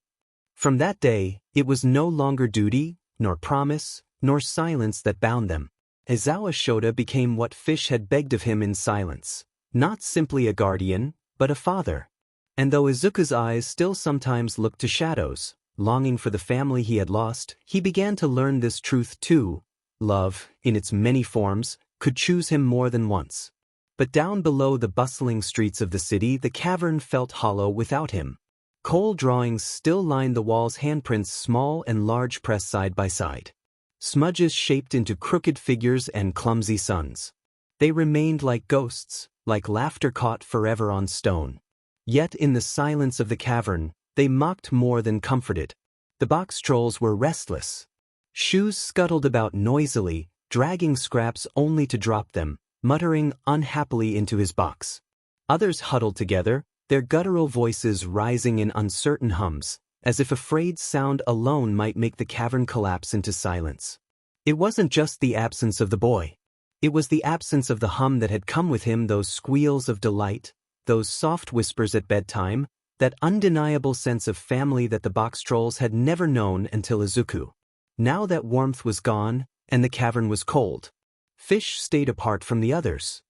From that day, it was no longer duty, nor promise, nor silence that bound them. Aizawa Shota became what Fish had begged of him in silence. Not simply a guardian, but a father. And though Izuku's eyes still sometimes looked to shadows, longing for the family he had lost, he began to learn this truth too. Love, in its many forms, could choose him more than once. But down below the bustling streets of the city, the cavern felt hollow without him. Coal drawings still lined the walls, handprints small and large pressed side by side. Smudges shaped into crooked figures and clumsy suns. They remained like ghosts, like laughter caught forever on stone. Yet in the silence of the cavern, they mocked more than comforted. The Boxtrolls were restless. Shoes scuttled about noisily, dragging scraps only to drop them, muttering unhappily into his box. Others huddled together, their guttural voices rising in uncertain hums, as if afraid sound alone might make the cavern collapse into silence. It wasn't just the absence of the boy. It was the absence of the hum that had come with him, those squeals of delight, those soft whispers at bedtime, that undeniable sense of family that the Boxtrolls had never known until Izuku. Now that warmth was gone, and the cavern was cold. Fish stayed apart from the others.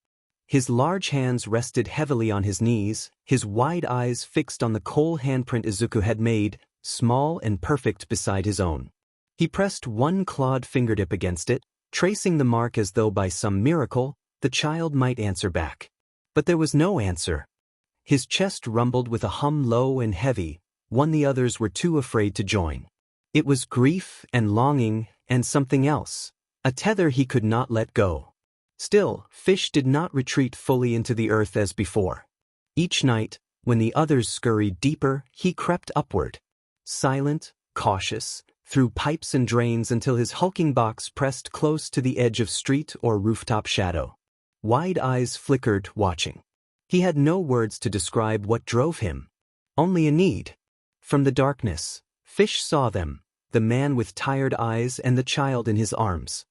His large hands rested heavily on his knees, his wide eyes fixed on the coal handprint Izuku had made, small and perfect beside his own. He pressed one clawed fingertip against it, tracing the mark as though by some miracle, the child might answer back. But there was no answer. His chest rumbled with a hum low and heavy, one the others were too afraid to join. It was grief and longing and something else. A tether he could not let go. Still, Fish did not retreat fully into the earth as before. Each night, when the others scurried deeper, he crept upward. Silent, cautious, through pipes and drains until his hulking box pressed close to the edge of street or rooftop shadow. Wide eyes flickered, watching. He had no words to describe what drove him. Only a need. From the darkness, Fish saw them, the man with tired eyes and the child in his arms.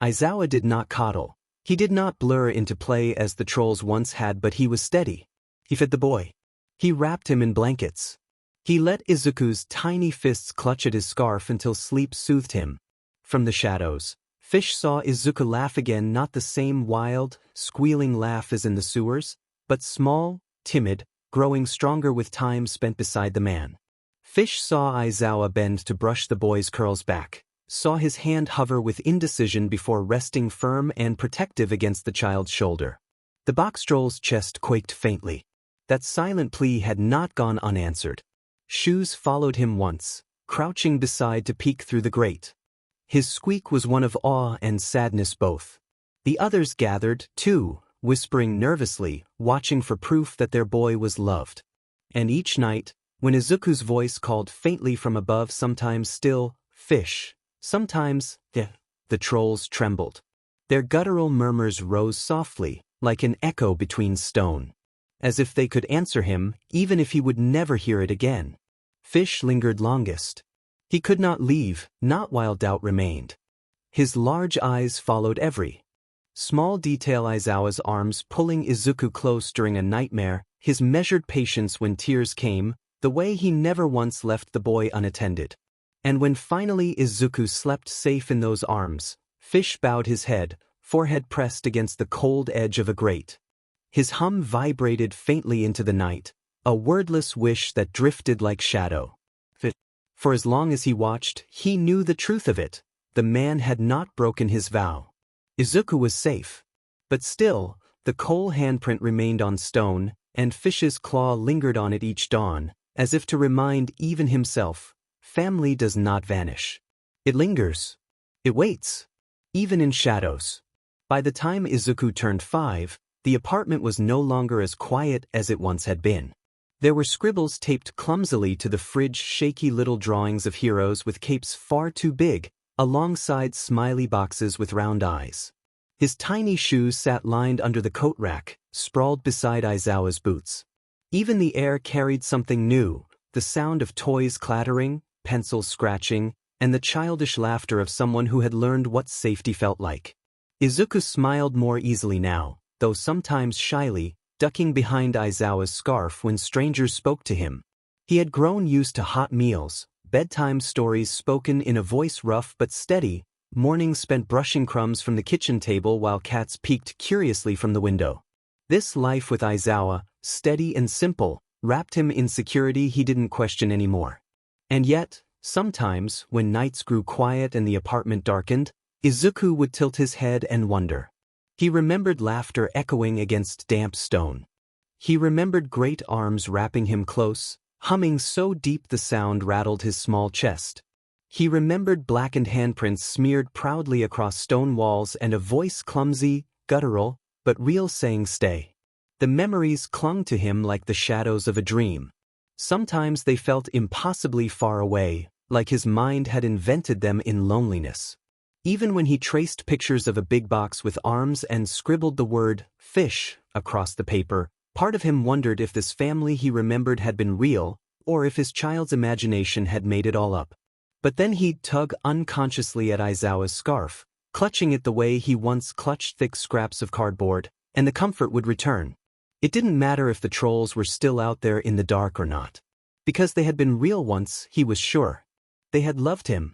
Aizawa did not coddle. He did not blur into play as the trolls once had, but he was steady. He fed the boy. He wrapped him in blankets. He let Izuku's tiny fists clutch at his scarf until sleep soothed him. From the shadows, Fish saw Izuku laugh again, not the same wild, squealing laugh as in the sewers, but small, timid, growing stronger with time spent beside the man. Fish saw Aizawa bend to brush the boy's curls back, saw his hand hover with indecision before resting firm and protective against the child's shoulder. The Boxtrolls' chest quaked faintly. That silent plea had not gone unanswered. Shoes followed him once, crouching beside to peek through the grate. His squeak was one of awe and sadness both. The others gathered, too, whispering nervously, watching for proof that their boy was loved. And each night, when Izuku's voice called faintly from above, sometimes still, Fish, sometimes, the trolls trembled. Their guttural murmurs rose softly, like an echo between stone. As if they could answer him, even if he would never hear it again. Fish lingered longest. He could not leave, not while doubt remained. His large eyes followed every small detail. Aizawa's arms pulling Izuku close during a nightmare, his measured patience when tears came, the way he never once left the boy unattended. And when finally Izuku slept safe in those arms, Fish bowed his head, forehead pressed against the cold edge of a grate. His hum vibrated faintly into the night, a wordless wish that drifted like shadow. For as long as he watched, he knew the truth of it. The man had not broken his vow. Izuku was safe. But still, the coal handprint remained on stone, and Fish's claw lingered on it each dawn, as if to remind even himself, family does not vanish. It lingers. It waits. Even in shadows. By the time Izuku turned 5, the apartment was no longer as quiet as it once had been. There were scribbles taped clumsily to the fridge, shaky little drawings of heroes with capes far too big, alongside smiley boxes with round eyes. His tiny shoes sat lined under the coat rack, sprawled beside Aizawa's boots. Even the air carried something new, the sound of toys clattering, pencils scratching, and the childish laughter of someone who had learned what safety felt like. Izuku smiled more easily now, though sometimes shyly, ducking behind Aizawa's scarf when strangers spoke to him. He had grown used to hot meals, bedtime stories spoken in a voice rough but steady, mornings spent brushing crumbs from the kitchen table while cats peeked curiously from the window. This life with Aizawa, steady and simple, wrapped him in security he didn't question anymore. And yet, sometimes, when nights grew quiet and the apartment darkened, Izuku would tilt his head and wonder. He remembered laughter echoing against damp stone. He remembered great arms wrapping him close, humming so deep the sound rattled his small chest. He remembered blackened handprints smeared proudly across stone walls and a voice clumsy, guttural, but real saying stay. The memories clung to him like the shadows of a dream. Sometimes they felt impossibly far away, like his mind had invented them in loneliness. Even when he traced pictures of a big box with arms and scribbled the word, fish, across the paper, part of him wondered if this family he remembered had been real, or if his child's imagination had made it all up. But then he'd tug unconsciously at Aizawa's scarf, clutching it the way he once clutched thick scraps of cardboard, and the comfort would return. It didn't matter if the trolls were still out there in the dark or not. Because they had been real once, he was sure. They had loved him.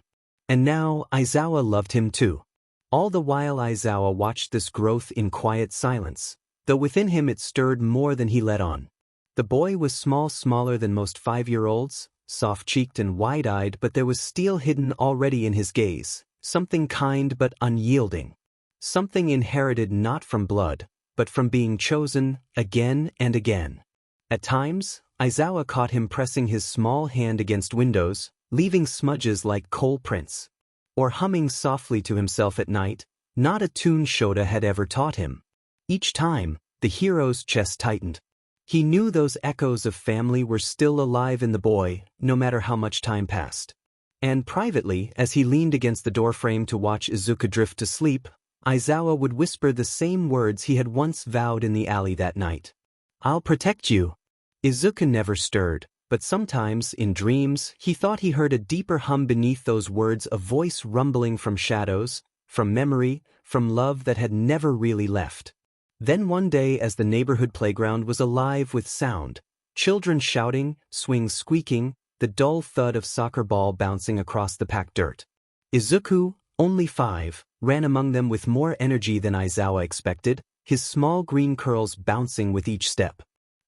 And now, Aizawa loved him too. All the while Aizawa watched this growth in quiet silence, though within him it stirred more than he let on. The boy was smaller than most 5-year-olds, soft-cheeked and wide-eyed, but there was steel hidden already in his gaze, something kind but unyielding. Something inherited not from blood, but from being chosen, again and again. At times, Aizawa caught him pressing his small hand against windows, leaving smudges like coal prints. Or humming softly to himself at night, not a tune Shota had ever taught him. Each time, the hero's chest tightened. He knew those echoes of family were still alive in the boy, no matter how much time passed. And privately, as he leaned against the doorframe to watch Izuku drift to sleep, Aizawa would whisper the same words he had once vowed in the alley that night. "I'll protect you." Izuku never stirred, but sometimes, in dreams, he thought he heard a deeper hum beneath those words, a voice rumbling from shadows, from memory, from love that had never really left. Then one day, as the neighborhood playground was alive with sound, children shouting, swings squeaking, the dull thud of soccer ball bouncing across the packed dirt. Izuku, only 5, ran among them with more energy than Aizawa expected, his small green curls bouncing with each step.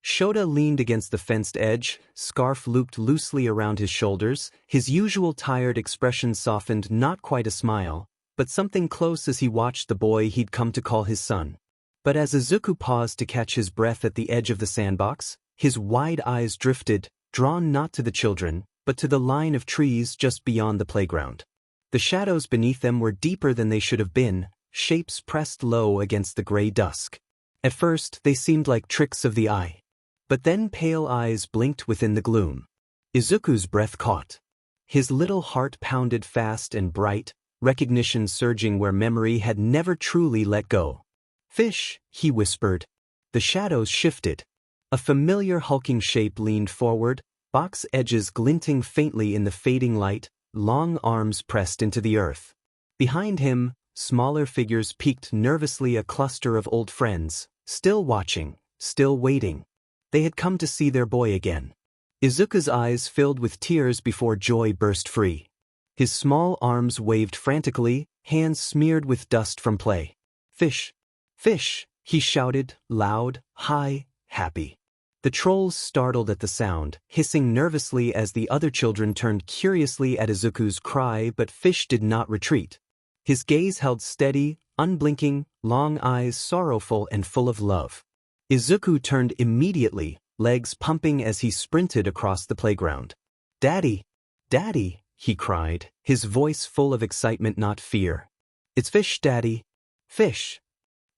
Shota leaned against the fenced edge, scarf looped loosely around his shoulders, his usual tired expression softened, not quite a smile, but something close as he watched the boy he'd come to call his son. But as Izuku paused to catch his breath at the edge of the sandbox, his wide eyes drifted, drawn not to the children, but to the line of trees just beyond the playground. The shadows beneath them were deeper than they should have been, shapes pressed low against the gray dusk. At first, they seemed like tricks of the eye. But then pale eyes blinked within the gloom. Izuku's breath caught. His little heart pounded fast and bright, recognition surging where memory had never truly let go. "Fish," he whispered. The shadows shifted. A familiar hulking shape leaned forward, box edges glinting faintly in the fading light, long arms pressed into the earth. Behind him, smaller figures peeked nervously, a cluster of old friends, still watching, still waiting. They had come to see their boy again. Izuku's eyes filled with tears before joy burst free. His small arms waved frantically, hands smeared with dust from play. "Fish! Fish!" he shouted, loud, high, happy. The trolls startled at the sound, hissing nervously as the other children turned curiously at Izuku's cry, but Fish did not retreat. His gaze held steady, unblinking, long eyes sorrowful and full of love. Izuku turned immediately, legs pumping as he sprinted across the playground. "Daddy! Daddy!" he cried, his voice full of excitement, not fear. "It's Fish, Daddy! Fish!"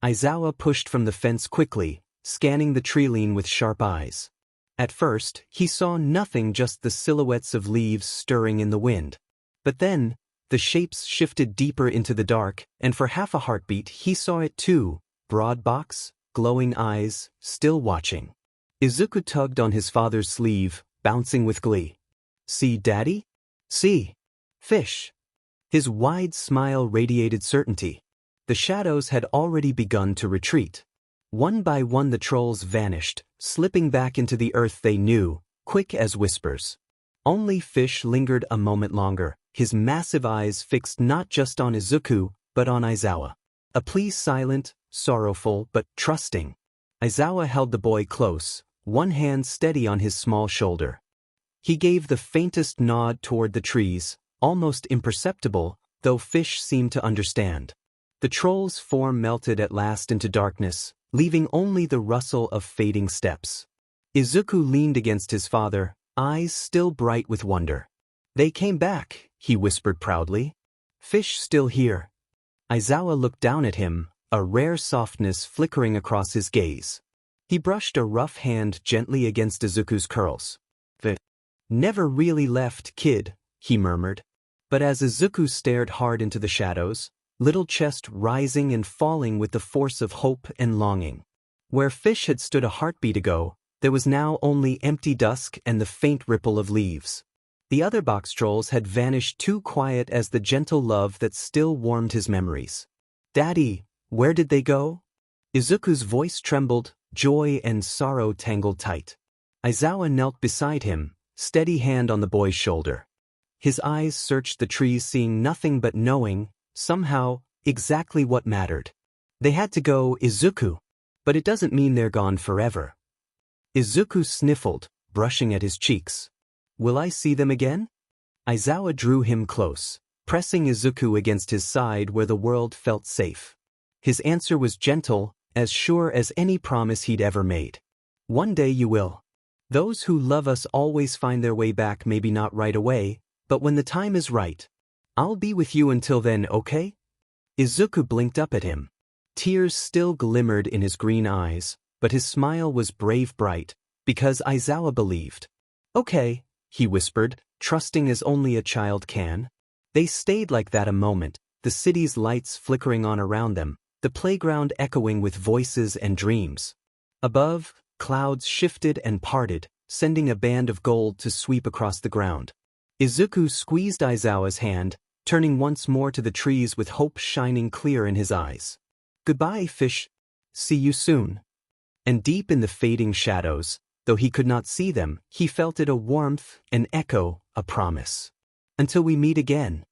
Aizawa pushed from the fence quickly, scanning the treeline with sharp eyes. At first, he saw nothing, just the silhouettes of leaves stirring in the wind. But then, the shapes shifted deeper into the dark, and for half a heartbeat he saw it too, broad box, glowing eyes, still watching. Izuku tugged on his father's sleeve, bouncing with glee. "See, Daddy? See! Fish!" His wide smile radiated certainty. The shadows had already begun to retreat. One by one the trolls vanished, slipping back into the earth they knew, quick as whispers. Only Fish lingered a moment longer, his massive eyes fixed not just on Izuku, but on Aizawa. A plea, silent, sorrowful, but trusting. Aizawa held the boy close, one hand steady on his small shoulder. He gave the faintest nod toward the trees, almost imperceptible, though Fish seemed to understand. The troll's form melted at last into darkness, leaving only the rustle of fading steps. Izuku leaned against his father, eyes still bright with wonder. "They came back," he whispered proudly. "Fish still here." Aizawa looked down at him, a rare softness flickering across his gaze. He brushed a rough hand gently against Izuku's curls. "They never really left, kid," he murmured. But as Izuku stared hard into the shadows, little chest rising and falling with the force of hope and longing. Where Fish had stood a heartbeat ago, there was now only empty dusk and the faint ripple of leaves. The other Boxtrolls had vanished, too quiet as the gentle love that still warmed his memories. "Daddy, where did they go?" Izuku's voice trembled, joy and sorrow tangled tight. Aizawa knelt beside him, steady hand on the boy's shoulder. His eyes searched the trees, seeing nothing but knowing, somehow, exactly what mattered. "They had to go, Izuku. But it doesn't mean they're gone forever." Izuku sniffled, brushing at his cheeks. "Will I see them again?" Aizawa drew him close, pressing Izuku against his side where the world felt safe. His answer was gentle, as sure as any promise he'd ever made. "One day you will. Those who love us always find their way back, maybe not right away, but when the time is right. I'll be with you until then, okay?" Izuku blinked up at him. Tears still glimmered in his green eyes, but his smile was brave bright, because Aizawa believed. "Okay," he whispered, trusting as only a child can. They stayed like that a moment, the city's lights flickering on around them, the playground echoing with voices and dreams. Above, clouds shifted and parted, sending a band of gold to sweep across the ground. Izuku squeezed Aizawa's hand, turning once more to the trees with hope shining clear in his eyes. "Goodbye, fish. See you soon." And deep in the fading shadows, though he could not see them, he felt it, a warmth, an echo, a promise. "Until we meet again."